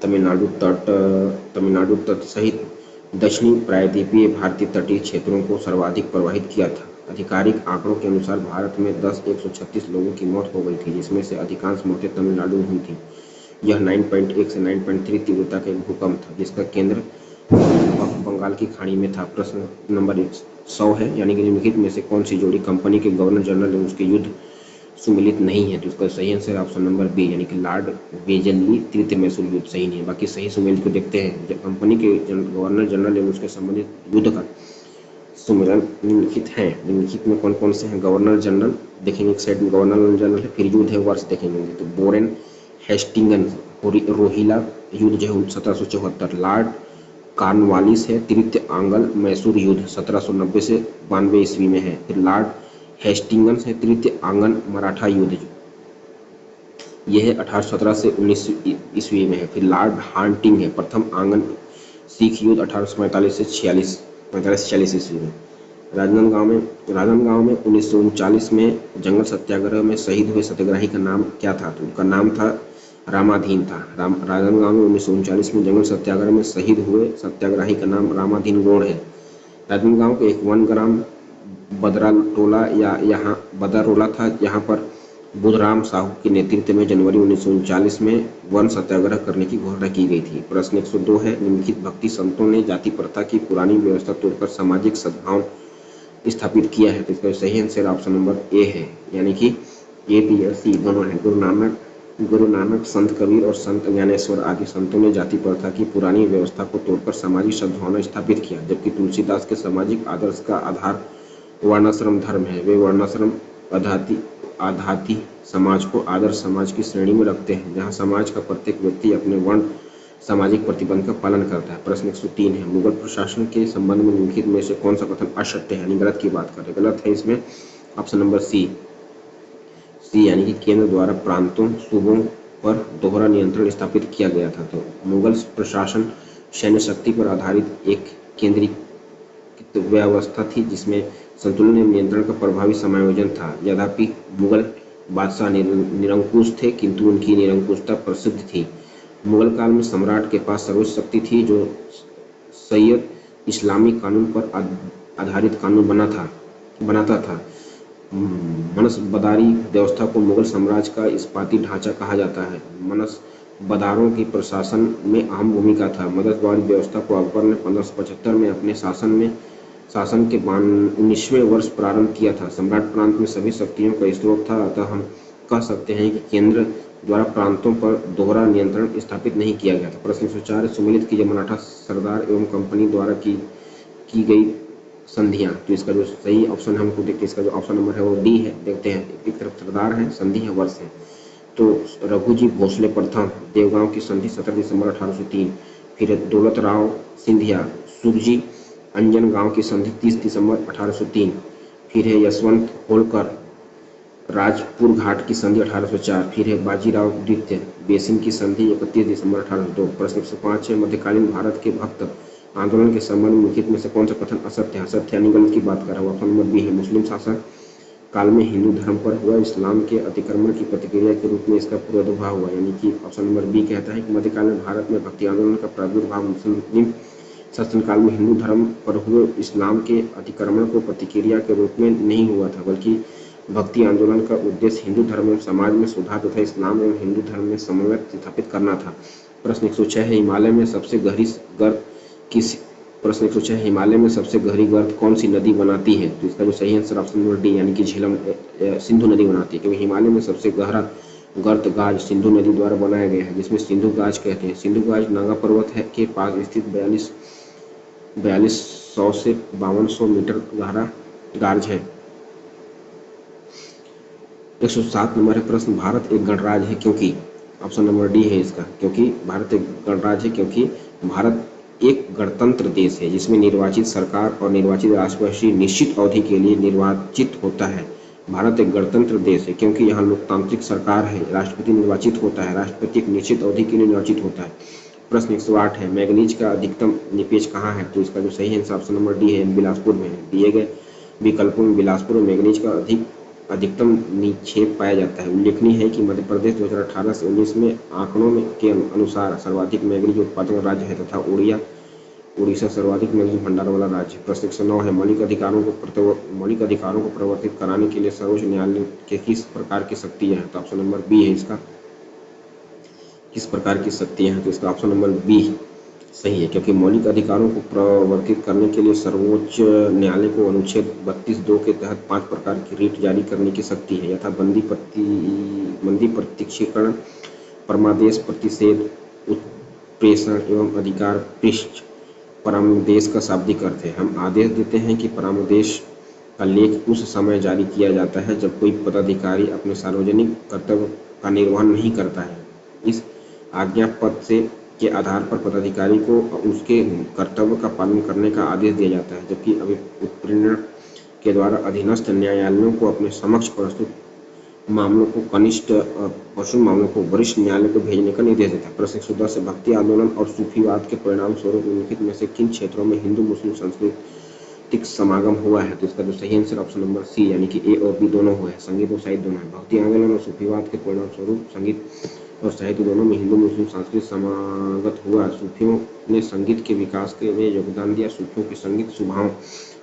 तमिलनाडु तट सहित दक्षिणी प्रायद्वीपीय भारतीय तटीय क्षेत्रों को सर्वाधिक प्रभावित किया था। आधिकारिक आंकड़ों के अनुसार भारत में 136 लोगों की मौत हो गई थी, जिसमें से अधिकांश मौतें तमिलनाडु में हुई थी। यह 9.1 से 9.3 तीव्रता का एक भूकंप था, जिसका केंद्र बंगाल की खाड़ी में था। प्रश्न नंबर 100 है, यानी कि निम्नलिखित में से कौन सी जोड़ी कंपनी के गवर्नर जनरल एवं उसके युद्ध सुमिलित नहीं है? तो इसका सही आंसर ऑप्शन नंबर बी यानी कि लॉर्ड वेलेस्ली तृतीय मैसूर युद्ध सही नहीं है। बाकी सही सुमेलित को देखते हैं। जब कंपनी के गवर्नर जनरल एवं उसके संबंधित युद्ध का सुमेलन निम्नलिखित है। निम्नलिखित में कौन कौन से हैं? गवर्नर जनरल देखेंगे, एक साइड में गवर्नर जनरल है, फिर युद्ध है वर्ष देखेंगे तो बोरेन हेस्टिंगस रोहिला युद्ध जो है 1774, लॉर्ड कॉर्नवालिस है, तृतीय आंग्ल मैसूर युद्ध 1790 से 92 ईस्वी में है। फिर लॉर्ड हेस्टिंगस है, तृतीय आंगन मराठा युद्ध यह है 1817 से 19 ईस्वी में है। फिर लॉर्ड हार्डिंग है, प्रथम आंगन सिख युद्ध 1845 से 46 ईस्वी में। राजनांदगांव में 1939 में जंगल सत्याग्रह में शहीद हुए सत्याग्रही का नाम क्या था? तो उनका नाम था रामाधीन था। राजनांदगांव में 1939 में जंगल सत्याग्रह में शहीद हुए सत्याग्रही का नाम रामाधीन गौड़ है। राजनांदगांव के एक वन ग्राम बदराटोला या यहाँ बदारोला था, यहाँ पर बुधराम साहू के नेतृत्व में जनवरी 1939 में वन सत्याग्रह करने की घोषणा की गई थी। प्रश्न 102 है, निम्नलिखित भक्ति संतों ने जाति प्रथा की पुरानी व्यवस्था तोड़कर सामाजिक सद्भाव स्थापित किया है? तो इसका सही आंसर ऑप्शन नंबर ए है, यानी कि ए बी और सी दोनों है। गुरु नानक, संत कबीर और संत ज्ञानेश्वर आदि संतों ने जाति प्रथा की पुरानी व्यवस्था को तोड़कर सामाजिक सद्भावना स्थापित किया, जबकि तुलसीदास के सामाजिक आदर्श का आधार वर्णाश्रम धर्म है। वे वर्णाश्रम आधाती समाज को आदर्श समाज की श्रेणी में रखते हैं, जहां समाज का प्रत्येक व्यक्ति अपने वर्ण सामाजिक प्रतिबंध का पालन करता है। प्रश्न 103 है, मुगल प्रशासन के संबंध में निम्नलिखित में से कौन सा कथन असत्य है, यानी गलत की बात करें? गलत है इसमें ऑप्शन नंबर सी, यानी कि केंद्र द्वारा प्रांतों सूबों पर दोहरा नियंत्रण स्थापित किया गया था। तो मुगल प्रशासन सैन्य शक्ति पर आधारित एक केंद्रीकृत व्यवस्था थी, जिसमें संतुलन एवं नियंत्रण का प्रभावी समायोजन था। यद्यपि मुगल बादशाह निरंकुश थे, किंतु उनकी निरंकुशता प्रसिद्ध थी। मुगल काल में सम्राट के पास सर्वोच्च शक्ति थी, जो सैयद इस्लामी कानून पर आधारित कानून बनाता था। मनसबदारी व्यवस्था को मुगल साम्राज्य का इस्पाती ढांचा कहा जाता है। मनसबदारों की प्रशासन में अहम भूमिका था। मनसबदारी व्यवस्था को अकबर ने 1575 में अपने शासन के 19वें वर्ष प्रारंभ किया था। सम्राट प्रांत में सभी शक्तियों का स्रोत था, अतः हम कह सकते हैं कि केंद्र द्वारा प्रांतों पर दोहरा नियंत्रण स्थापित नहीं किया गया था। प्रश्न 104, सुमेलित कीजिए मराठा सरदार एवं कंपनी द्वारा की गई संधियां। तो इसका जो सही ऑप्शन हमको देखते हैं, इसका जो ऑप्शन नंबर है वो डी है। देखते हैं, एक तरफ सरदार है, संधि है, वर्ष है। तो रघुजी भोसले प्रथम, देवगांव की संधि 17 दिसंबर 1803। फिर दौलत राव सिंधिया सुरजी अंजनगांव की संधि 30 दिसंबर 1803। फिर है यशवंत होलकर राजपुर घाट की संधि 1804। फिर है बाजीराव द्वितीय बेसिन की संधि 31 दिसंबर 1802। प्रश्न 105 है, मध्यकालीन भारत के भक्त आंदोलन के संबंध में निम्नलिखित में से कौन सा कथन असत्य है? असत्य यानी गलत की बात कर रहा हूँ। ऑप्शन नंबर बी है, मुस्लिम शासन काल में हिंदू धर्म पर हुआ इस्लाम के अतिक्रमण की प्रतिक्रिया के रूप में इसका पुनरुद्भव हुआ, यानी कि ऑप्शन नंबर बी कहता है कि मध्यकाल में भारत में भक्ति आंदोलन का प्रादुर्भाव मुस्लिम शासनकाल में हिंदू धर्म पर हुए इस्लाम के अतिक्रमण को प्रतिक्रिया के रूप में नहीं हुआ था, बल्कि भक्ति आंदोलन का उद्देश्य हिंदू धर्म एवं समाज में सुधार तथा इस्लाम एवं हिंदू धर्म में समन्वय स्थापित करना था। प्रश्न 106 है, हिमालय में सबसे गहरी गर्त प्रश्न 106 है, हिमालय में सबसे गहरी गर्त कौन सी नदी बनाती है? तो इसका जो सही आंसर ऑप्शन नंबर डी, यानी कि झेलम सिंधु नदी बनाती है, क्योंकि हिमालय में सबसे गहरा गर्त गाज सिंधु नदी द्वारा बनाया गया है, जिसमें सिंधु गाज कहते हैं। सिंधु गाज नागा पर्वत है के पास स्थित 4200 से 5200 मीटर गहरा गाज है। 107 नंबर है प्रश्न, भारत एक गणराज्य है क्योंकि? ऑप्शन नंबर डी है इसका, क्योंकि भारत एक गणराज्य है क्योंकि भारत एक गणतंत्र देश है, जिसमें निर्वाचित सरकार और निर्वाचित राष्ट्रपति निश्चित अवधि के लिए निर्वाचित होता है। भारत एक गणतंत्र देश है क्योंकि यहाँ लोकतांत्रिक सरकार है, राष्ट्रपति निर्वाचित होता है, राष्ट्रपति एक निश्चित अवधि के लिए निर्वाचित होता है। प्रश्न 108 है, मैंगनीज का अधिकतम निपेज कहाँ है? तो इसका जो सही आंसर ऑप्शन नंबर डी है, बिलासपुर में है। दिए गए विकल्पों में बिलासपुर में मैंगनीज का अधिकतम निक्षेप पाया जाता है। उल्लेखनीय है कि मध्य प्रदेश 2018 से 19 में आंकड़ों के अनुसार सर्वाधिक मैंगनीज उत्पादक राज्य है तथा उड़ीसा सर्वाधिक मैंगनीज भंडार वाला राज्य। प्रश्न 109 है, मौलिक अधिकारों को प्रवर्तित कराने के लिए सर्वोच्च न्यायालय के किस प्रकार की शक्तियां हैं? तो ऑप्शन नंबर बी है इसका, किस प्रकार की शक्तियां हैं? तो इसका ऑप्शन नंबर बी सही है, क्योंकि मौलिक अधिकारों को प्रवर्तित करने के लिए सर्वोच्च न्यायालय को अनुच्छेद 32(2) के तहत 5 प्रकार की रीट जारी करने की शक्ति है, यथा बंदी प्रत्यक्षीकरण, परमादेश, प्रतिषेध, उत्प्रेषण एवं अधिकार पृष्ठ। परामर्श का शाब्दिक अर्थ है, हम आदेश देते हैं कि परामर्श का लेख उस समय जारी किया जाता है जब कोई पदाधिकारी अपने सार्वजनिक कर्तव्य का निर्वहन नहीं करता है। इस आज्ञा पद से के आधार पर पदाधिकारी को उसके कर्तव्य का पालन करने का आदेश दिया जाता है, जबकि अभिप्रेरण के द्वारा अधीनस्थ न्यायालयों को अपने समक्ष प्रस्तुत मामलों को मामलों को वरिष्ठ न्यायालय को भेजने का निर्देश देता है। प्रश्न 110 से भक्ति आंदोलन और सूफीवाद के परिणाम स्वरूप निम्नलिखित में से किन क्षेत्रों में हिंदू मुस्लिम साहित्यिक समागम हुआ है? तो इसका जो सही आंसर ऑप्शन नंबर सी यानी कि ए और बी दोनों हुए हैं, संगीत और साहित्य दोनों है। भक्ति आंदोलन और सूफीवाद के परिणाम स्वरूप संगीत और साहित्य दोनों में हिंदू मुस्लिम सांस्कृतिक समागत हुआ। सूफियों ने संगीत के विकास के में योगदान दिया। सूफियों के संगीत स्वभाव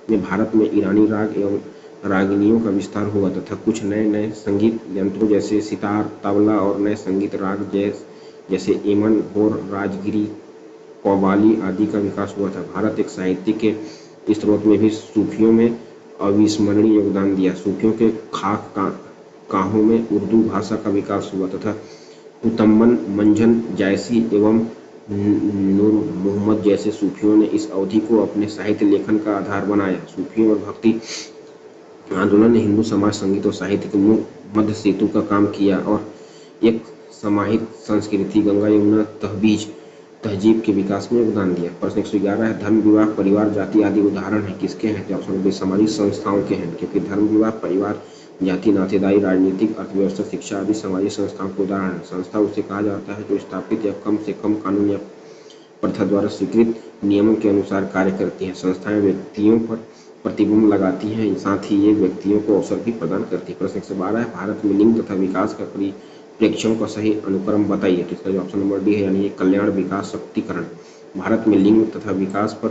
में भारत में ईरानी राग एवं रागिनियों का विस्तार हुआ तथा कुछ नए नए संगीत यंत्रों जैसे सितार, तबला और नए संगीत राग जैसे एमन, होर, राजगिरी, कव्वाली आदि का विकास हुआ था। भारत एक साहित्य के स्रोत में भी सूफियों में अविस्मरणीय योगदान दिया। सूफियों के खाकाहों में उर्दू भाषा का विकास हुआ तथा कुतुम्बन, मंझन, जायसी एवं नूर मोहम्मद जैसे सूफियों ने इस अवधि को अपने साहित्य लेखन का आधार बनाया। सूफियों और भक्ति आंदोलन ने हिंदू समाज, संगीत और साहित्य के मध्य सेतु का काम किया और एक समाहित संस्कृति गंगा यमुना तहजीब के विकास में योगदान दिया। प्रश्न 111 है, धर्म, विवाह, परिवार, जाति आदि उदाहरण है किसके हैं? तो ऑप्शन बी सामाजिक संस्थाओं के हैं, क्योंकि धर्म, विवाह, परिवार, जाति, नातेदारी, राजनीतिक, अर्थव्यवस्था, शिक्षा आदि सामाजिक संस्थाओं के उदाहरण है। संस्था उसे कहा जाता है जो स्थापित या कम से कम कानून या प्रथा द्वारा स्वीकृत नियमों के अनुसार कार्य करती है। संस्थाएं व्यक्तियों पर प्रतिबंध लगाती हैं, साथ ही ये व्यक्तियों को अवसर भी प्रदान करती है। प्रश्न 112 है, भारत में लिंग तथा विकास का परिप्रेक्ष्यों का सही अनुक्रम बताइए। तो इसका जो ऑप्शन नंबर डी है यानी कल्याण, विकास, शक्तिकरण। भारत में लिंग तथा विकास पर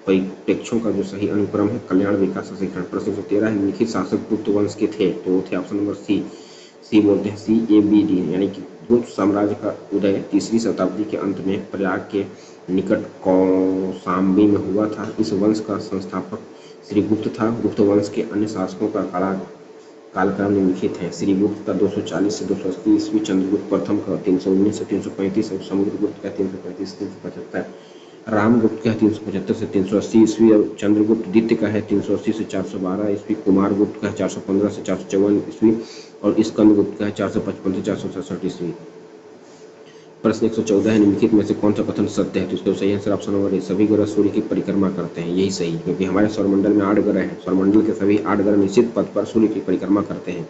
परिप्रेक्ष्यों का जो सही अनुक्रम है कल्याण, विकास, शक्तिकरण। प्रश्न 113 है, निम्नलिखित शासक गुप्त वंश के थे? तो वो थे ऑप्शन नंबर सी बोलते हैं, CABD यानी कि गुप्त साम्राज्य का उदय 3री शताब्दी के अंत में प्रयाग के निकट कौशाम्बी में हुआ था। इस वंश का संस्थापक श्रीगुप्त था। गुप्त वंश के अन्य शासकों का कालक्रम निम्नलिखित है। श्रीगुप्त का 240 से 280 ईस्वी, चंद्रगुप्त प्रथम का 319 से 335 और समुद्रगुप्त का 335 से 375, रामगुप्त का 375 से 380 ईस्वी और चंद्रगुप्त द्वितीय का है 380 से 412 ईस्वी, कुमारगुप्त का है 415 से 454 ईस्वी और स्कंदगुप्त का है 455 से 467 ईस्वी। प्रश्न 114 है, निम्नलिखित में से कौन सा कथन सत्य है? तो इसका सही आंसर ऑप्शन नंबर ए, सभी ग्रह सूर्य की परिक्रमा करते हैं। यही सही, क्योंकि हमारे सौरमंडल में 8 ग्रह हैं। सौरमंडल के सभी 8 ग्रह निश्चित पथ पर सूर्य की परिक्रमा करते हैं।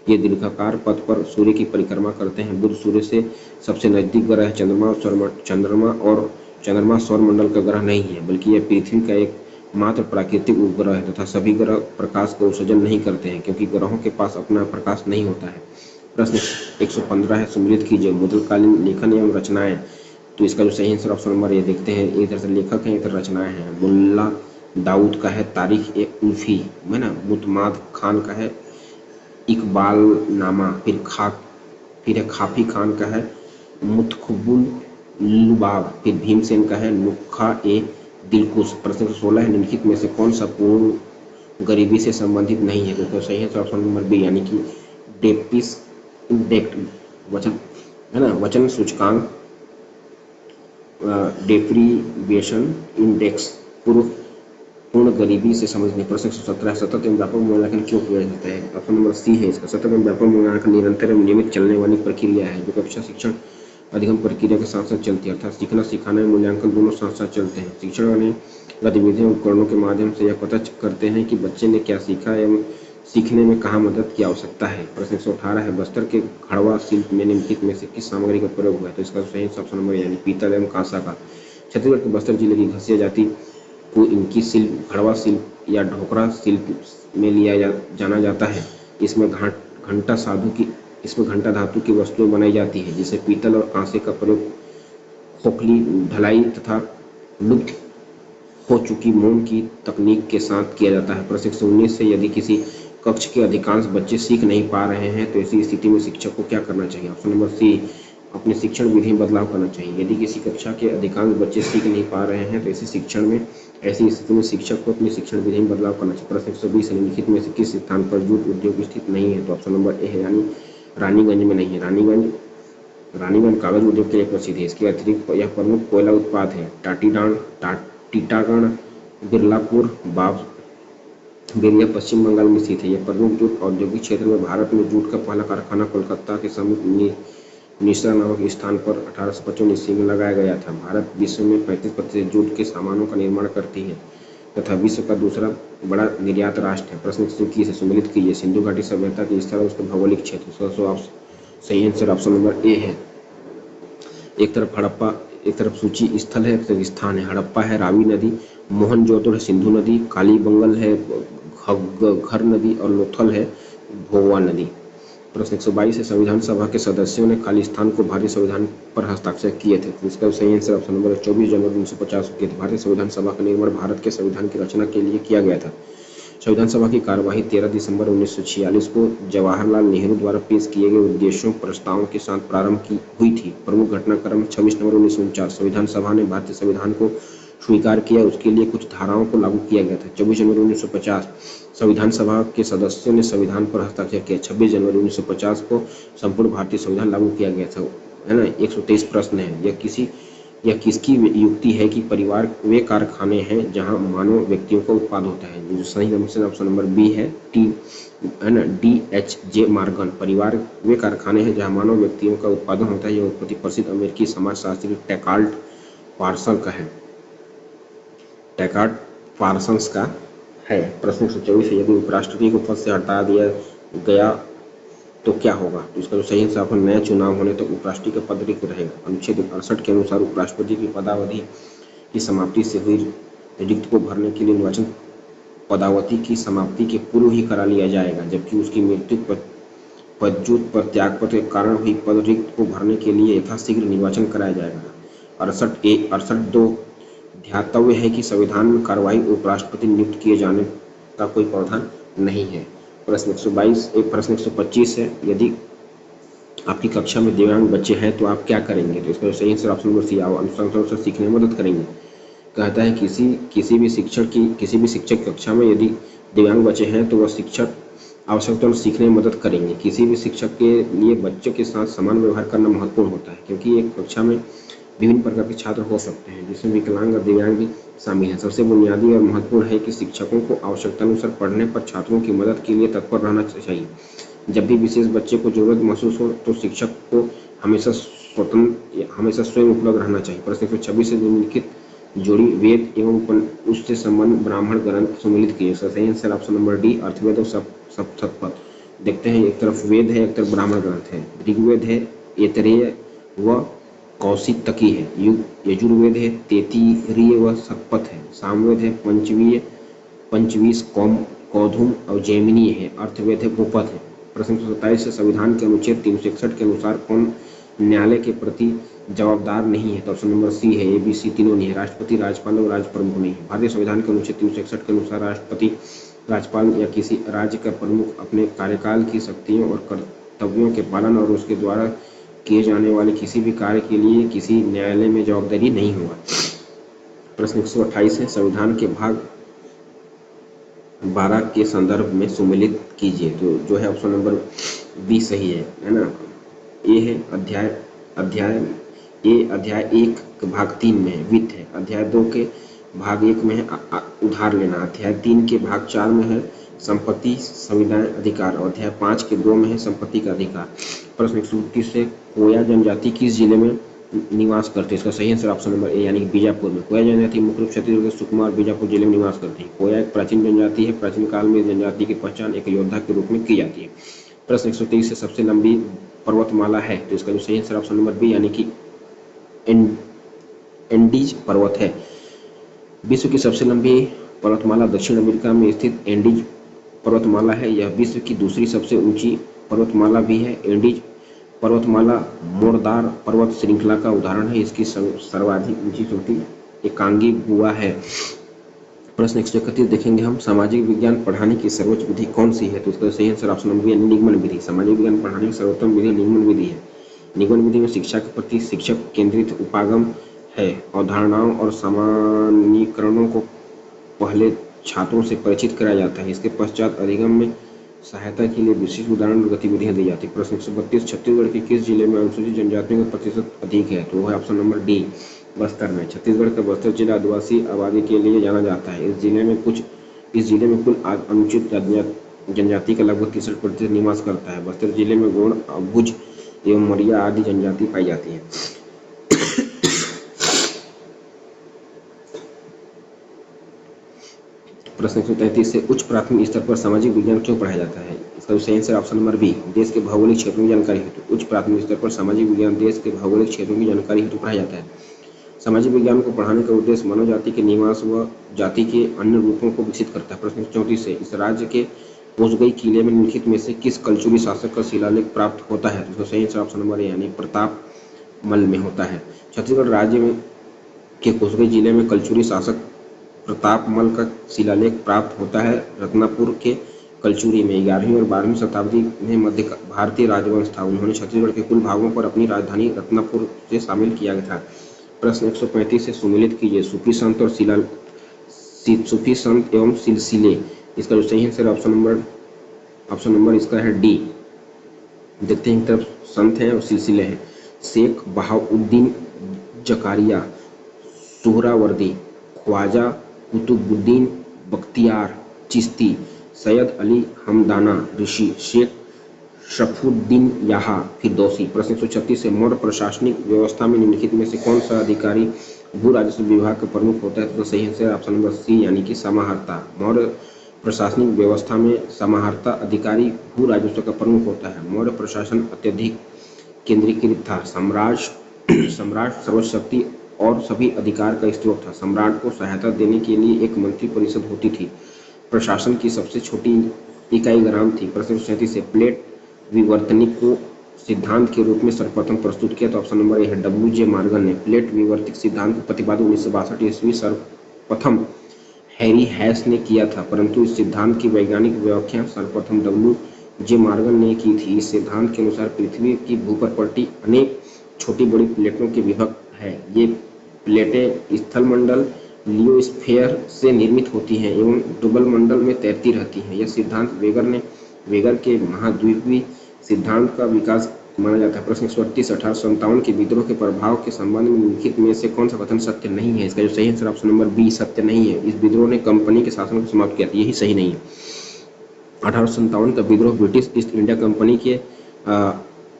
ये दीर्घाकार पथ पर सूर्य की परिक्रमा करते हैं। बुध सूर्य से सबसे नजदीक ग्रह है। चंद्रमा सौरमंडल का ग्रह नहीं है, बल्कि यह पृथ्वी का एक मात्र प्राकृतिक उपग्रह है तथा सभी ग्रह प्रकाश का उत्सर्जन नहीं करते हैं, क्योंकि ग्रहों के पास अपना प्रकाश नहीं होता है। प्रश्न 115 है, सम्मिलित कीजिए मुगलकालीन लेखन एवं रचनाएं। तो इसका जो सही आंसर ऑप्शन नंबर ये देखते हैं, इधर से लेखक हैं, इधर रचनाएं हैं। मुल्ला दाऊद का है तारीख-ए-उल्फी, है ना। मुतमाद खान का है इकबालनामा, फिर है खाफी खान का है मुतखबुल लुबाब, फिर भीमसेन का है नुक्खा-ए-दिलकुश। प्रश्न 16 है, निम्नलिखित में से कौन सा पूर्ण गरीबी से संबंधित नहीं है? तो सही आंसर ऑप्शन नंबर बी यानी कि डेप्टिस वचन, है ना, वचन सूचकांक डेप्रीविएशन इंडेक्स पूर्ण गरीबी से समझने। प्रश्न 117 सतत एवं व्यापक मूल्यांकन क्यों किया जाता है? ऑप्शन नंबर सी है इसका। सतत एवं व्यापक मूल्यांकन निरंतर एवं नियमित चलने वाली प्रक्रिया है जो कक्षा शिक्षण अधिगम प्रक्रिया के साथ साथ चलती है, अर्थात सीखना, सिखाना एवं मूल्यांकन दोनों साथ साथ चलते हैं। शिक्षण वाले गतिविधियों उपकरणों के माध्यम से यह पता करते हैं कि बच्चे ने क्या सीखा एवं सीखने में कहाँ मदद की आवश्यकता है। प्रश्न 118 है, बस्तर के घड़वा शिल्प में निम्नलिखित में से किस सामग्री का प्रयोग हुआ है? तो इसका सही ऑप्शन नंबर यानी पीतल एवं कांसा का। छत्तीसगढ़ के बस्तर जिले की घसिया जाति को इनकी शिल्प घड़वा शिल्प या ढोकरा शिल्प में लिया जाना जाता है। इसमें घंटा धातु की वस्तुएं बनाई जाती है, जिसे पीतल और कांसे का प्रयोग खोखली ढलाई तथा लुप्त हो चुकी मोम की तकनीक के साथ किया जाता है। प्रश्न 119 से, यदि किसी कक्ष के अधिकांश बच्चे सीख नहीं पा रहे हैं तो ऐसी स्थिति में शिक्षक को क्या करना चाहिए? ऑप्शन नंबर सी, अपने शिक्षण विधि में बदलाव करना चाहिए। यदि किसी कक्षा के अधिकांश बच्चे सीख नहीं पा रहे हैं तो ऐसी स्थिति में शिक्षक को अपनी शिक्षण विधि में बदलाव करना चाहिए। प्रश्न 120 है, निम्नलिखित में से किस स्थान पर जूट उद्योग स्थित नहीं है? तो ऑप्शन नंबर ए है यानी रानीगंज में नहीं है। रानीगंज कागज उद्योग के लिए प्रसिद्ध है। इसके अतिरिक्त यह प्रमुख कोयला उत्पाद है। टीटागढ़, बिरलापुर, बेरिया पश्चिम बंगाल में स्थित है। यह प्रमुख जूट औद्योगिक क्षेत्र में भारत में जूट का पहला कारखाना कोलकाता के समीप निसरा नामक स्थान पर 1855 ईस्वी में लगाया गया था। भारत विश्व में 35% जूट के सामानों का निर्माण करती है तथा विश्व का दूसरा बड़ा निर्यात राष्ट्र है। प्रश्न 121 से, सम्मिलित कीजिए सिंधु घाटी सभ्यता के स्थल और उसका भौगोलिक क्षेत्र। सही आंसर ऑप्शन नंबर ए है। एक तरफ हड़प्पा, एक तरफ सूची स्थल है, एक तरफ स्थान है। हड़प्पा है रावी नदी मोहनजोदड़ो सिंधु नदी, कालीबंगल है घग्गर नदी और लोथल है भोगवा नदी। प्रश्न 122 है संविधान सभा के सदस्यों ने खालिस्तान को भारतीय संविधान पर हस्ताक्षर किए थे। तो इसका सही आंसर ऑप्शन नंबर 24 जनवरी 1950 को किए थे। भारतीय संविधान सभा का निर्माण भारत के संविधान की रचना के लिए किया गया था। संविधान सभा की कार्यवाही 13 दिसंबर 1946 को जवाहरलाल नेहरू द्वारा पेश किए गए उद्देश्यों प्रस्तावों के साथ प्रारंभ हुई थी। प्रमुख घटनाक्रम 26 नवंबर 1949 संविधान सभा ने भारतीय संविधान को स्वीकार किया, उसके लिए कुछ धाराओं को लागू किया गया था। 24 जनवरी 1950 संविधान सभा के सदस्यों ने संविधान पर हस्ताक्षर किया। 26 जनवरी 1950 को संपूर्ण भारतीय संविधान लागू किया गया था, है ना। 123 प्रश्न है। यह किसकी युक्ति है कि परिवार वे कारखाने हैं जहां मानव व्यक्तियों का उत्पाद होता है। जो सही आंसर ऑप्शन नंबर बी है, DHJ मॉर्गन। परिवार वे कारखाने हैं जहां मानव व्यक्तियों का उत्पादन होता है। यह उत्पत्ति प्रसिद्ध अमेरिकी समाजशास्त्री टैकार्ट पार्सन का है, टैकार्ट पार्सन्स का है। प्रश्न 124 है यदि उपराष्ट्रपति को पद से हटा दिया गया तो क्या होगा। तो इसका जो सही आंसर नया चुनाव होने तो उपराष्ट्रपति का पद रिक्त रहेगा। अनुच्छेद 68 के अनुसार उपराष्ट्रपति की पदावधि की समाप्ति से हुई रिक्त को भरने के लिए निर्वाचन पदावधि की समाप्ति के पूर्व ही करा लिया जाएगा, जबकि उसकी मृत्यु पदच्युत पर त्यागपत्र के कारण हुई पद रिक्त को भरने के लिए यथाशीघ्र निर्वाचन कराया जाएगा। 68(2) ध्यातव्य है कि संविधान में कार्यवाही उपराष्ट्रपति नियुक्त किए जाने का कोई प्रावधान नहीं है। प्रश्न 125 है यदि आपकी कक्षा में दिव्यांग बच्चे हैं तो आप क्या करेंगे। तो इसका सही आंसर ऑप्शन नंबर सी, अनुशासन सीखने में मदद करेंगे। कहता है किसी भी शिक्षक कक्षा में यदि दिव्यांग बच्चे हैं तो वह शिक्षक आवश्यकता और सीखने में मदद करेंगे। किसी भी शिक्षक के लिए बच्चों के साथ समान व्यवहार करना महत्वपूर्ण होता है, क्योंकि एक कक्षा में विभिन्न प्रकार के छात्र हो सकते हैं, जिसमें विकलांग और दिव्यांग भी शामिल हैं। सबसे बुनियादी और महत्वपूर्ण है कि शिक्षकों को आवश्यकतानुसार पढ़ने पर छात्रों की मदद के लिए तत्पर रहना चाहिए। जब भी विशेष बच्चे को जरूरत महसूस हो तो शिक्षक को हमेशा स्वयं उपलब्ध रहना चाहिए। प्रश्न 126 से निम्नलिखित जोड़ी वेद एवं उससे संबंध ब्राह्मण ग्रंथ सम्मिलित किए। सही आंसर ऑप्शन नंबर डी, अर्थवेद और सप्तपद। देखते हैं, एक तरफ वेद है, एक तरफ ब्राह्मण ग्रंथ है। ऋग्वेद है ऐतरेय व कौशितकी है, यजुर्वेद है तैत्तिरीय व शतपथ है, सामवेद है पंचवीस कौधुम और जैमिनीय है, अर्थवेद है भूपत है। प्रश्न 127 से संविधान के अनुच्छेद 361 के अनुसार कौन न्यायालय के प्रति जवाबदार नहीं है। तो ऑप्शन नंबर सी है, ABC तीनों नहीं है, राष्ट्रपति, राज्यपाल और राज्य प्रमुख नहीं है। भारतीय संविधान के अनुच्छेद 361 के अनुसार राष्ट्रपति, राज्यपाल या किसी राज्य का प्रमुख अपने कार्यकाल की शक्तियों और कर्तव्यों के पालन और उसके द्वारा किए जाने वाले किसी भी कार्य के लिए किसी न्यायालय में जवाबदारी नहीं होगा। प्रश्न 128 है संविधान के भाग 12 के संदर्भ में सम्मिलित कीजिए। तो जो है ऑप्शन नंबर बी सही है ना। ए है अध्याय 1 के भाग 3 में है वित्त है, अध्याय 2 के भाग 1 में है उधार लेना, अध्याय 3 के भाग 4 में है संपत्ति संविधान अधिकार और अध्याय 5 के 2 में है संपत्ति का अधिकार। प्रश्न 129 से कोया जनजाति किस जिले में निवास करते हैं। इसका सही आंसर ऑप्शन नंबर ए यानी कि बीजापुर में। कोया जनजाति मुख्य रूप से छत्तीसगढ़ के सुकमा और बीजापुर जिले में निवास करती है। कोया एक प्राचीन जनजाति है। प्राचीन काल में जनजाति की पहचान एक योद्धा के रूप में की जाती है। प्रश्न 123 से सबसे लंबी पर्वतमाला है। तो इसका जो सही आंसर ऑप्शन नंबर बी यानी कि एंडीज पर्वत है। विश्व की सबसे लंबी पर्वतमाला दक्षिण अमेरिका में स्थित एंडीज पर्वतमाला है। यह विश्व की दूसरी सबसे ऊंची पर्वतमाला भी है। एंडीज पर्वतमाला मोरदार पर्वत श्रृंखला का उदाहरण है। इसकी सर्वाधिक ऊंची चोटी एकांगीगुआ है। प्रश्न 131 देखेंगे हम, सामाजिक विज्ञान पढ़ाने की सर्वोच्च विधि कौन सी है। तो इसका सही आंसर ऑप्शन नंबर बी निगमन विधि। सामाजिक विज्ञान पढ़ाने की सर्वोत्तम विधि निगमन विधि है। निगमन विधि में शिक्षा के प्रति शिक्षक केंद्रित उपागम है। अवधारणाओं और सामान्यीकरणों को पहले छात्रों से परिचित कराया जाता है। इसके पश्चात अधिगम में सहायता के लिए विशिष्ट उदाहरण गतिविधियां दी जाती है। प्रश्न 132 छत्तीसगढ़ के किस जिले में अनुसूचित जनजातियों का प्रतिशत अधिक है। तो वह ऑप्शन नंबर डी बस्तर में। छत्तीसगढ़ का बस्तर जिला आदिवासी आबादी के लिए जाना जाता है। इस जिले में कुल अनुसूचित जनजाति का लगभग 63% निवास करता है। बस्तर जिले में गोंड, अबुझ एवं मरिया आदि जनजाति पाई जाती है। प्रश्न 133 से उच्च प्राथमिक स्तर पर सामाजिक विज्ञान क्यों पढ़ाया जाता है। इसका सही आंसर ऑप्शन नंबर बी देश के भौगोलिक क्षेत्रों की जानकारी हेतु। उच्च प्राथमिक स्तर पर सामाजिक विज्ञान देश के भौगोलिक क्षेत्रों की जानकारी हेतु पढ़ाया जाता है। सामाजिक विज्ञान को पढ़ाने का उद्देश्य मानव जाति के निवास व जाति के अन्य रूपों को विकसित करता है। प्रश्न 34 है, इस राज्य के पोसगई किले में निम्नलिखित में से किस कलचुगी शासक का शिलालेख प्राप्त होता है? तो सही आंसर ऑप्शन नंबर ए यानी प्रताप मल में होता है। छत्तीसगढ़ राज्य में के कोसगई जिले में कलचुरी शासक प्रताप मल का शिलालेख प्राप्त होता है। रत्नापुर के कलचुरी में 11वीं और 12वीं शताब्दी में मध्य भारतीय राजवंश था। उन्होंने छत्तीसगढ़ के कुल भागों पर अपनी राजधानी रत्नापुर से शामिल किया गया था। प्रश्न 135 से सुमेलित कीजिए सूफी संत और सूफी संत एवं सिलसिले। इसका जो सही आंसर ऑप्शन नंबर इसका है डी। देखते हैं तरफ संत हैं और सिलसिले हैं। शेख बहाउद्दीन जकारिया सुहरावर्दी, ख्वाजा कुतुबुद्दीन बख्तियार चिश्ती, सैयद अली हमदाना ऋषि, शेख शफुद्दीन याहा फिरदौसी। प्रश्न 136 है, मौर्य प्रशासनिक व्यवस्था में निम्नलिखित में से कौन सा अधिकारी भू राजस्व विभाग का प्रमुख होता है? तो सही आंसर ऑप्शन नंबर सी यानी कि समाहर्ता। मौर्य प्रशासनिक व्यवस्था में समाहर्ता अधिकारी भू राजस्व का प्रमुख होता है। मौर्य प्रशासन अत्यधिक केंद्रीकृत था। सम्राट सर्वशक्ति और सभी अधिकार का स्रोत था। सम्राट को सहायता देने के लिए एक मंत्री परिषद होती थी। प्रशासन की सबसे छोटी इकाई ग्राम थी। प्रश्न 37 से प्लेट विवर्तनिक को सिद्धांत के रूप में सर्वप्रथम प्रस्तुत किया? तो ऑप्शन नंबर ए है W.J. मॉर्गन ने प्लेट विवर्तिक सिद्धांत का प्रतिपादन 1962 ईस्वी सर्वप्रथम हैरी हैस ने किया था, परंतु इस सिद्धांत की वैज्ञानिक व्याख्या सर्वप्रथम W.J. मॉर्गन ने की थी। इस सिद्धांत के अनुसार पृथ्वी की भूपर अनेक छोटी बड़ी प्लेटों के विभक्त है। ये प्लेटें स्थलमंडल लियोस्फीयर से निर्मित होती हैं एवं ध्रुवल मंडल में तैरती रहती हैं। यह सिद्धांत वेगर के महाद्वीपीय सिद्धांत का विकास माना जाता है। प्रश्न 38 1857 के विद्रोह के प्रभाव के संबंध में निम्नलिखित में से कौन सा कथन सत्य नहीं है? इसका जो सही आंसर ऑप्शन नंबर बी सत्य नहीं है। इस विद्रोह ने कंपनी के शासन को समाप्त किया था, यही सही नहीं है। 1857 का विद्रोह ब्रिटिश ईस्ट इंडिया कंपनी के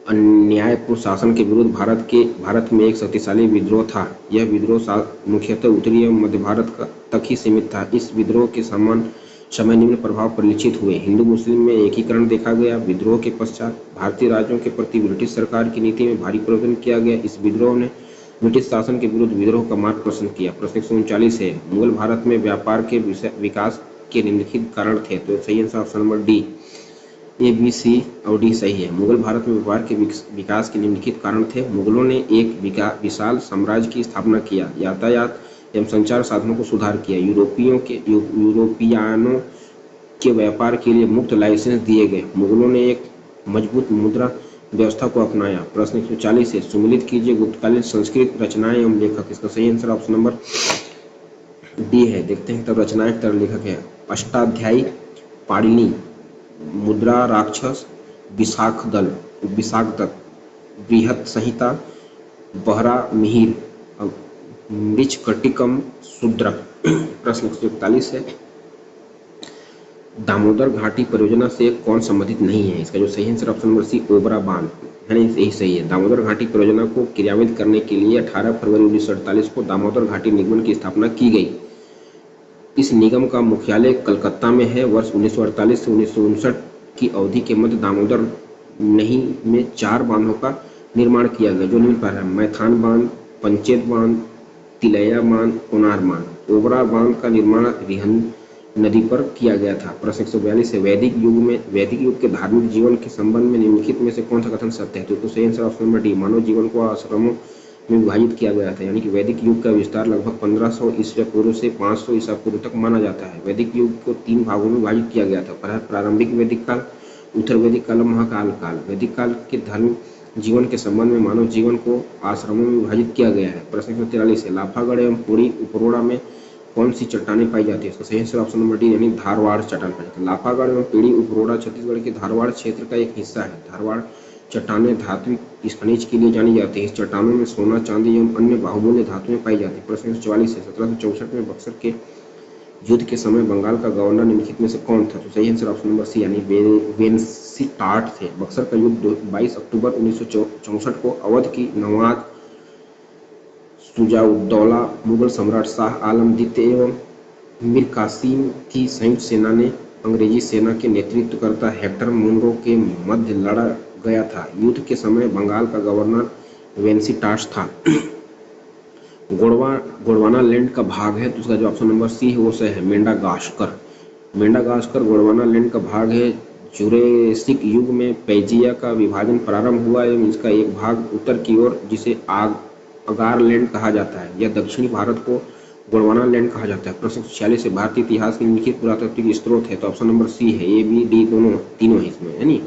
अन्यायपूर्ण शासन के विरुद्ध भारत में एक शक्तिशाली विद्रोह था। यह विद्रोह मुख्यतः उत्तरी एवं मध्य भारत तक ही सीमित था। इस विद्रोह के समय निम्न प्रभाव परिलक्षित हुए। हिंदू मुस्लिम में एकीकरण देखा गया। विद्रोह के पश्चात भारतीय राज्यों के प्रति ब्रिटिश सरकार की नीति में भारी परिवर्तन किया गया। इस विद्रोह ने ब्रिटिश शासन के विरुद्ध विद्रोह का मार्ग प्रशस्त किया। प्रश्न 139 है, मुगल भारत में व्यापार के विकास के निम्नलिखित कारण थे? तो सही answer option number D A B C और डी सही है। मुगल भारत में व्यापार के विकास के निम्नलिखित कारण थे। मुगलों ने एक विशाल साम्राज्य की स्थापना किया, यातायात एवं संचार साधनों को सुधार किया, यूरोपियानों के व्यापार के लिए मुक्त लाइसेंस दिए गए, मुगलों ने एक मजबूत मुद्रा व्यवस्था को अपनाया। प्रश्न 140 है, सुमेलित कीजिए गुप्तकालीन संस्कृत रचनाएं एवं लेखक। इसका सही आंसर ऑप्शन नंबर डी है। देखते हैं तब रचनाएं तरह लेखक है। अष्टाध्यायी पाणिनि, मुद्रा राक्षस, विशाखदत्त, बृहत संहिता, बहरा मिहिर, मृच्छकटिकम शूद्रक। प्रश्न 141 है, दामोदर घाटी परियोजना से कौन संबंधित नहीं है? इसका जो सही answer option number C Obra बांध है, यही सही है। दामोदर घाटी परियोजना को क्रियान्वित करने के लिए 18 फरवरी 1948 को दामोदर घाटी निगम की स्थापना की गई। इस निगम का मुख्यालय कलकत्ता में है। वर्ष 1948 से 1959 की अवधि के मध्य दामोदर नही में 4 बांधों का निर्माण किया गया, जो निम्न पर है: मैथान बांध, पंचेत बांध, तिलैया बांध, कोनार बांध। ओबरा बांध का निर्माण रिहंद नदी पर किया गया था। प्रश्न 142 है, वैदिक युग के धार्मिक जीवन के संबंध में निम्नलिखित में से कौन सा कथन सत्य है? तो सही आंसर ऑप्शन नंबर डी, मानव जीवन को आश्रमों में विभाजित किया गया था। यानी कि वैदिक युग का विस्तार लगभग 1500 ईसा पूर्व से 500 ईसा पूर्व तक माना जाता है। वैदिक युग को 3 भागों में विभाजित किया गया था: प्रारंभिक वैदिक काल, उत्तर वैदिक काल, महाकाल काल। वैदिक काल के धर्म जीवन के संबंध में मानव जीवन को आश्रमों में विभाजित किया गया है। प्रश्न 143 है, लाफागढ़ एवं पुरी उपरोड़ा में कौन सी चट्टानें पाई जाती है? इसका सही आंसर ऑप्शन नंबर डी यानी धारवाड़ चट्टान पाई जाती है। लाफागढ़ एवं पीड़ी उपरोड़ा छत्तीसगढ़ के धारवाड़ क्षेत्र का एक हिस्सा है। धारवाड़ चट्टानें धात्विक खनिज के लिए जानी जाती है। इस चट्टानों में सोना, चांदी एवं अन्य बहुमूल्य धातुएं पाई जाती है। प्रश्न 144 है, 1764 में बक्सर के युद्ध के समय बंगाल का गवर्नर निम्नलिखित में से कौन था? तो सही आंसर ऑप्शन नंबर सी यानी वेंसीटाट थे। बक्सर का युद्ध 22 अक्टूबर 1964 को अवध की नवाब शुजाउद्दौला, मुगल सम्राट शाह आलम द्वितीय एवं मीर कासिम की संयुक्त सेना ने अंग्रेजी सेना के नेतृत्वकर्ता हेक्टर मुनरो के मध्य लड़ा गया था। युद्ध के समय बंगाल का गवर्नर वेंसीटाट था। गोंडवाना लैंड का भाग है, तो उसका जो ऑप्शन नंबर सी है वो सही है, मेडागास्कर। मेडागास्कर गोंडवाना लैंड का भाग है। जुरेसिक युग में पैजिया का विभाजन प्रारंभ हुआ एवं इसका एक भाग उत्तर की ओर जिसे अगारलैंड कहा जाता है, यह दक्षिणी भारत को गोंडवाना लैंड कहा जाता है। प्रश्न 146 से भारतीय इतिहास के निम्नलिखित पुरातात्विक स्रोत है, तो ऑप्शन नंबर सी है, ए बी डी दोनों तीनों है इसमें, यानी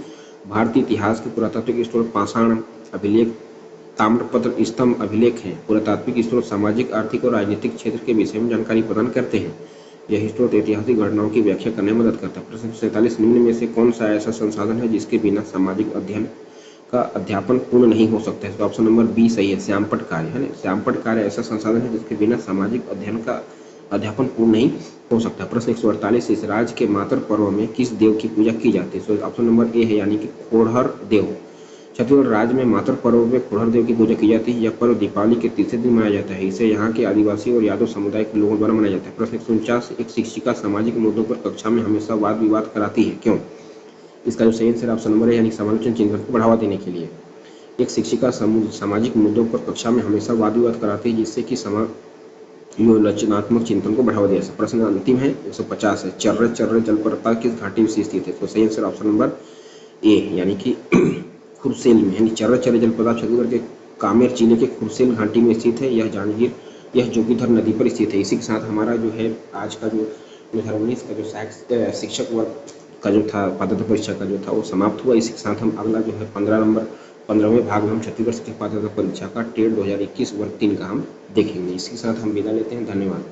भारतीय इतिहास के पुरातात्विक स्रोत पाषाण अभिलेख, ताम्रपत्र स्तंभ अभिलेख हैं। पुरातात्विक स्रोत सामाजिक, आर्थिक और राजनीतिक क्षेत्र के विषय में जानकारी प्रदान करते हैं। यह स्रोत ऐतिहासिक घटनाओं की व्याख्या करने में मदद करता है। प्रश्न 47 निम्न में से कौन सा ऐसा संसाधन है जिसके बिना सामाजिक अध्ययन का अध्यापन पूर्ण नहीं हो सकता है, तो ऑप्शन नंबर बी सही है, श्यामपट्ट कार्य है ना। श्यामपट्ट कार्य ऐसा संसाधन है जिसके बिना सामाजिक अध्ययन का अध्यापन पूर्ण नहीं हो सकता। प्रश्न 148 इस राज्य के मातर पर्व में किस देव की पूजा की जाती है, तो ऑप्शन नंबर ए है, यानी कि खोड़हर देव। छत्तीसगढ़ राज्य में मातर पर्व में खोड़हर देव की पूजा की जाती है। यह पर्व दीपावली के तीसरे दिन मनाया जाता है। इसे यहाँ के आदिवासी और यादव समुदाय के लोगों द्वारा मनाया जाता है। प्रश्न 149 एक शिक्षिका सामाजिक मुद्दों पर कक्षा में हमेशा वाद विवाद कराती है, क्यों? इसका जो सही आंसर ऑप्शन नंबर है, यानी समालोचन चिंतन को बढ़ावा देने के लिए। एक शिक्षिका सामाजिक मुद्दों पर कक्षा में हमेशा वाद विवाद कराती है, जिससे कि रचनात्मक चिंतन को बढ़ावा दिया। प्रश्न अंतिम है 150 है, चर्र चर्र जलप्रपात किस घाटी में स्थित है, तो सही आंसर ऑप्शन नंबर ए, यानी कि खुरसेल में, यानी चर्र चर्र जलप्रपात छत्तीसगढ़ के कामेर जिले के खुरसेल घाटी में स्थित है। यह जोगीधर नदी पर स्थित है। इसी के साथ हमारा जो है आज का जो 2019 का जो शिक्षक वर्ग का जो था पात्रता परीक्षा का जो था वो समाप्त हुआ। इसी के साथ हम अगला जो है 15वें भाग में हम छत्तीसगढ़ शिक्षक पात्रता परीक्षा का टेट 2021 वर्ग 3 का हम देखेंगे। इसके साथ हम विदा लेते हैं, धन्यवाद।